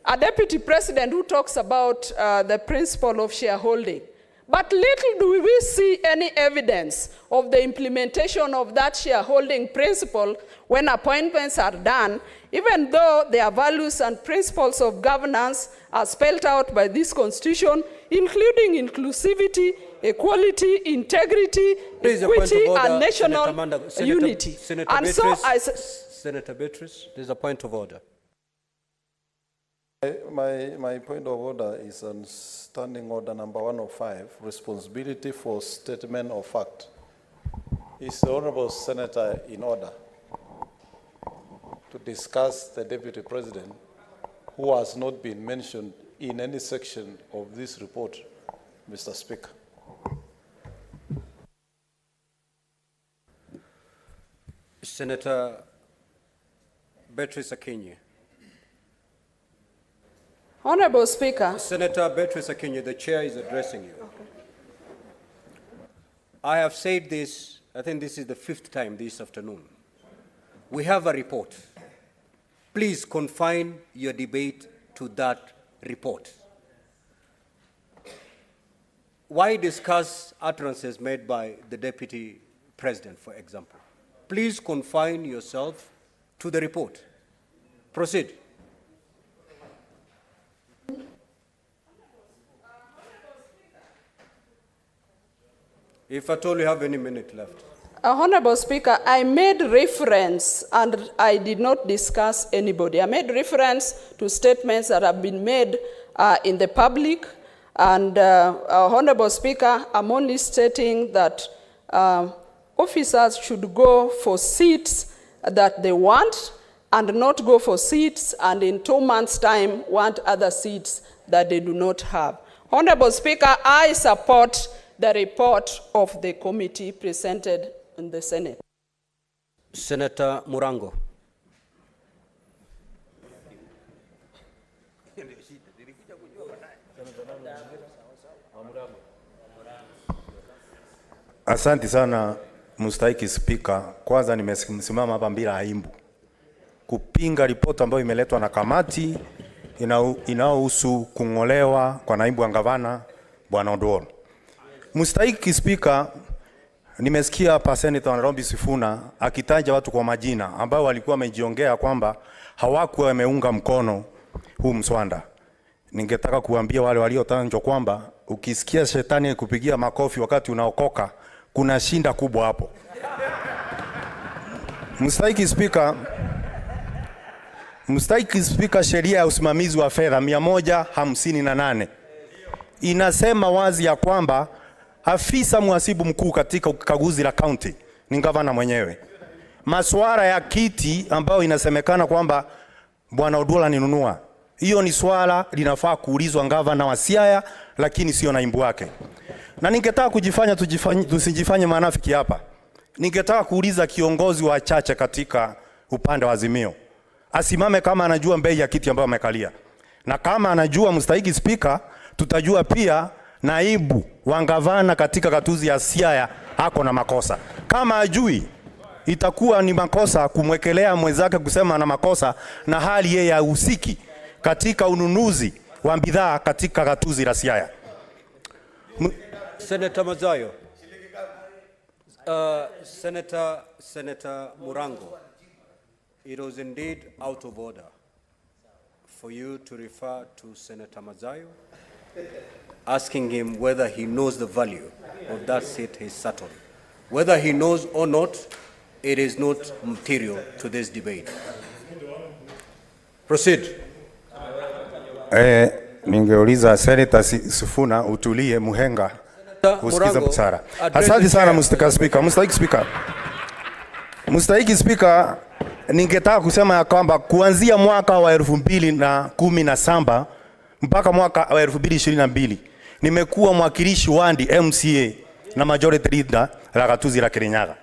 a deputy president who talks about the principle of shareholding. But little do we see any evidence of the implementation of that shareholding principle when appointments are done, even though their values and principles of governance are spelled out by this Constitution, including inclusivity, equality, integrity, equity, and national unity. Senator Beatrice, there's a point of order. My point of order is on Standing Order number 105, responsibility for statement of fact. Is the Honourable Senator in order to discuss the Deputy President who has not been mentioned in any section of this report, Mr. Speaker. Senator Beatrice Akinyi. Honorable Speaker. Senator Beatrice Akinyi, the chair is addressing you. Okay. I have said this, I think this is the 5th time this afternoon. We have a report. Please confine your debate to that report. Why discuss utterances made by the Deputy President, for example? Please confine yourself to the report. Proceed. If at all you have any minute left. Honorable Speaker, I made reference and I did not discuss anybody. I made reference to statements that have been made in the public. And Honorable Speaker, I'm only stating that officers should go for seats that they want and not go for seats and in 2 months' time want other seats that they do not have. Honorable Speaker, I support the report of the committee presented in the Senate. Senator Murango. Asante sana mstahiki Spika. Kwanza nimesimama hapa bila aibu kupinga ripoti ambayo imeletwa na kamati inayohusu kung'olewa kwa naibu wa gavana Bwana Oduol. Mstahiki Spika, nimesikia hapa Senator Nairobi Sifuna akitaja watu kwa majina ambao walikuwa wamejiongea kwamba hawakuwa wameunga mkono huu mswada. Ningetaka kuambia wale waliotajwa kwamba ukisikia shetani kupigia makofi wakati unaokoka, kuna shinda kubwa hapo. Mstahiki Spika, sheria ya usimamizi wa fedha 158 inasema wazi ya kwamba afisa mhasibu mkuu katika ukaguzi la county ni gavana mwenyewe. Masuala ya kiti ambayo inasemekana kwamba Bwana Oduol aninunua, hiyo ni swala linafaa kuulizwa gavana wa Siaya, lakini sio naibu wake. Na ningetaka tusijifanye manafiki hapa. Ningetaka kuuliza kiongozi wa chache katika upande wa Azimio asimame kama anajua bei ya kiti ambayo amekalia. Na kama anajua, mstahiki Spika, tutajua pia naibu wa gavana katika gatuzi ya Siaya ako na makosa. Kama ajui, itakuwa ni makosa kumwekelea mwenzake kusema ana makosa na hali yeye hahusiki katika ununuzi wa bidhaa katika gatuzi la Siaya. Senator Mazayo. Senator Murango. It was indeed out of order for you to refer to Senator Mazayo, asking him whether he knows the value of that seat he sat on. Whether he knows or not, it is not material to this debate. Proceed. Ningeuliza Senator Sifuna utulie muhenga usikiza msara. Asante sana Mr. Speaker. Mstahiki Spika, ningetaka kusema ya kwamba kuanzia mwaka wa 2017 mpaka mwaka wa 2022 nimekuwa mwakilishi wandi MCA na majority leader la gatuzi la Kirinyaga.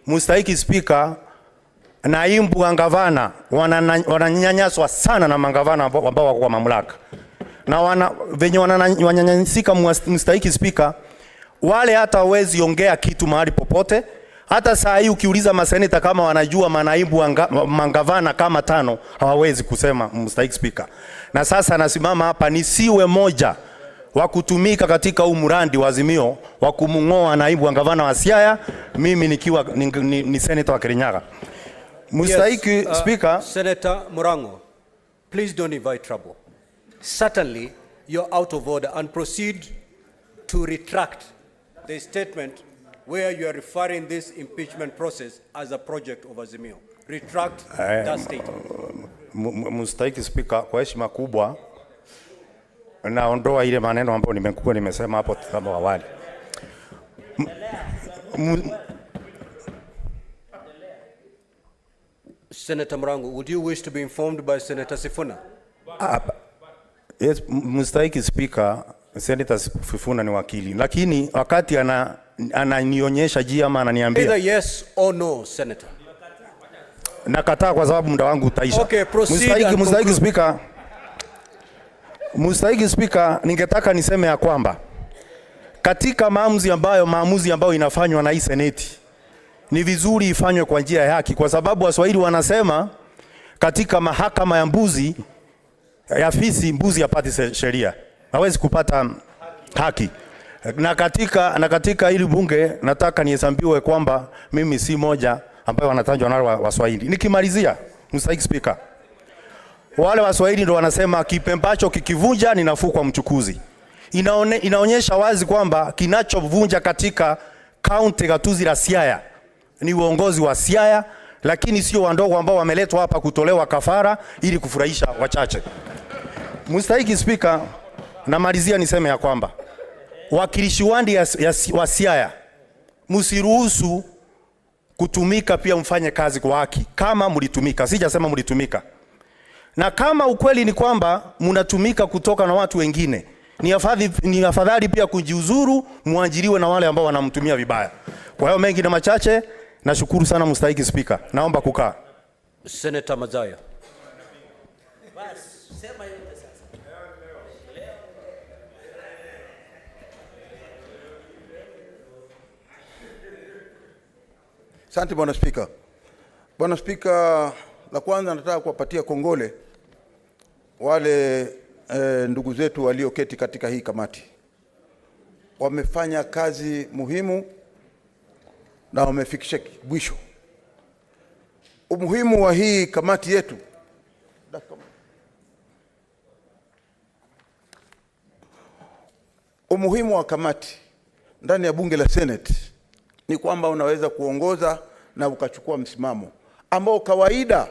Mstahiki Spika, naibu wa gavana wananyanyaswa sana na magavana ambao wako kwa mamlaka. Na venye wananyanyasika, mstahiki Spika, wale hata hawezi ongea kitu mahali popote. Hata saa hii ukiuliza maseneta kama wanajua manaibu wa gavana kama 5 hawawezi kusema, mstahiki Spika. Na sasa nasimama hapa nisiwe moja wa kutumika katika huu mradi wa Azimio wa kumng'oa naibu wa gavana wa Siaya, mimi nikiwa ni senator wa Kirinyaga. Mstahiki Spika. Senator Murango, please don't invite trouble. Certainly, you're out of order, and proceed to retract the statement where you are referring this impeachment process as a project of Azimio. Retract that statement. Mstahiki Spika, kwa heshima kubwa naondoa ile maneno ambayo nimesema hapo hapo awali. Senator Murango, would you wish to be informed by Senator Sifuna? Yes, mstahiki Speaker, Senator Sifuna ni wakili, lakini wakati ananionyesha njia ama ananiambia either yes or no, Senator. Nakataa kwa sababu muda wangu utaisha. Okay, proceed. Mstahiki Speaker, ningetaka niseme ya kwamba katika maamuzi ambayo inafanywa na hii Seneti ni vizuri ifanywe kwa njia ya haki, kwa sababu Waswahili wanasema katika mahakama ya mbuzi ya fisi, mbuzi hapati sheria, hawezi kupata haki. Na katika hili bunge nataka nihesabiwe kwamba mimi si moja ambayo wanatajwa nalo Waswahili. Nikimalizia, Mstahiki Speaker, wale Waswahili ndio wanasema kipembacho kikivunja ni nafuu kwa mchukuzi. Inaonyesha wazi kwamba kinachovunja katika kaunti gatuzi la Siaya ni uongozi wa Siaya, lakini sio wandogo ambao wameletwa hapa kutolewa kafara ili kufurahisha wachache. Mstahiki Speaker, namalizia niseme ya kwamba wakilishi wandi wa Siaya msiruhusu kutumika, pia mfanye kazi kwa haki kama mlitumika. Sijasema mlitumika. Na kama ukweli ni kwamba mnatumika kutoka na watu wengine, ni afadhali pia kujiuzuru, muajiriwe na wale ambao wanamtumia vibaya. Kwa hiyo mengi na machache, nashukuru sana Mstahiki Speaker. Naomba kukaa. Senator Mazaya. Asante Bwana Spika. Bwana Spika, la kwanza nataka kuwapatia kongole wale ndugu zetu walioketi katika hii kamati. Wamefanya kazi muhimu na wamefikisha mwisho. Umuhimu wa hii kamati yetu, umuhimu wa kamati ndani ya bunge la Senate ni kwamba unaweza kuongoza na ukachukua msimamo ambao kawaida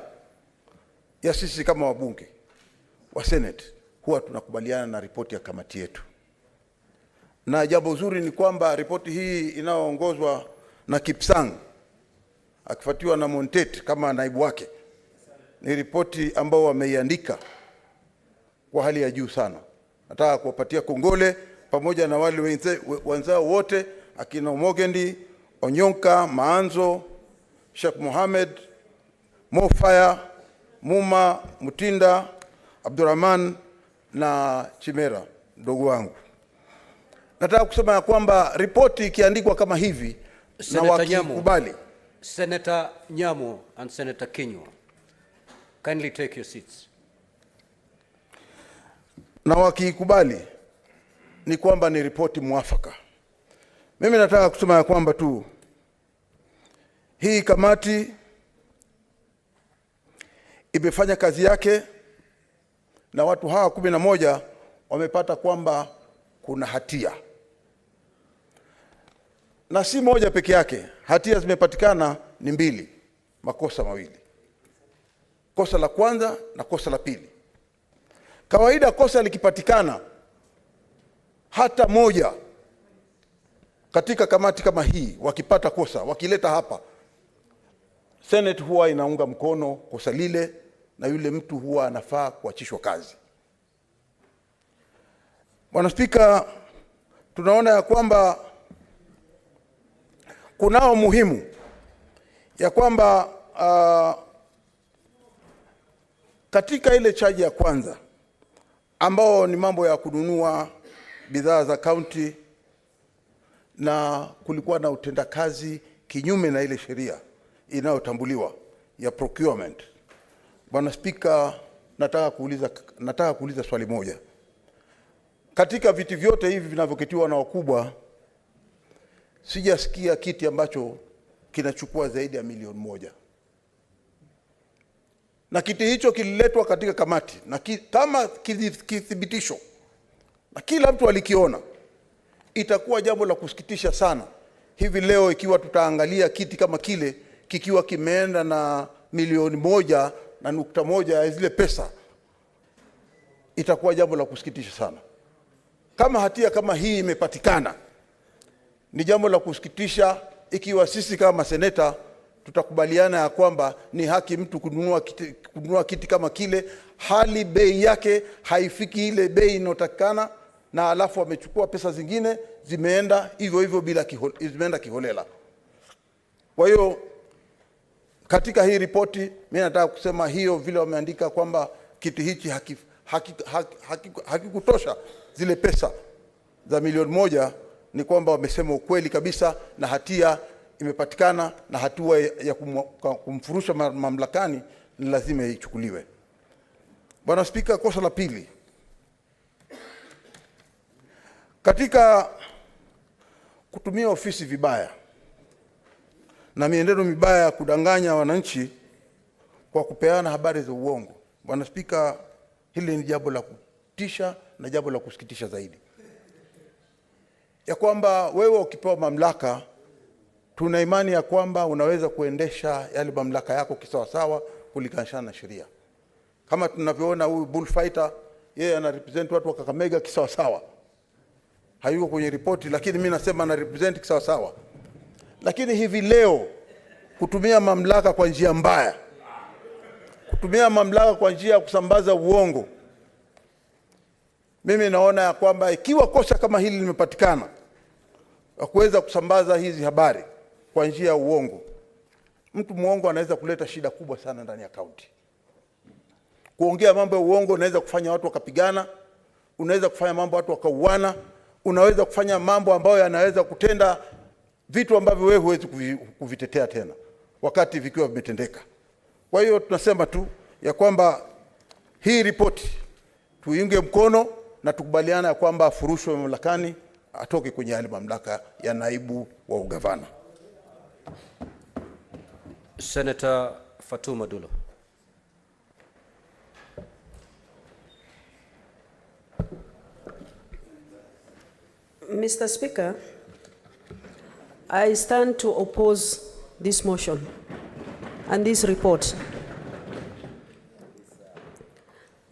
ya sisi kama wabunge wa Senate huwa tunakubaliana na ripoti ya kamati yetu. Na jambo zuri ni kwamba ripoti hii inayoongozwa na Kipsang akifuatiwa na Montet kama naibu wake ni ripoti ambao wameiandika kwa hali ya juu sana. Nataka kuwapatia kongole pamoja na wale wenzao wote, akina Mogendi, Onyonka, Maanzo, Sheikh Mohamed, Mofaya, Muma, Mutinda, Abdurrahman na Chimera, ndugu wangu. Nataka kusema ya kwamba ripoti ikiandikwa kama hivi na wakikubali. Senator Nyamo and Senator Kinyua, kindly take your seats. Na wakikubali ni kwamba ni ripoti mwafaka. Mimi nataka kusema ya kwamba tu hii kamati imefanya kazi yake na watu hawa 11 wamepata kwamba kuna hatia. Na si moja peke yake, hatia zimepatikana ni 2, makosa mawili. Kosa la kwanza na kosa la pili. Kawaida kosa likipatikana hata moja katika kamati kama hii, wakipata kosa, wakileta hapa, Senate huwa inaunga mkono kosa lile na yule mtu huwa anafaa kuachishwa kazi. Bwana Spika, tunaona ya kwamba kunao muhimu ya kwamba katika ile chaji ya kwanza ambao ni mambo ya kununua bidhaa za kaunti, na kulikuwa na utendakazi kinyume na ile sheria inayotambuliwa ya procurement. Bwana Spika, nataka kuuliza swali moja. Katika viti vyote hivi vinavyoketiwa na wakubwa, sijasikia kiti ambacho kinachukua zaidi ya milioni 1. Na kiti hicho kililetwa katika kamati na kama kithibitisho na kila mtu alikiona, itakuwa jambo la kusikitisha sana hivi leo ikiwa tutaangalia kiti kama kile kikiwa kimeenda na milioni 1.1 ya zile pesa. Itakuwa jambo la kusikitisha sana. Kama hatia kama hii imepatikana, ni jambo la kusikitisha ikiwa sisi kama seneta tutakubaliana ya kwamba ni haki mtu kununua kiti kama kile, hali bei yake haifiki ile bei inotakikana, na alafu wamechukua pesa zingine zimeenda hivyo hivyo bila zimeenda kiholela. Kwa hiyo katika hii ripoti mimi nataka kusema hiyo vile wameandika kwamba kiti hichi hakikutosha zile pesa za milioni 1, ni kwamba wamesema ukweli kabisa, na hatia imepatikana, na hatua ya kumfurusha mamlakani ni lazima ichukuliwe. Bwana Spika, kosa la pili katika kutumia ofisi vibaya na mienendo mibaya ya kudanganya wananchi kwa kupeana habari za uongo. Bwana Spika, hili ni jambo la kutisha na jambo la kusikitisha zaidi, ya kwamba wewe ukipewa mamlaka, tuna imani ya kwamba unaweza kuendesha yale mamlaka yako kisawasawa kulingana na sheria. Kama tunavyoona huyu bullfighter, yeye ana represent watu wa Kakamega kisawasawa, hayuko kwenye ripoti, lakini mimi nasema ana represent kisawasawa. Lakini hivi leo kutumia mamlaka kwa njia mbaya, kutumia mamlaka kwa njia ya kusambaza uongo, mimi naona ya kwamba ikiwa kosa kama hili limepatikana, kuweza kusambaza hizi habari kwa njia ya uongo, mtu muongo anaweza kuleta shida kubwa sana ndani ya kaunti. Kuongea mambo ya uongo unaweza kufanya watu wakapigana, unaweza kufanya mambo watu wakauana, unaweza kufanya mambo ambayo yanaweza kutenda vitu ambavyo wewe huwezi kuvitetea tena wakati vikiwa vimetendeka. Kwa hiyo tunasema tu ya kwamba hii ripoti tuiunge mkono na tukubaliana ya kwamba afurushwe mamlakani, atoke kwenye yale mamlaka ya naibu wa ugavana. Senator Fatuma Oduol. Mr. Speaker, I stand to oppose this motion and this report.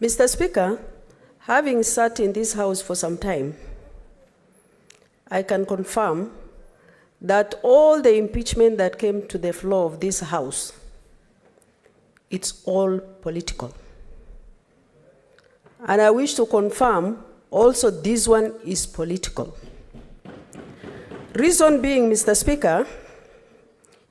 Mr. Speaker, having sat in this House for some time, I can confirm that all the impeachment that came to the floor of this House, it's all political. And I wish to confirm also this one is political. Reason being, Mr. Speaker,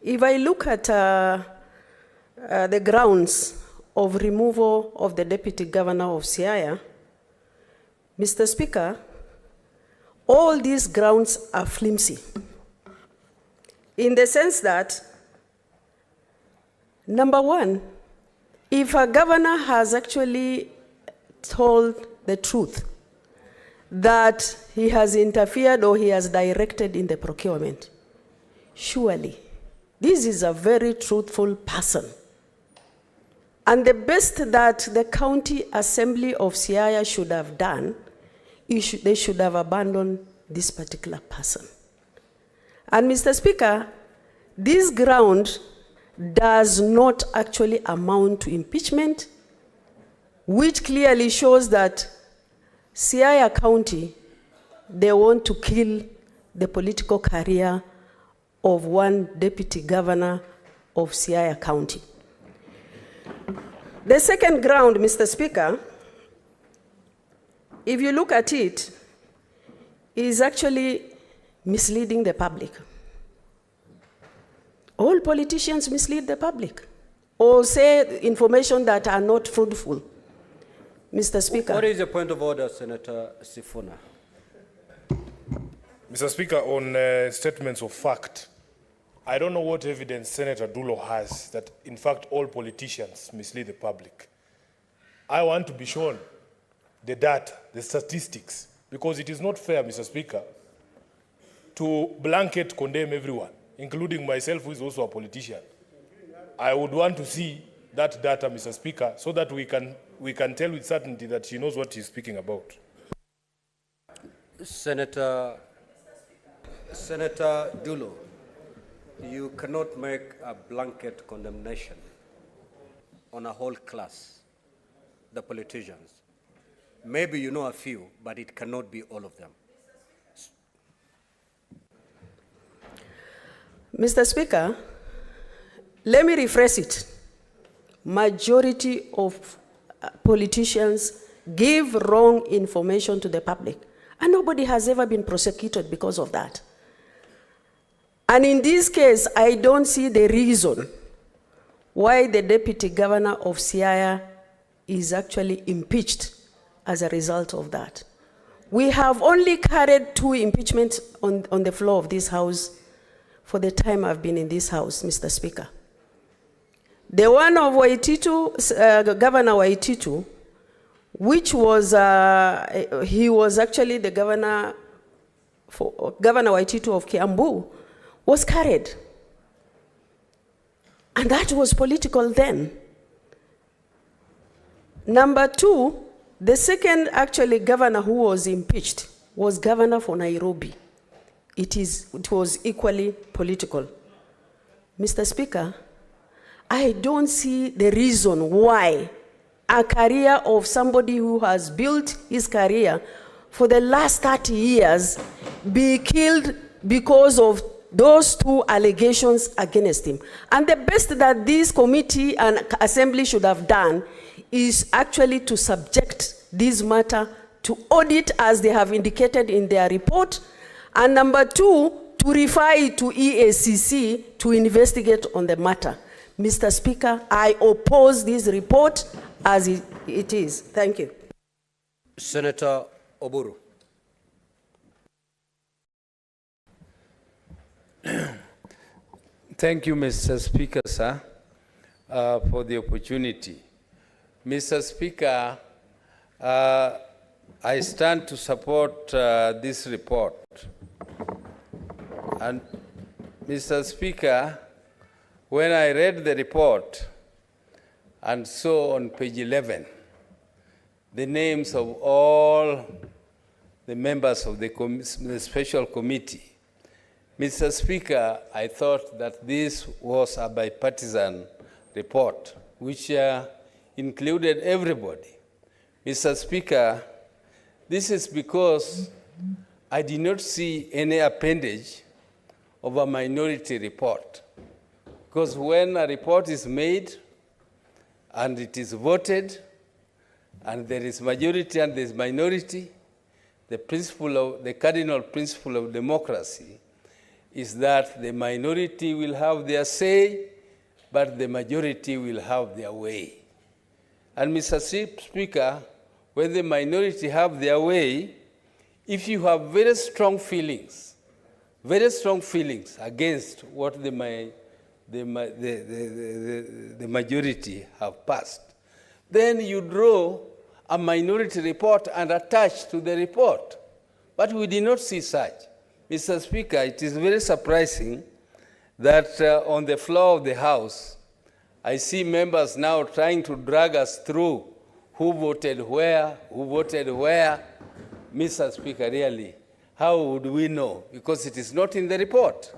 if I look at the grounds of removal of the Deputy Governor of Siaya, Mr. Speaker, all these grounds are flimsy, in the sense that, number one, if a governor has actually told the truth that he has interfered or he has directed in the procurement, surely this is a very truthful person. And the best that the County Assembly of Siaya should have done, they should have abandoned this particular person. And Mr. Speaker, this ground does not actually amount to impeachment, which clearly shows that Siaya County, they want to kill the political career of one deputy governor of Siaya County. The second ground, Mr. Speaker, if you look at it, is actually misleading the public. All politicians mislead the public or say information that are not fruitful. Mr. Speaker. What is your point of order, Senator Sifuna? Mr. Speaker, on statements of fact, I don't know what evidence Senator Oduol has that, in fact, all politicians mislead the public. I want to be shown the data, the statistics, because it is not fair, Mr. Speaker, to blanket condemn everyone, including myself, who is also a politician. I would want to see that data, Mr. Speaker, so that we can tell with certainty that she knows what she's speaking about. Senator Oduol, you cannot make a blanket condemnation on a whole class, the politicians. Maybe you know a few, but it cannot be all of them. Mr. Speaker, Let me rephrase it. Majority of politicians give wrong information to the public, and nobody has ever been prosecuted because of that. And in this case, I don't see the reason why the deputy governor of Siaya is actually impeached as a result of that. We have only carried 2 impeachments on the floor of this house for the time I've been in this house, Mr. Speaker. The one of Waititu, Governor Waititu, which was, he was actually the Governor Waititu of Kiambu, was carried. And that was political then. Number 2, the second actually governor who was impeached was governor for Nairobi. It was equally political. Mr. Speaker, I don't see the reason why a career of somebody who has built his career for the last 30 years be killed because of those 2 allegations against him. And the best that this committee and assembly should have done is actually to subject this matter to audit as they have indicated in their report. And number 2, to refer it to EACC to investigate on the matter. Mr. Speaker, I oppose this report as it is. Thank you. Senator Oburu. Thank you, Mr. Speaker, sir, for the opportunity. Mr. Speaker, I stand to support this report. And Mr. Speaker, when I read the report and saw on page 11 the names of all the members of the special committee, Mr. Speaker, I thought that this was a bipartisan report, which included everybody. Mr. Speaker, this is because I did not see any appendage of a minority report. Because when a report is made and it is voted, and there is majority and there is minority, the cardinal principle of democracy is that the minority will have their say, but the majority will have their way. And Mr. Speaker, when the minority have their way, if you have very strong feelings against what the majority have passed, then you draw a minority report and attach to the report. But we did not see such. Mr. Speaker, it is very surprising that on the floor of the House, I see members now trying to drag us through who voted where. Mr. Speaker, really, how would we know? Because it is not in the report.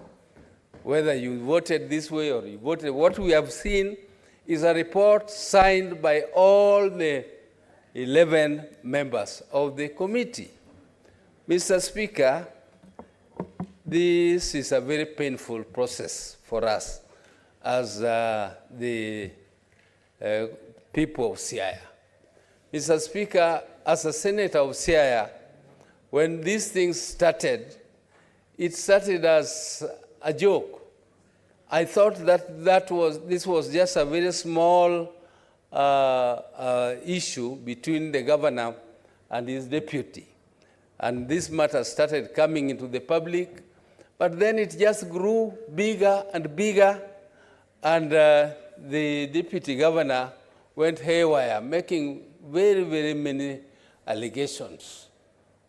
Whether you voted this way or you voted, what we have seen is a report signed by all the 11 members of the committee. Mr. Speaker, this is a very painful process for us as the people of Siaya. Mr. Speaker, as a senator of Siaya, when these things started, it started as a joke. I thought that this was just a very small issue between the governor and his deputy. And this matter started coming into the public, but then it just grew bigger and bigger, and the deputy governor went haywire, making very, very many allegations,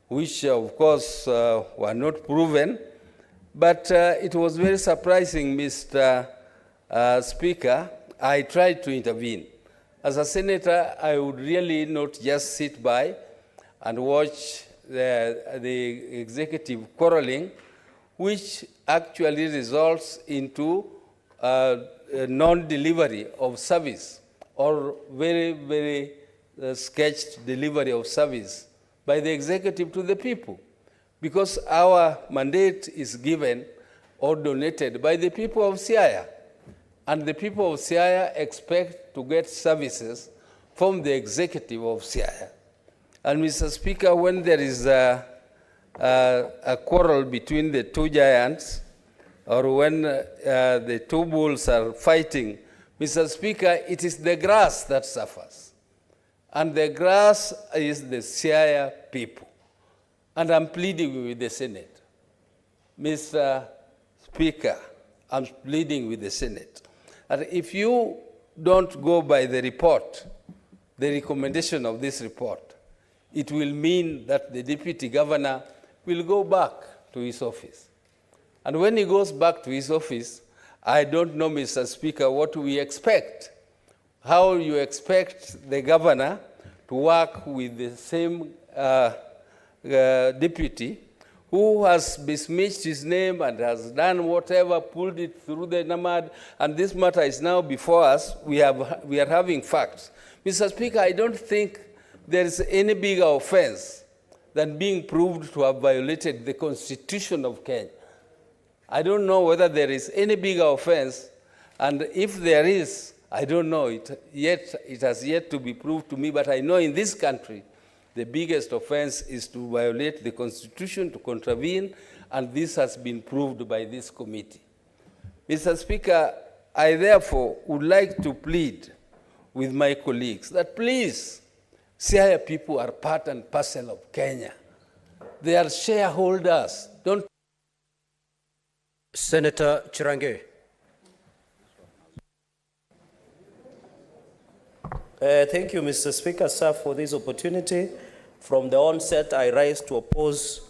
which of course were not proven. But it was very surprising, Mr. Speaker. I tried to intervene. As a senator, I would really not just sit by and watch the executive quarreling, which actually results into non-delivery of service or very, very sketched delivery of service by the executive to the people. Because our mandate is given or donated by the people of Siaya. And the people of Siaya expect to get services from the executive of Siaya. And Mr. Speaker, when there is a quarrel between the two giants, or when the two bulls are fighting, Mr. Speaker, it is the grass that suffers. And the grass is the Siaya people. And I'm pleading with the Senate. Mr. Speaker, I'm pleading with the Senate. And if you don't go by the report, the recommendation of this report, it will mean that the deputy governor will go back to his office. And when he goes back to his office, I don't know, Mr. Speaker, what we expect. How you expect the governor to work with the same deputy who has besmirched his name and has done whatever, pulled it through the NAMAD, and this matter is now before us. We are having facts. Mr. Speaker, I don't think there is any bigger offense than being proved to have violated the Constitution of Kenya. I don't know whether there is any bigger offense, and if there is, I don't know. It has yet to be proved to me, but I know in this country, the biggest offense is to violate the Constitution, to contravene, and this has been proved by this committee. Mr. Speaker, I therefore would like to plead with my colleagues that please, Siaya people are part and parcel of Kenya. They are shareholders. Don't. Senator Chirange. Thank you, Mr. Speaker, sir, for this opportunity. From the onset, I rise to oppose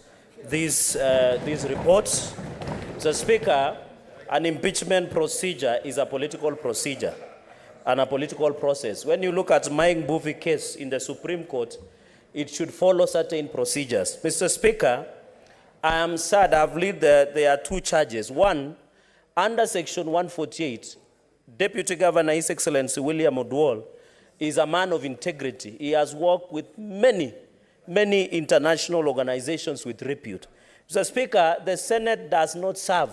these reports. Mr. Speaker, an impeachment procedure is a political procedure and a political process. When you look at Mike Mbuvi case in the Supreme Court, it should follow certain procedures. Mr. Speaker, I am sad. I believe that there are two charges. One, under Section 148, Deputy Governor His Excellency William Oduol is a man of integrity. He has worked with many international organizations with repute. Mr. Speaker, the Senate does not serve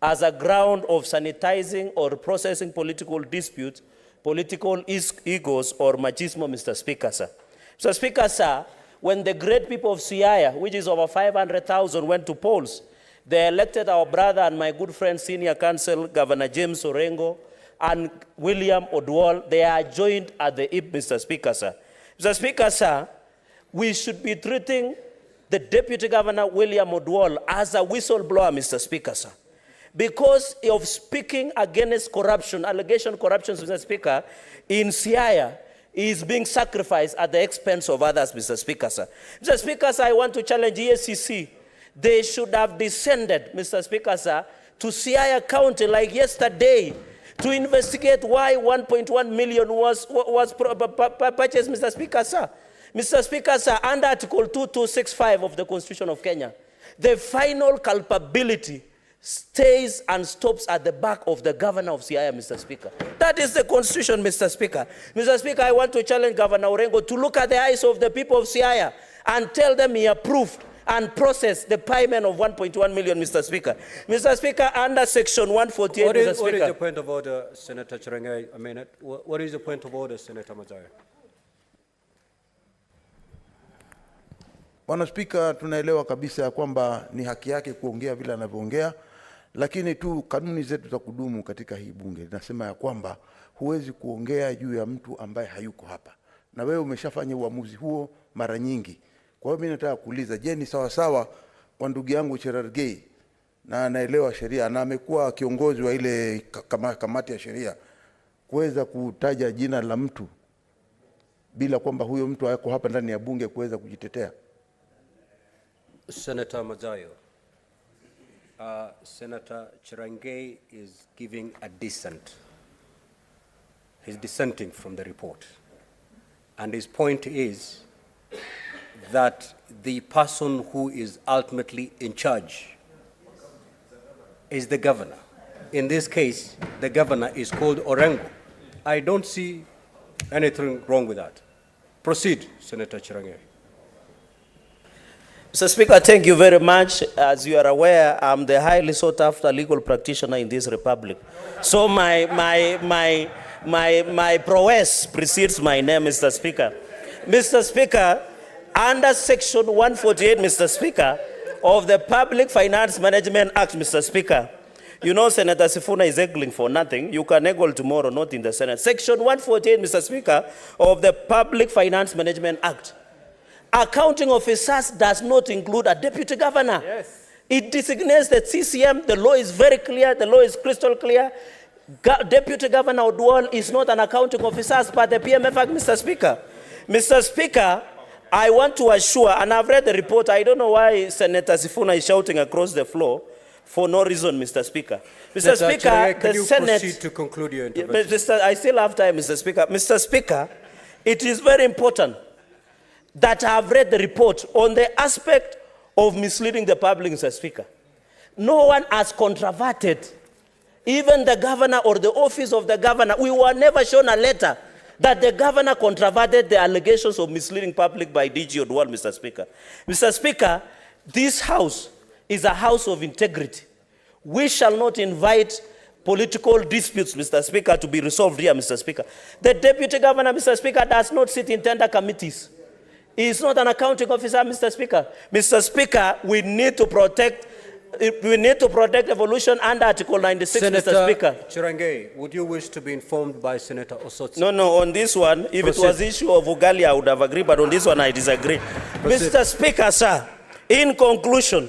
as a ground of sanitizing or processing political disputes, political egos, or machismo, Mr. Speaker, sir. Mr. Speaker, sir, when the great people of Siaya, which is over 500,000, went to polls, they elected our brother and my good friend, Senior Counsel, Governor James Orengo, and William Oduol. They are joined at the hip, Mr. Speaker, sir. Mr. Speaker, sir, we should be treating the Deputy Governor, William Oduol, as a whistleblower, Mr. Speaker, sir. Because of speaking against corruption, corruptions, Mr. Speaker, in Siaya, he is being sacrificed at the expense of others, Mr. Speaker, sir. Mr. Speaker, sir, I want to challenge EACC. They should have descended, Mr. Speaker, sir, to Siaya County like yesterday to investigate why 1.1 million was purchased, Mr. Speaker, sir. Mr. Speaker, sir, under Article 2265 of the Constitution of Kenya, the final culpability stays and stops at the back of the governor of Siaya, Mr. Speaker. That is the Constitution, Mr. Speaker. Mr. Speaker, I want to challenge Governor Orengo to look at the eyes of the people of Siaya and tell them he approved and processed the payment of 1.1 million, Mr. Speaker. Mr. Speaker, under Section 148, what Mr. Speaker. What is the point of order, Senator Chirange? A minute. What is the point of order, Senator Mazayo? Bwana Spika, tunaelewa kabisa ya kwamba ni haki yake kuongea vile anavyoongea, lakini tu kanuni zetu za kudumu katika hii bunge zinasema ya kwamba huwezi kuongea juu ya mtu ambaye hayuko hapa. Na wewe umeshafanya uamuzi huo mara nyingi. Kwa hiyo mimi nataka kuuliza, je, ni sawa sawa kwa ndugu yangu Cherargei na anaelewa sheria na amekuwa kiongozi wa ile kamati ya sheria kuweza kutaja jina la mtu bila kwamba huyo mtu hayako hapa ndani ya bunge kuweza kujitetea? Senator Mazayo, Senator Chirange is giving a dissent. He's dissenting from the report. And his point is that the person who is ultimately in charge is the governor. In this case, the governor is called Orengo. I don't see anything wrong with that. Proceed, Senator Chirange. Mr. Speaker, thank you very much. As you are aware, I'm the highly sought after legal practitioner in this republic. So my prowess precedes my name, Mr. Speaker. Mr. Speaker, under Section 148, Mr. Speaker, of the Public Finance Management Act, Mr. Speaker, you know Senator Sifuna is haggling for nothing. You can haggle tomorrow, not in the Senate. Section 148, Mr. Speaker, of the Public Finance Management Act. Accounting officers does not include a deputy governor. Yes. It designates the CCM. The law is very clear. The law is crystal clear. Deputy Governor Oduol is not an accounting officer as per the PMF Act, Mr. Speaker. Mr. Speaker, I want to assure, and I've read the report, I don't know why Senator Sifuna is shouting across the floor for no reason, Mr. Speaker. Mr. Speaker, can the you Senate... proceed to conclude your intervention? I still have time, Mr. Speaker. Mr. Speaker, it is very important that I have read the report on the aspect of misleading the public, Mr. Speaker. No one has controverted, even the governor or the office of the governor. We were never shown a letter that the governor controverted the allegations of misleading public by DG Oduol, Mr. Speaker. Mr. Speaker, this house is a house of integrity. We shall not invite political disputes, Mr. Speaker, to be resolved here, Mr. Speaker. The deputy governor, Mr. Speaker, does not sit in tender committees. He is not an accounting officer, Mr. Speaker. Mr. Speaker, we need to protect evolution under Article 96, Senator Mr. Speaker. Chirange, would you wish to be informed by Senator Osotsi? No, on this one, if Proceed. It was issue of Ugali, I would have agreed, but on this one, I disagree. Proceed. Mr. Speaker, sir, in conclusion,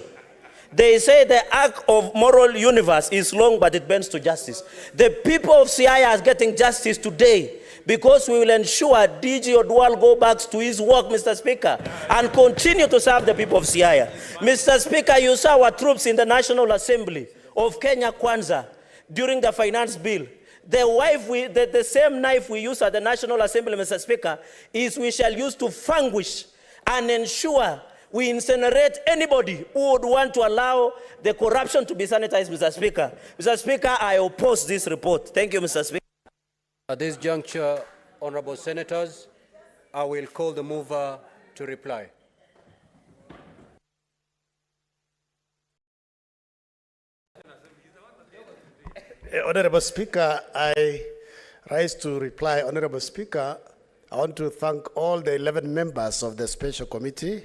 they say the arc of moral universe is long, but it bends to justice. The people of Siaya are getting justice today because we will ensure DG Oduol go back to his work, Mr. Speaker, and continue to serve the people of Siaya. Mr. Speaker, you saw our troops in the National Assembly of Kenya Kwanza during the finance bill. The same knife we use at the National Assembly, Mr. Speaker, is we shall use to vanquish and ensure we incinerate anybody who would want to allow the corruption to be sanitized, Mr. Speaker. Mr. Speaker, I oppose this report. Thank you, Mr. Speaker. At this juncture, honorable senators, I will call the mover to reply. Honorable Speaker, I rise to reply. Honorable Speaker, I want to thank all the 11 members of the special committee.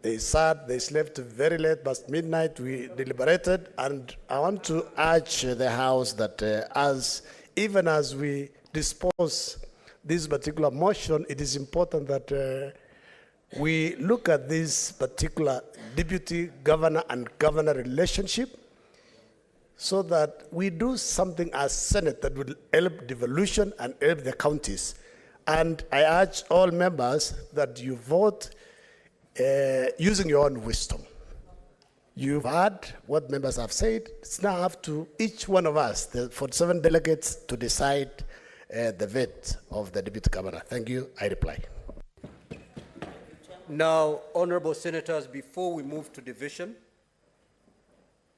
They sat, they slept very late, but midnight we deliberated, and I want to urge the House that even as we dispose this particular motion, it is important that we look at this particular deputy governor and governor relationship so that we do something as Senate that will help devolution and help the counties. And I urge all members that you vote using your own wisdom. You've heard what members have said. It's now up to each one of us, the 47 delegates, to decide the vote of the deputy governor. Thank you. I reply. Now, honorable senators, before we move to division,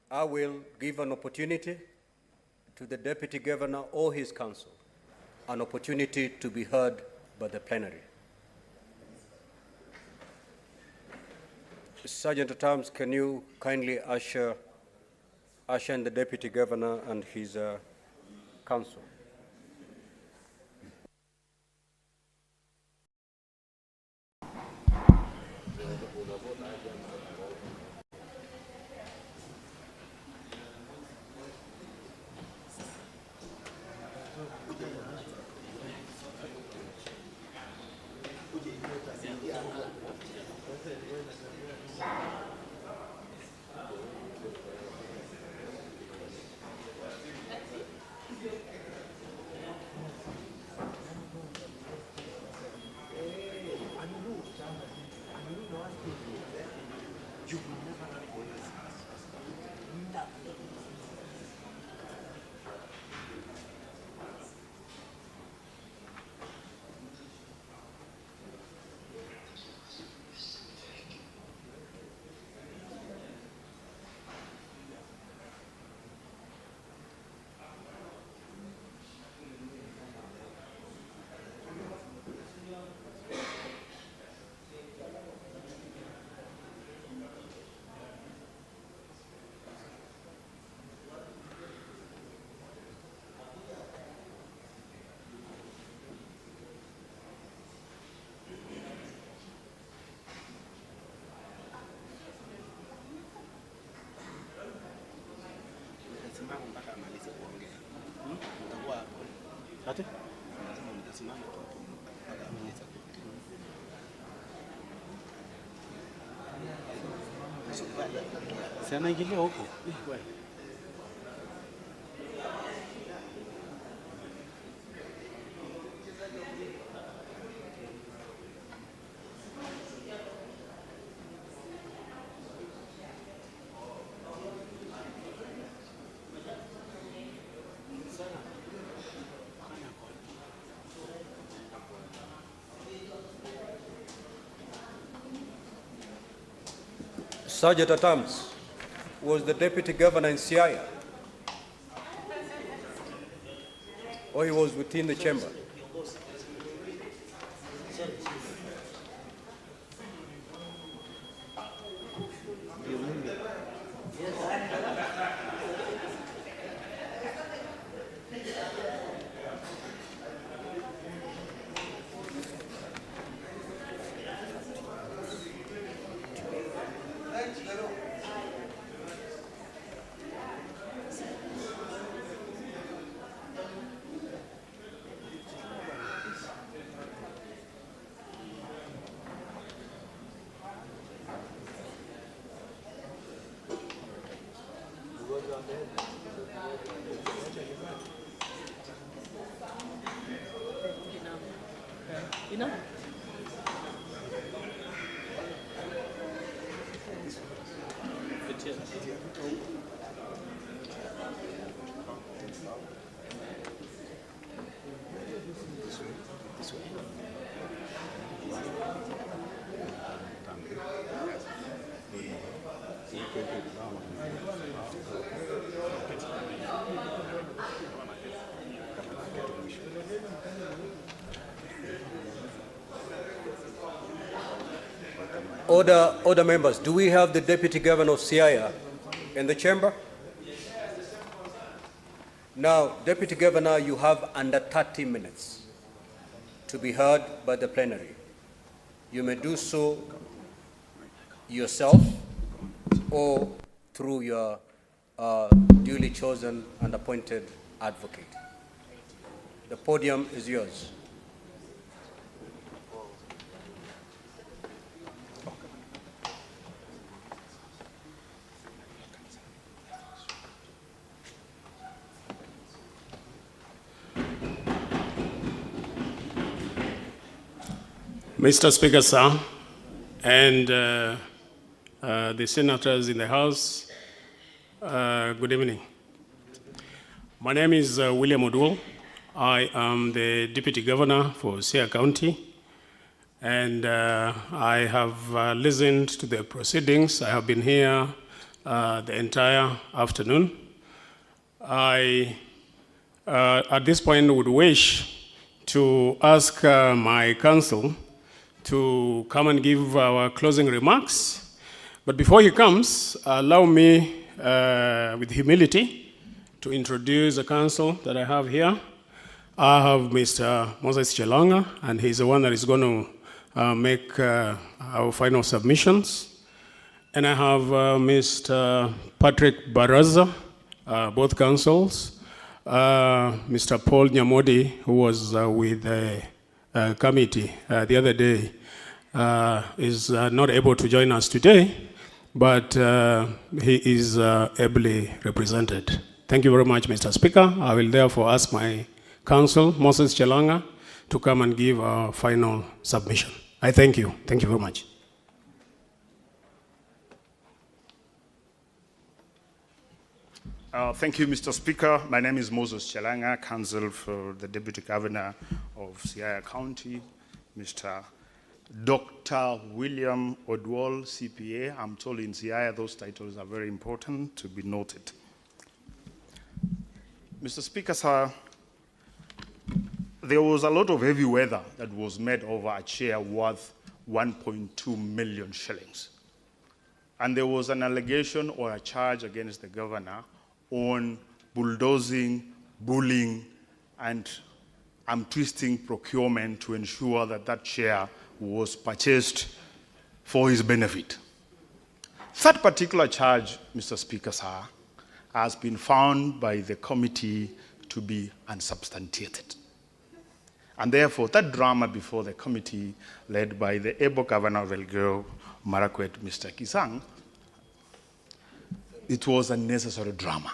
I will give an opportunity to the deputy governor or his council, an opportunity to be heard by the plenary. Sergeant at Arms, can you kindly usher in the deputy governor and his council? Sergeant at Arms was the deputy governor in Siaya, or he was within the chamber? Order members, do we have the Deputy Governor of Siaya in the chamber? Now, Deputy Governor, you have under 30 minutes to be heard by the plenary. You may do so yourself or through your duly chosen and appointed advocate. The podium is yours. Mr. Speaker, sir, and the senators in the House, good evening. My name is William Oduol. I am the Deputy Governor for Siaya County, and I have listened to the proceedings. I have been here the entire afternoon. I, at this point, would wish to ask my counsel to come and give our closing remarks. But before he comes, allow me, with humility, to introduce the counsel that I have here. I have Mr. Moses Chelanga, and he's the one that is going to make our final submissions. And I have Mr. Patrick Baraza, both counsels. Mr. Paul Nyamodi, who was with the committee the other day, is not able to join us today, but he is ably represented. Thank you very much, Mr. Speaker. I will therefore ask my counsel, Moses Chelanga, to come and give our final submission. I thank you. Thank you very much. Thank you, Mr. Speaker. My name is Moses Chelanga, counsel for the Deputy Governor of Siaya County, Mr. Dr. William Oduol, CPA. I'm told in Siaya those titles are very important to be noted. Mr. Speaker, sir, there was a lot of heavy weather that was made over a chair worth 1.2 million shillings. And there was an allegation or a charge against the governor on bulldozing, bullying, and twisting procurement to ensure that that chair was purchased for his benefit. That particular charge, Mr. Speaker, sir, has been found by the committee to be unsubstantiated. And therefore, that drama before the committee led by the able governor of Elgeyo Marakwet, Mr. Kisang, it was a necessary drama.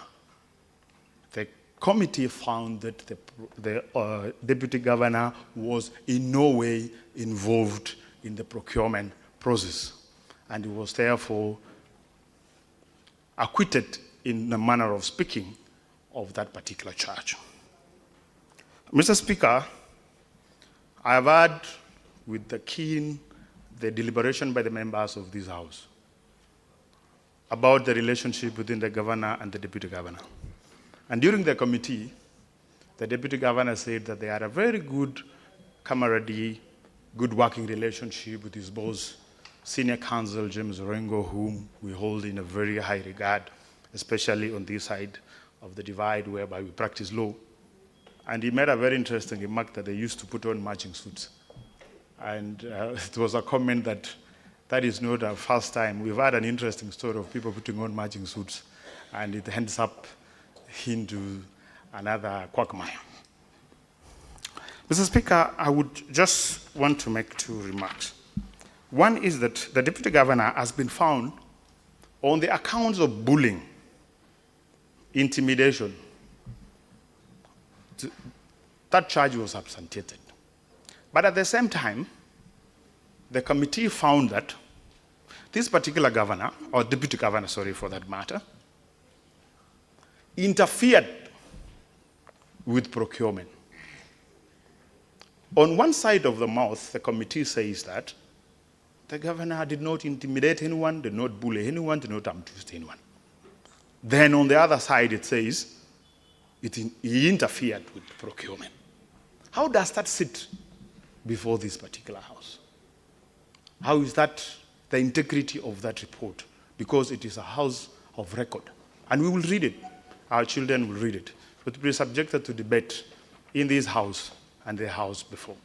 The committee found that the deputy governor was in no way involved in the procurement process, and he was therefore acquitted in the manner of speaking of that particular charge. Mr. Speaker, I have heard with the deliberation by the members of this House about the relationship between the governor and the deputy governor. And during the committee, the deputy governor said that they had a very good camaraderie, good working relationship with his boss, senior counsel James Orengo, whom we hold in a very high regard, especially on this side of the divide whereby we practice law. And he made a very interesting remark that they used to put on matching suits. And it was a comment that is not our first time. We've had an interesting story of people putting on matching suits, and it ends up into another quagmire. Mr. Speaker, I would just want to make two remarks. One is that the deputy governor has been found on the accounts of bullying, intimidation. That charge was substantiated. But at the same time, the committee found that this particular governor, or deputy governor, sorry, for that matter, interfered with procurement. On one side of the mouth, the committee says that the governor did not intimidate anyone, did not bully anyone, did not twist anyone. Then on the other side, it says he interfered with procurement. How does that sit before this particular House? How is that the integrity of that report? Because it is a house of record. And we will read it. Our children will read it. It will be subjected to debate in this House and the House before.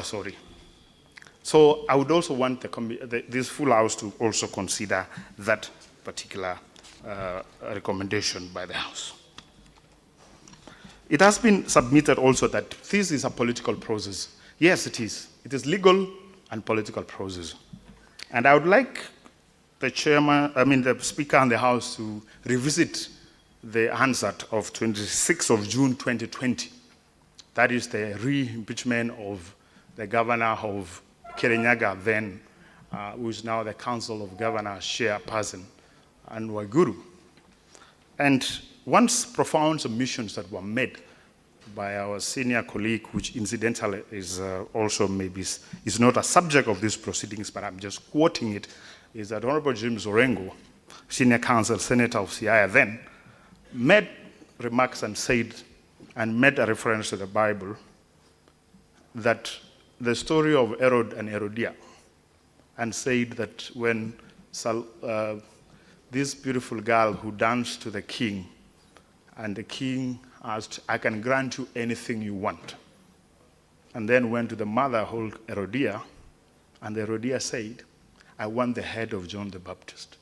Sorry. So I would also want this full House to also consider that particular recommendation by the House. It has been submitted also that this is a political process. Yes, it is. It is legal and political process. And I would like the Speaker and the House to revisit the answer of 26th of June 2020. That is the re-impeachment of the governor of Kirinyaga then, who is now the Council of Governors chairperson, and Waiguru. And once profound submissions that were made by our senior colleague, which incidentally is also maybe is not a subject of these proceedings, but I'm just quoting it, is that Honorable James Orengo, senior counsel, senator of Siaya then, made remarks and said, and made a reference to the Bible, that the story of Herod and Herodia, and said that when this beautiful girl who danced to the king, and the king asked, I can grant you anything you want. And then went to the mother, Herodia, and Herodia said, I want the head of John the Baptist.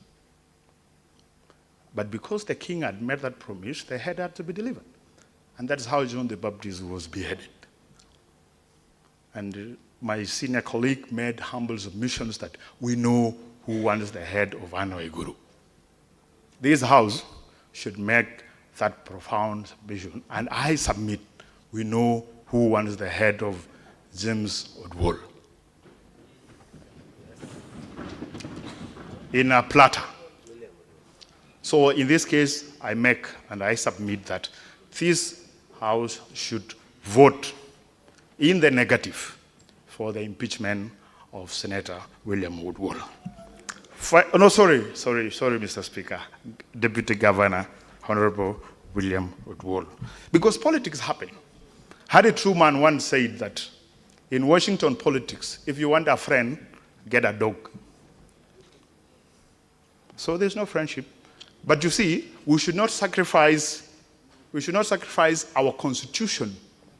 But because the king had made that promise, the head had to be delivered. And that's how John the Baptist was beheaded. And my senior colleague made humble submissions that we know who wants the head of Waiguru. This House should make that profound vision. And I submit, we know who wants the head of James Oduol. In a platter. So in this case, I make and I submit that this House should vote in the negative for the impeachment of Senator William Oduol. Sorry, Mr. Speaker. Deputy Governor, Honorable William Oduol. Because politics happen. Harry Truman once said that in Washington politics, if you want a friend, get a dog. So there's no friendship. But you see, we should not sacrifice our constitution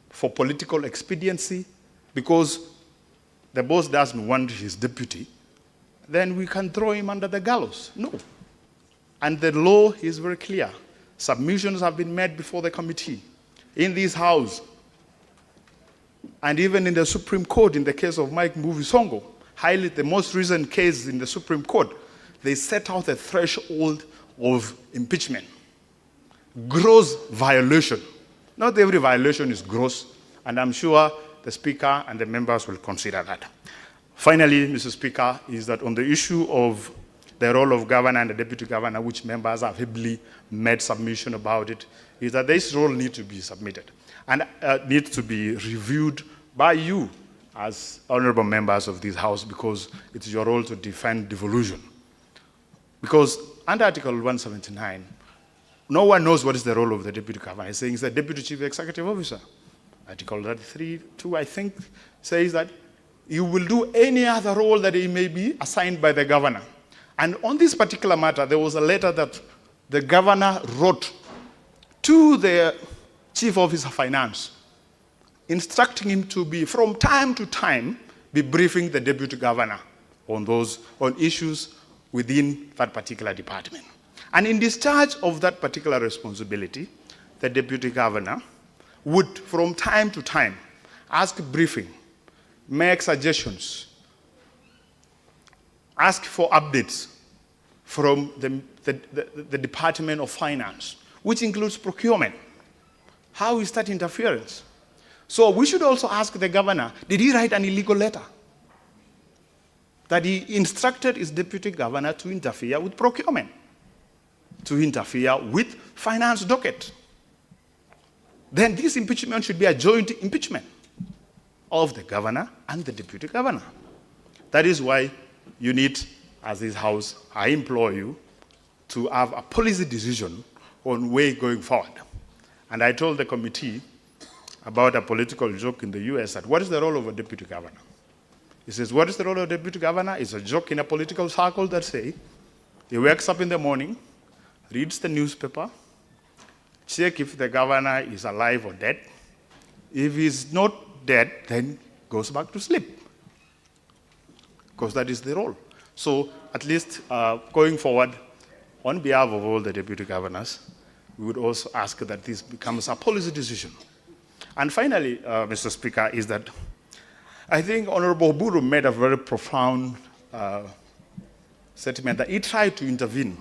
for political expediency because the boss doesn't want his deputy. Then we can throw him under the gallows. No. And the law is very clear. Submissions have been made before the committee. In this House, And even in the Supreme Court, in the case of Mike Mbuvi Songo, highlight the most recent case in the Supreme Court, they set out a threshold of impeachment. Gross violation. Not every violation is gross, and I'm sure the Speaker and the members will consider that. Finally, Mr. Speaker, is that on the issue of the role of governor and the deputy governor, which members have heavily made submission about it, is that this role needs to be submitted and needs to be reviewed by you as honorable members of this House, because it's your role to defend devolution. Because under Article 179, no one knows what is the role of the deputy governor. It's saying it's the deputy chief executive officer. Article 33(2), I think, says that you will do any other role that he may be assigned by the governor. And on this particular matter, there was a letter that the governor wrote to the chief officer of finance, instructing him to be, from time to time, be briefing the deputy governor on issues within that particular department. And in discharge of that particular responsibility, the deputy governor would, from time to time, ask briefing, make suggestions, ask for updates from the Department of Finance, which includes procurement. How is that interference? So we should also ask the governor, did he write an illegal letter? That he instructed his deputy governor to interfere with procurement, to interfere with finance docket. Then this impeachment should be a joint impeachment of the governor and the deputy governor. That is why you need, as this House, I implore you to have a policy decision on way going forward. And I told the committee about a political joke in the US that what is the role of a deputy governor? He says, what is the role of a deputy governor? It's a joke in a political circle that say, he wakes up in the morning, reads the newspaper, check if the governor is alive or dead. If he's not dead, then goes back to sleep. Because that is the role. So at least going forward, on behalf of all the deputy governors, we would also ask that this becomes a policy decision. And finally, Mr. Speaker, is that I think Honorable Buru made a very profound statement that he tried to intervene.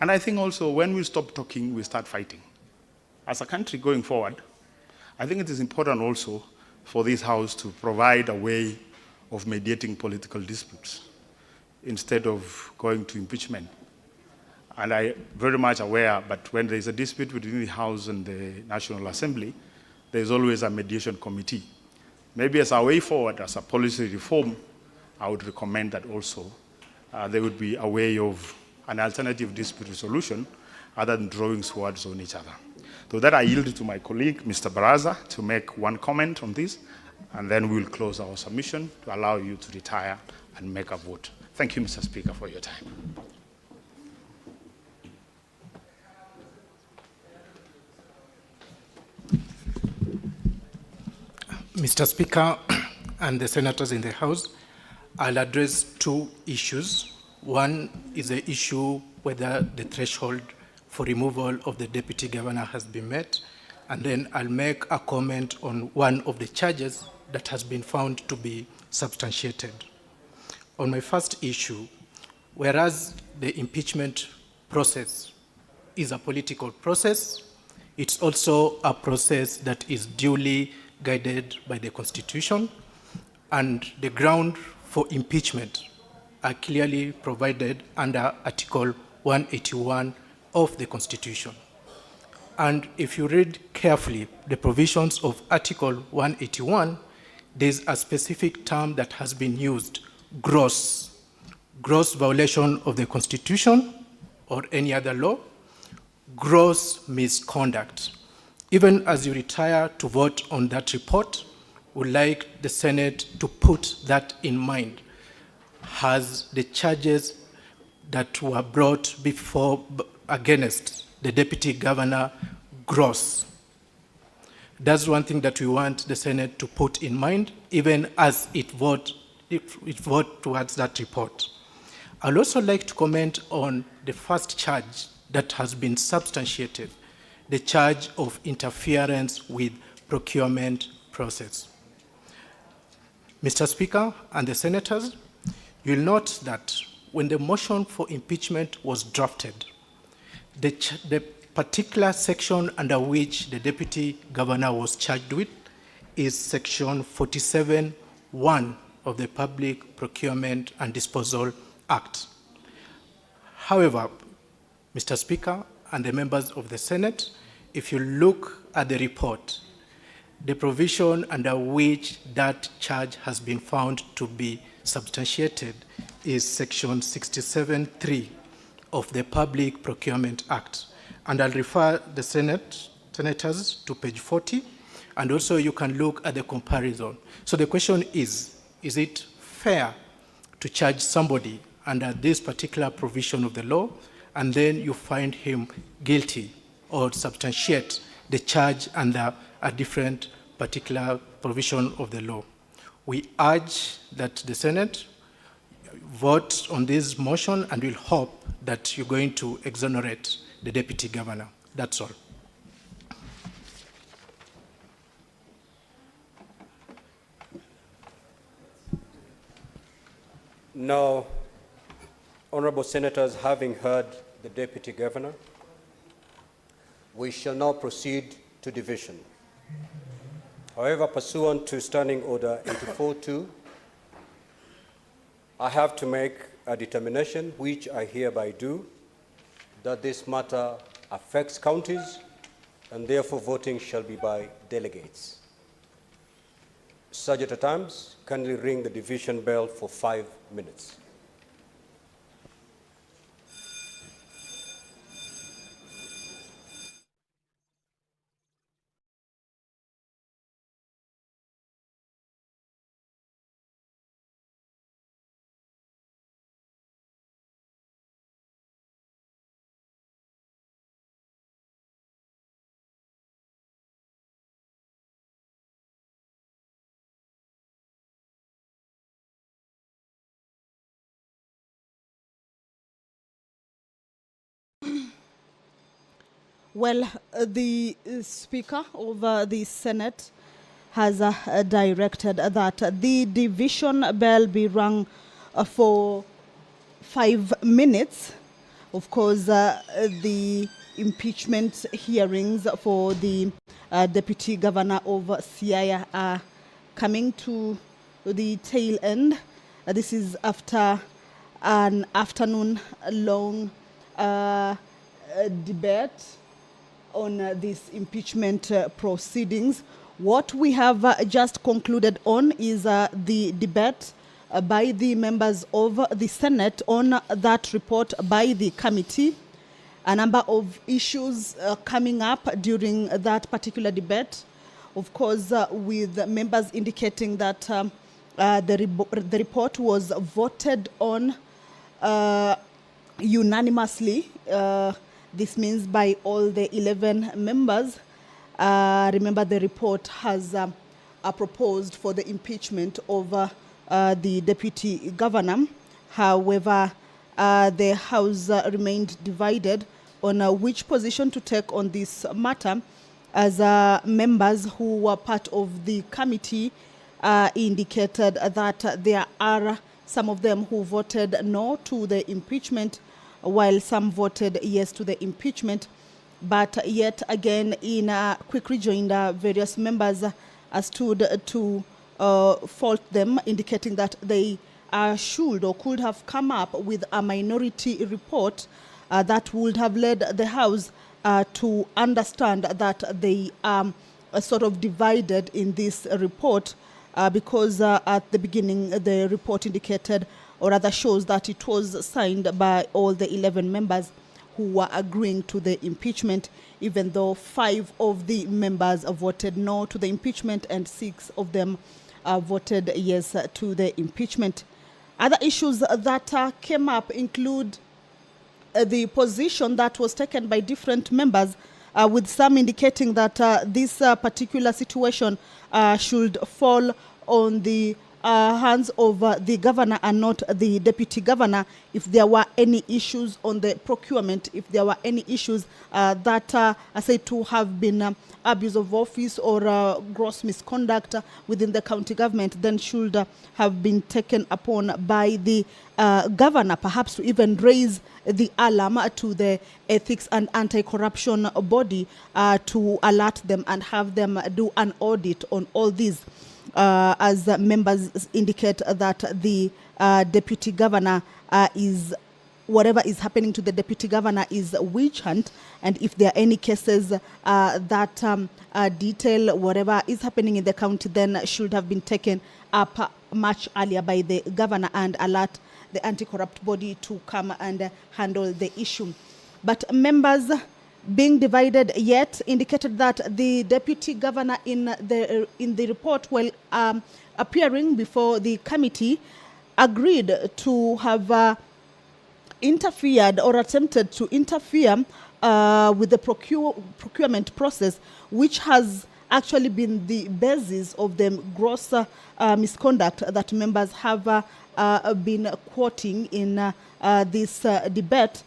And I think also when we stop talking, we start fighting. As a country going forward, I think it is important also for this House to provide a way of mediating political disputes instead of going to impeachment. And I'm very much aware, but when there is a dispute between the House and the National Assembly, there is always a mediation committee. Maybe as a way forward, as a policy reform, I would recommend that also there would be a way of an alternative dispute resolution other than drawing swords on each other. So that I yield to my colleague, Mr. Baraza, to make one comment on this, and then we'll close our submission to allow you to retire and make a vote. Thank you, Mr. Speaker, for your time. Mr. Speaker and the senators in the House, I'll address two issues. One is the issue whether the threshold for removal of the deputy governor has been met, and then I'll make a comment on one of the charges that has been found to be substantiated. On my first issue, whereas the impeachment process is a political process, it's also a process that is duly guided by the Constitution, and the ground for impeachment are clearly provided under Article 181 of the Constitution. And if you read carefully the provisions of Article 181, there's a specific term that has been used, gross violation of the Constitution or any other law, gross misconduct. Even as you retire to vote on that report, would like the Senate to put that in mind. Has the charges that were brought before against the deputy governor gross? That's one thing that we want the Senate to put in mind, even as it vote towards that report. I'd also like to comment on the first charge that has been substantiated, the charge of interference with procurement process. Mr. Speaker and the senators, you'll note that when the motion for impeachment was drafted, the particular section under which the deputy governor was charged with is section 47(1) of the Public Procurement and Disposal Act. However, Mr. Speaker and the members of the Senate, if you look at the report, the provision under which that charge has been found to be substantiated is section 67(3) of the Public Procurement Act. And I'll refer the senators to page 40, and also you can look at the comparison. So the question is it fair to charge somebody under this particular provision of the law, and then you find him guilty or substantiate the charge under a different particular provision of the law? We urge that the Senate vote on this motion, and we'll hope that you're going to exonerate the deputy governor. That's all. Now, honorable senators, having heard the deputy governor, we shall now proceed to division. However, pursuant to Standing Order 84-2, I have to make a determination, which I hereby do, that this matter affects counties, and therefore voting shall be by delegates. Sergeant at Arms, kindly ring the division bell for 5 minutes. Well, the Speaker of the Senate has directed that the division bell be rung for 5 minutes. Of course, the impeachment hearings for the Deputy Governor of Siaya are coming to the tail end. This is after an afternoon-long debate on these impeachment proceedings. What we have just concluded on is the debate by the members of the Senate on that report by the committee. A number of issues coming up during that particular debate. Of course, with members indicating that the report was voted on unanimously. This means by all the 11 members. Remember, the report has proposed for the impeachment of the deputy governor. However, the House remained divided on which position to take on this matter, as members who were part of the committee indicated that there are some of them who voted no to the impeachment, while some voted yes to the impeachment. But yet again, in a quick rejoinder, various members stood to fault them, indicating that they should or could have come up with a minority report that would have led the House to understand that they are sort of divided in this report, because at the beginning the report indicated, or rather shows, that it was signed by all the 11 members who were agreeing to the impeachment, even though 5 of the members voted no to the impeachment and 6 of them voted yes to the impeachment. Other issues that came up include the position that was taken by different members, with some indicating that this particular situation should fall on the hands of the governor and not the deputy governor if there were any issues on the procurement, if there were any issues that are said to have been abuse of office or gross misconduct within the county government, then should have been taken upon by the governor, perhaps to even raise the alarm to the ethics and anti-corruption body to alert them and have them do an audit on all these. As members indicate that the deputy governor is, whatever is happening to the deputy governor is a witch hunt, and if there are any cases that detail whatever is happening in the county, then should have been taken up much earlier by the governor and alert the anti-corrupt body to come and handle the issue. But members, being divided yet, indicated that the deputy governor in the report, while appearing before the committee, agreed to have interfered or attempted to interfere with the procurement process, which has actually been the basis of the gross misconduct that members have been quoting in this debate,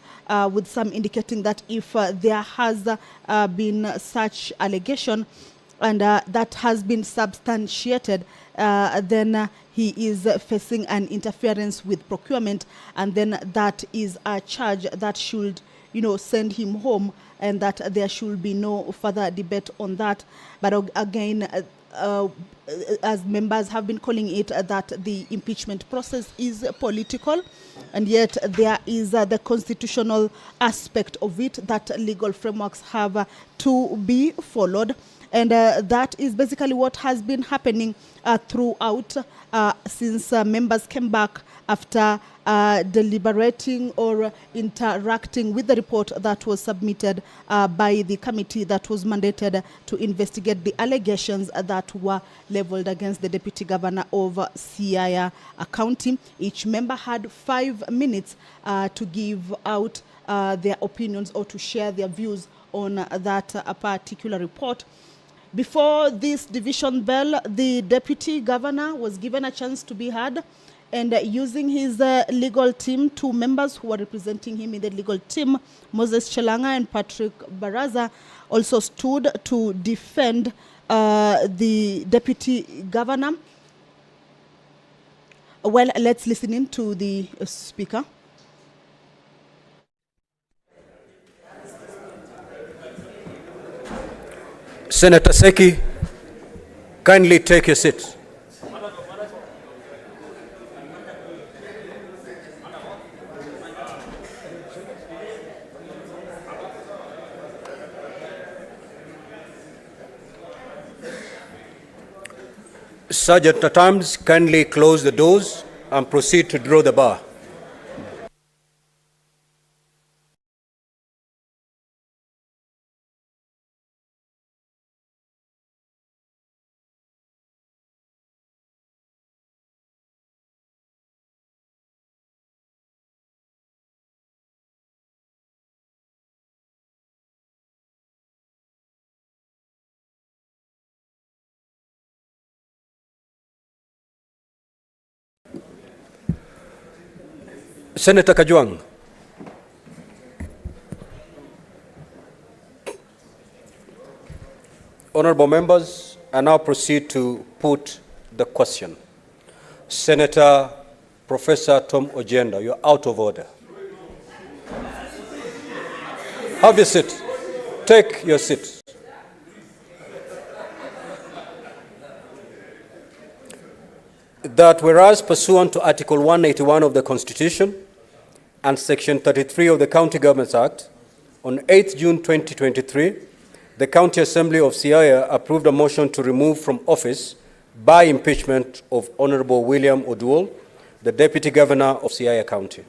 with some indicating that if there has been such allegation and that has been substantiated, then he is facing an interference with procurement, and then that is a charge that should, send him home, and that there should be no further debate on that. But again, as members have been calling it, that the impeachment process is political, and yet there is the constitutional aspect of it that legal frameworks have to be followed. And that is basically what has been happening throughout since members came back after deliberating or interacting with the report that was submitted by the committee that was mandated to investigate the allegations that were leveled against the deputy governor of Siaya County. Each member had 5 minutes to give out their opinions or to share their views on that particular report. Before this division bell, the deputy governor was given a chance to be heard, and using his legal team, 2 members who were representing him in the legal team, Moses Chelanga and Patrick Baraza, also stood to defend the deputy governor. Well, let's listen in to the speaker. Senator Seki, kindly take your seat. Sergeant at Arms, kindly close the doors and proceed to draw the bar. Senator Kajwang. Honorable members, I now proceed to put the question. Senator Professor Tom Ojenda, you're out of order. Have your seat. Take your seat. That whereas pursuant to Article 181 of the Constitution and Section 33 of the County Governments Act, on 8th June 2023, the County Assembly of Siaya approved a motion to remove from office by impeachment of Honorable William Oduol, the Deputy Governor of Siaya County.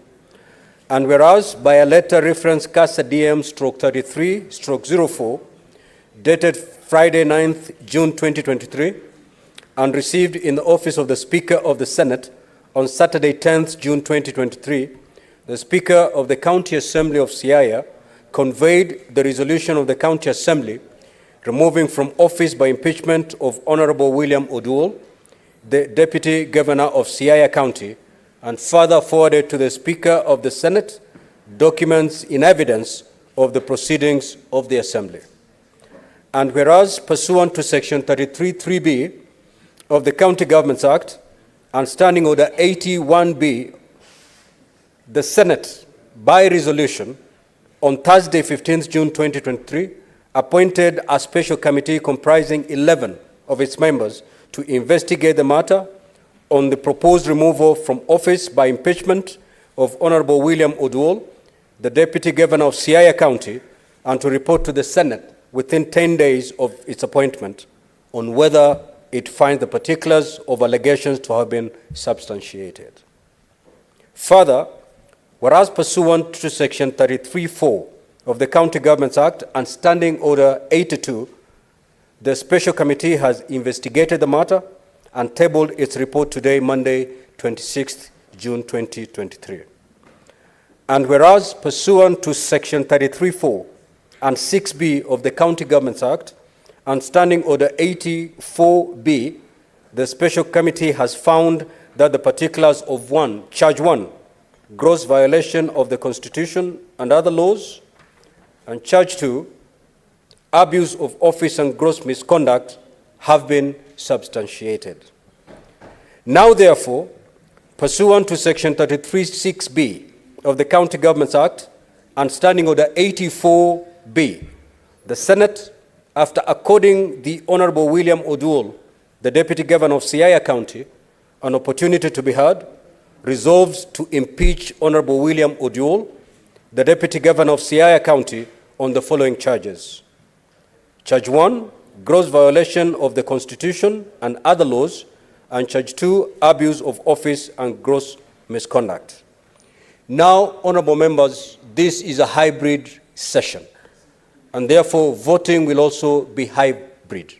And whereas by a letter reference CASA DM/33/04, dated Friday 9th June 2023, and received in the office of the Speaker of the Senate on Saturday 10th June 2023, the Speaker of the County Assembly of Siaya conveyed the resolution of the County Assembly removing from office by impeachment of Honorable William Oduol, the Deputy Governor of Siaya County, and further forwarded to the Speaker of the Senate documents in evidence of the proceedings of the Assembly. And whereas, pursuant to Section 33(3)(b) of the County Governments Act and Standing Order 81B, the Senate, by resolution, on Thursday, 15th June 2023, appointed a special committee comprising 11 of its members to investigate the matter on the proposed removal from office by impeachment of Honorable William Oduol, the Deputy Governor of Siaya County, and to report to the Senate within 10 days of its appointment on whether it finds the particulars of allegations to have been substantiated. Further, whereas pursuant to Section 33(4) of the County Governments Act and Standing Order 82, the Special Committee has investigated the matter and tabled its report today, Monday, 26th June 2023. And whereas pursuant to Section 33(4) and 6B of the County Governments Act and Standing Order 84B, the Special Committee has found that the particulars of Charge 1, gross violation of the Constitution and other laws, and Charge 2, abuse of office and gross misconduct, have been substantiated. Now, therefore, pursuant to Section 33(6)(b) of the County Governments Act and Standing Order 84B, the Senate, after according the Honorable William Oduol, the Deputy Governor of Siaya County, an opportunity to be heard, resolves to impeach Honorable William Oduol, the Deputy Governor of Siaya County, on the following charges. Charge 1, gross violation of the Constitution and other laws, and Charge 2, abuse of office and gross misconduct. Now, honorable members, this is a hybrid session, and therefore voting will also be hybrid.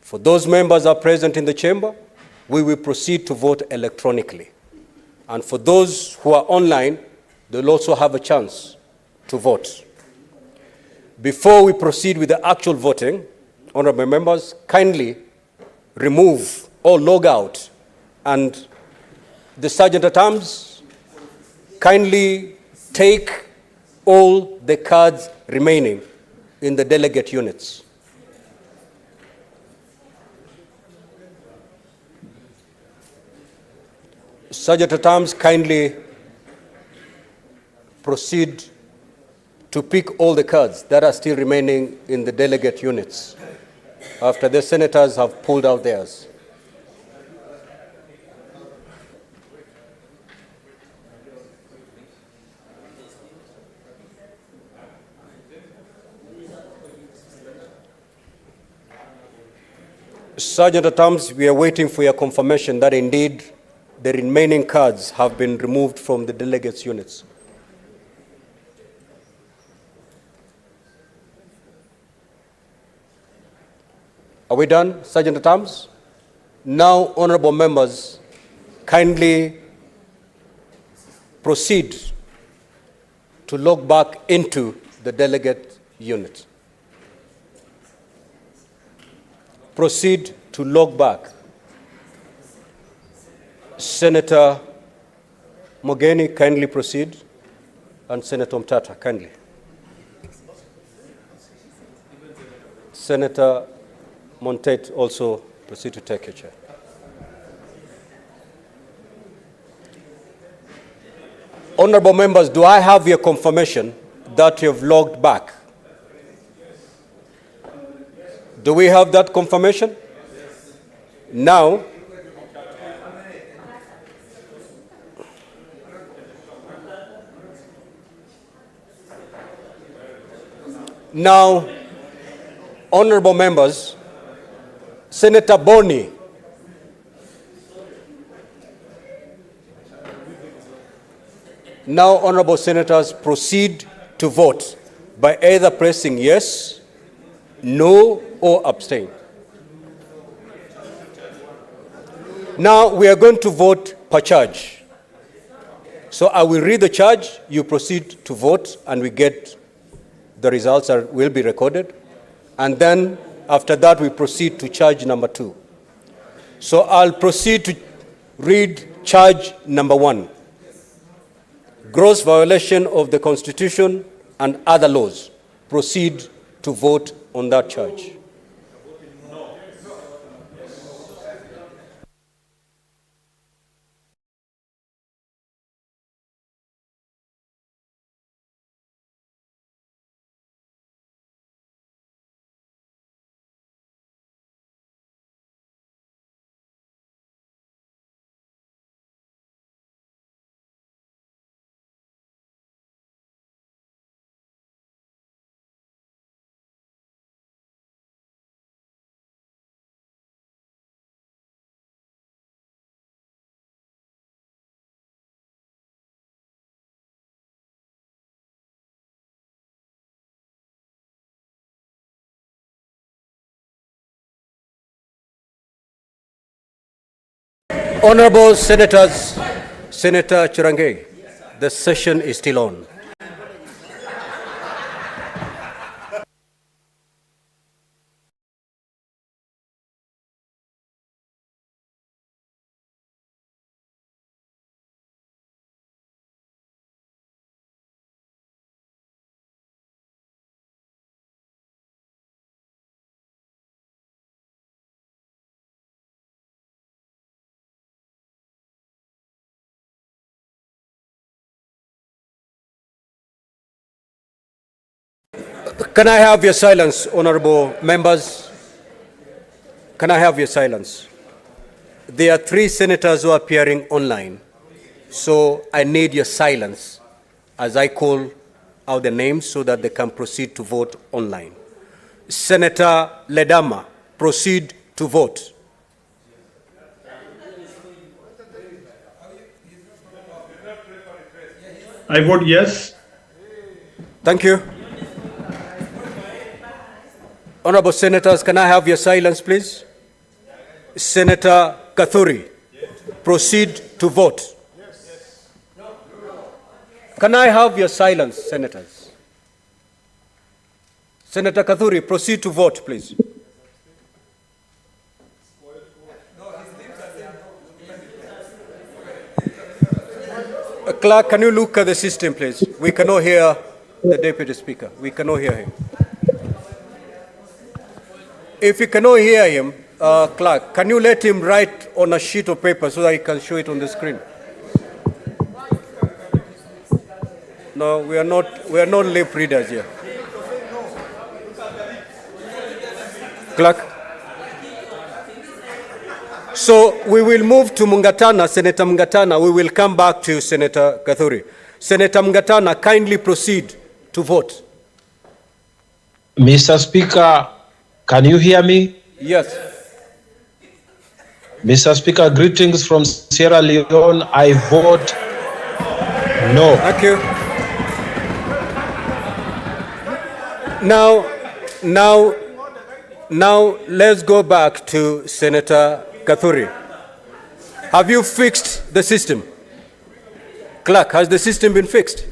For those members who are present in the chamber, we will proceed to vote electronically. And for those who are online, they'll also have a chance to vote. Before we proceed with the actual voting, honorable members, kindly remove or log out, and the Sergeant at Arms, kindly take all the cards remaining in the delegate units. Sergeant at Arms, kindly proceed to pick all the cards that are still remaining in the delegate units after the senators have pulled out theirs. Sergeant at Arms, we are waiting for your confirmation that indeed the remaining cards have been removed from the delegates' units. Are we done, Sergeant at Arms? Now, honorable members, kindly proceed to log back into the delegate unit. Proceed to log back. Senator Mogeni, kindly proceed, and Senator Mtata, kindly. Senator Montet, also proceed to take your chair. Honorable members, do I have your confirmation that you have logged back? Do we have that confirmation? Now, honorable members, Senator Boni. Now, honorable senators, proceed to vote by either pressing yes, no, or abstain. Now, we are going to vote per charge. So I will read the charge, you proceed to vote, and we get the results will be recorded. And then, after that, we proceed to charge number 2. So I'll proceed to read charge number 1. Gross violation of the Constitution and other laws. Proceed to vote on that charge. Honorable Senators, Senator Chirange, the session is still on. Can I have your silence, honorable members? Can I have your silence? There are 3 senators who are appearing online, so I need your silence as I call out the names so that they can proceed to vote online. Senator Ledama, proceed to vote. I vote yes. Thank you. Honorable Senators, can I have your silence, please? Senator Kathuri, proceed to vote. Can I have your silence, Senators? Senator Kathuri, proceed to vote, please. Clerk, can you look at the system, please? We cannot hear the Deputy Speaker. We cannot hear him. If you cannot hear him, Clerk, can you let him write on a sheet of paper so that he can show it on the screen? No, we are not lip readers here. Clerk. So we will move to Mungatana, Senator Mungatana. We will come back to Senator Kathuri. Senator Mungatana, kindly proceed to vote. Mr. Speaker, can you hear me? Yes. Mr. Speaker, greetings from Sierra Leone. I vote no. Thank you. Now let's go back to Senator Kathuri. Have you fixed the system? Clerk, has the system been fixed?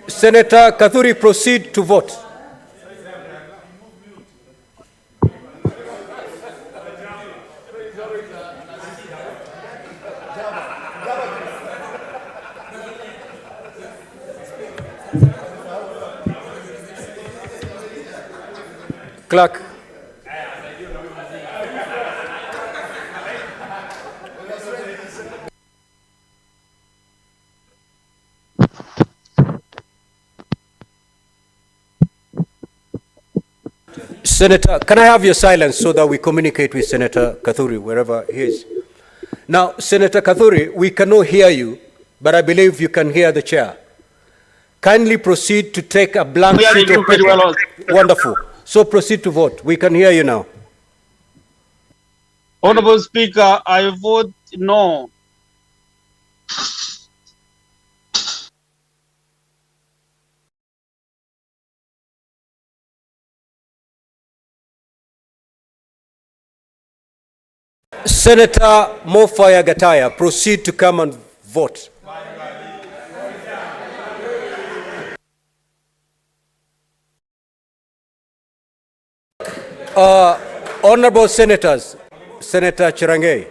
Senator Kathuri, proceed to vote. Clerk. Senator, can I have your silence so that we communicate with Senator Kathuri wherever he is? Now, Senator Kathuri, we cannot hear you, but I believe you can hear the chair. Kindly proceed to take a blank sheet of paper. Well. Wonderful. So proceed to vote. We can hear you now. Honorable Speaker, I vote no. Senator Mofaya Gataya, proceed to come and vote. Honorable Senators, Senator Chirange,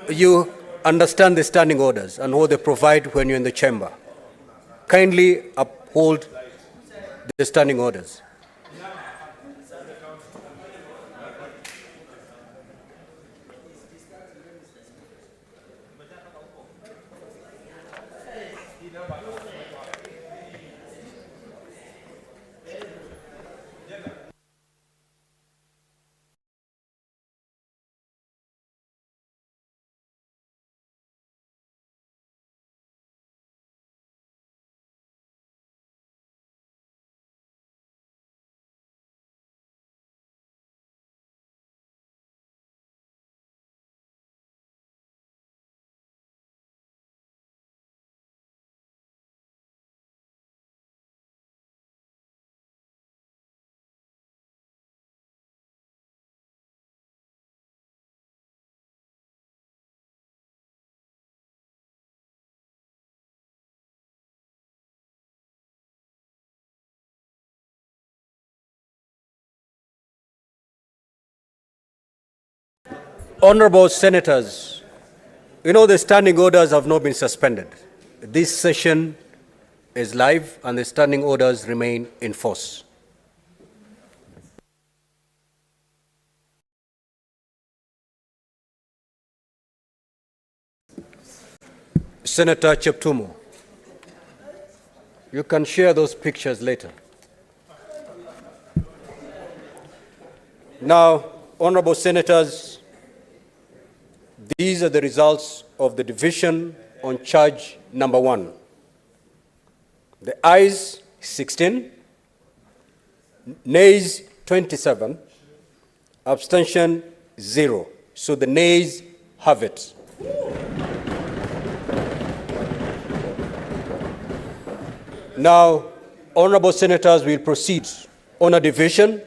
you understand the standing orders and what they provide when you're in the chamber. Kindly uphold the standing orders. Honorable Senators, you know the standing orders have not been suspended. This session is live and the standing orders remain in force. Senator Cheptumo, you can share those pictures later. Now, honorable Senators, these are the results of the division on charge number 1. The ayes 16, nays 27, abstention 0. So the nays have it. Now, honorable Senators, will proceed on a division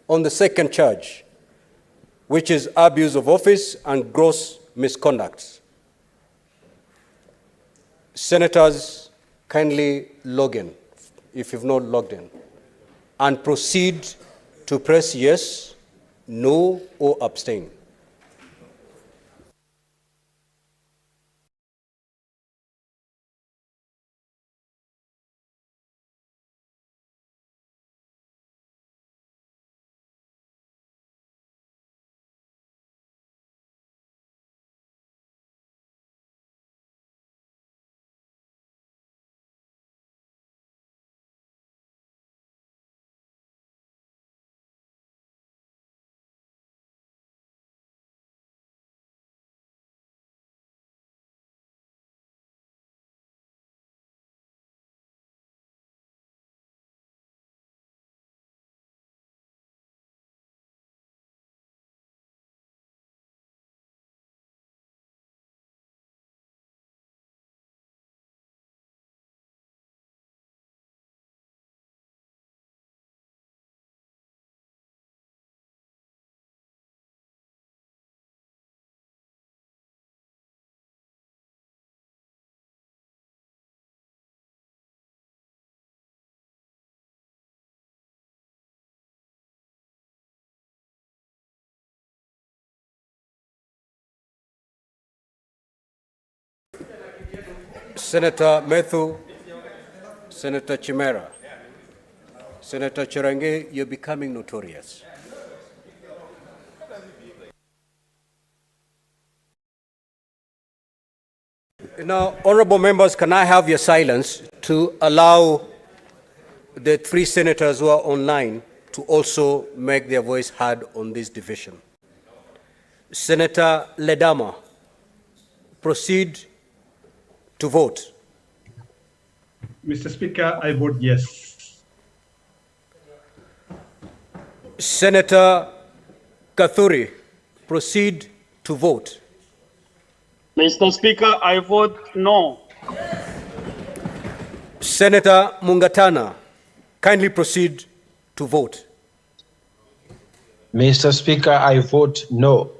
on the second charge, which is abuse of office and gross misconduct. Senators, kindly log in if you've not logged in and proceed to press yes, no, or abstain. Senator Methu, Senator Chimera, Senator Chirange, you're becoming notorious. Now, honorable members, can I have your silence to allow the 3 senators who are online to also make their voice heard on this division? Senator Ledama, proceed to vote. Mr. Speaker, I vote yes. Senator Kathuri, proceed to vote. Mr. Speaker, I vote no. Senator Mungatana, kindly proceed to vote. Mr. Speaker, I vote no.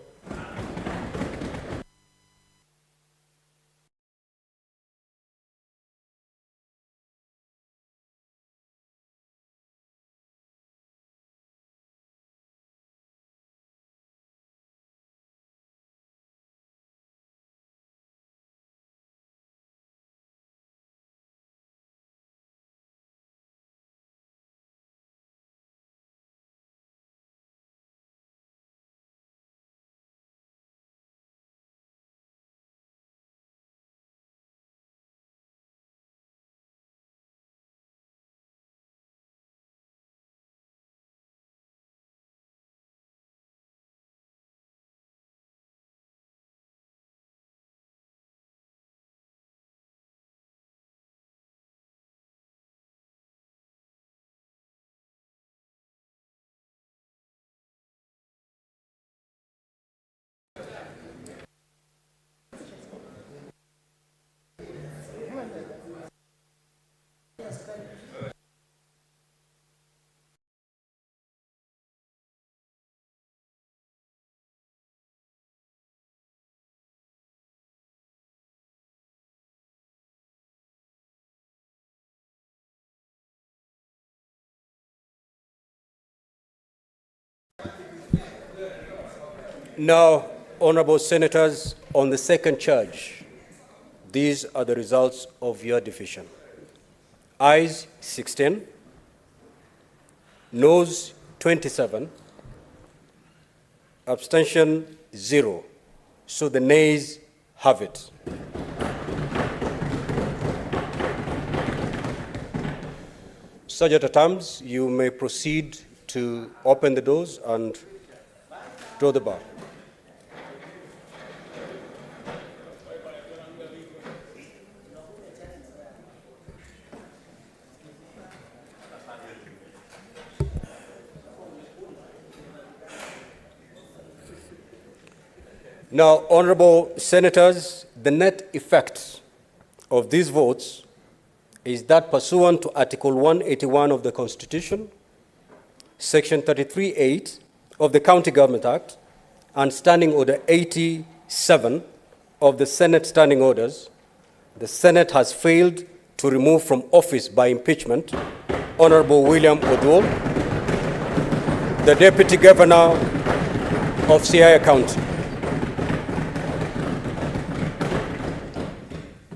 Now, honorable senators, on the second charge, these are the results of your division. Ayes 16, noes 27, abstention 0. So the nays have it. Sergeant at Arms, you may proceed to open the doors and draw the bar. Now, honorable senators, the net effect of these votes is that pursuant to Article 181 of the Constitution, Section 33(8) of the County Government Act, and Standing Order 87 of the Senate Standing Orders, the Senate has failed to remove from office by impeachment Honorable William Oduol, the Deputy Governor of Siaya County,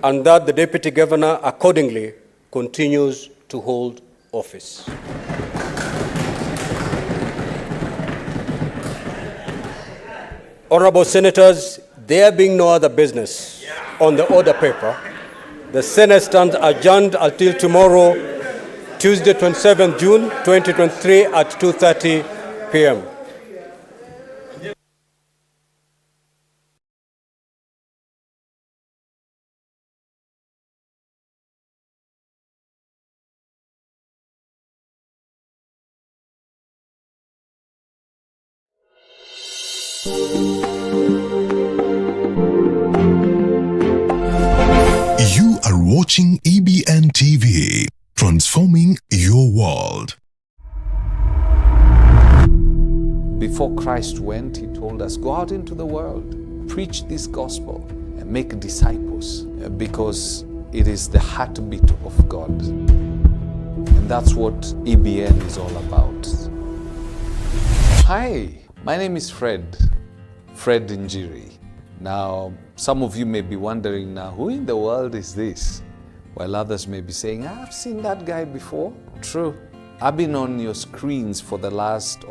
and that the Deputy Governor accordingly continues to hold office. Honorable Senators, there being no other business on the order paper, the Senate stands adjourned until tomorrow, Tuesday, 27th June 2023 at 2:30 p.m. You are watching EBN TV, transforming your world. Before Christ went, he told us, go out into the world, preach this gospel, and make disciples, because it is the heartbeat of God. And that's what EBN is all about. Hi, my name is Fred Njiri. Now, some of you may be wondering now, who in the world is this? While others may be saying, I've seen that guy before. True. I've been on your screens for the last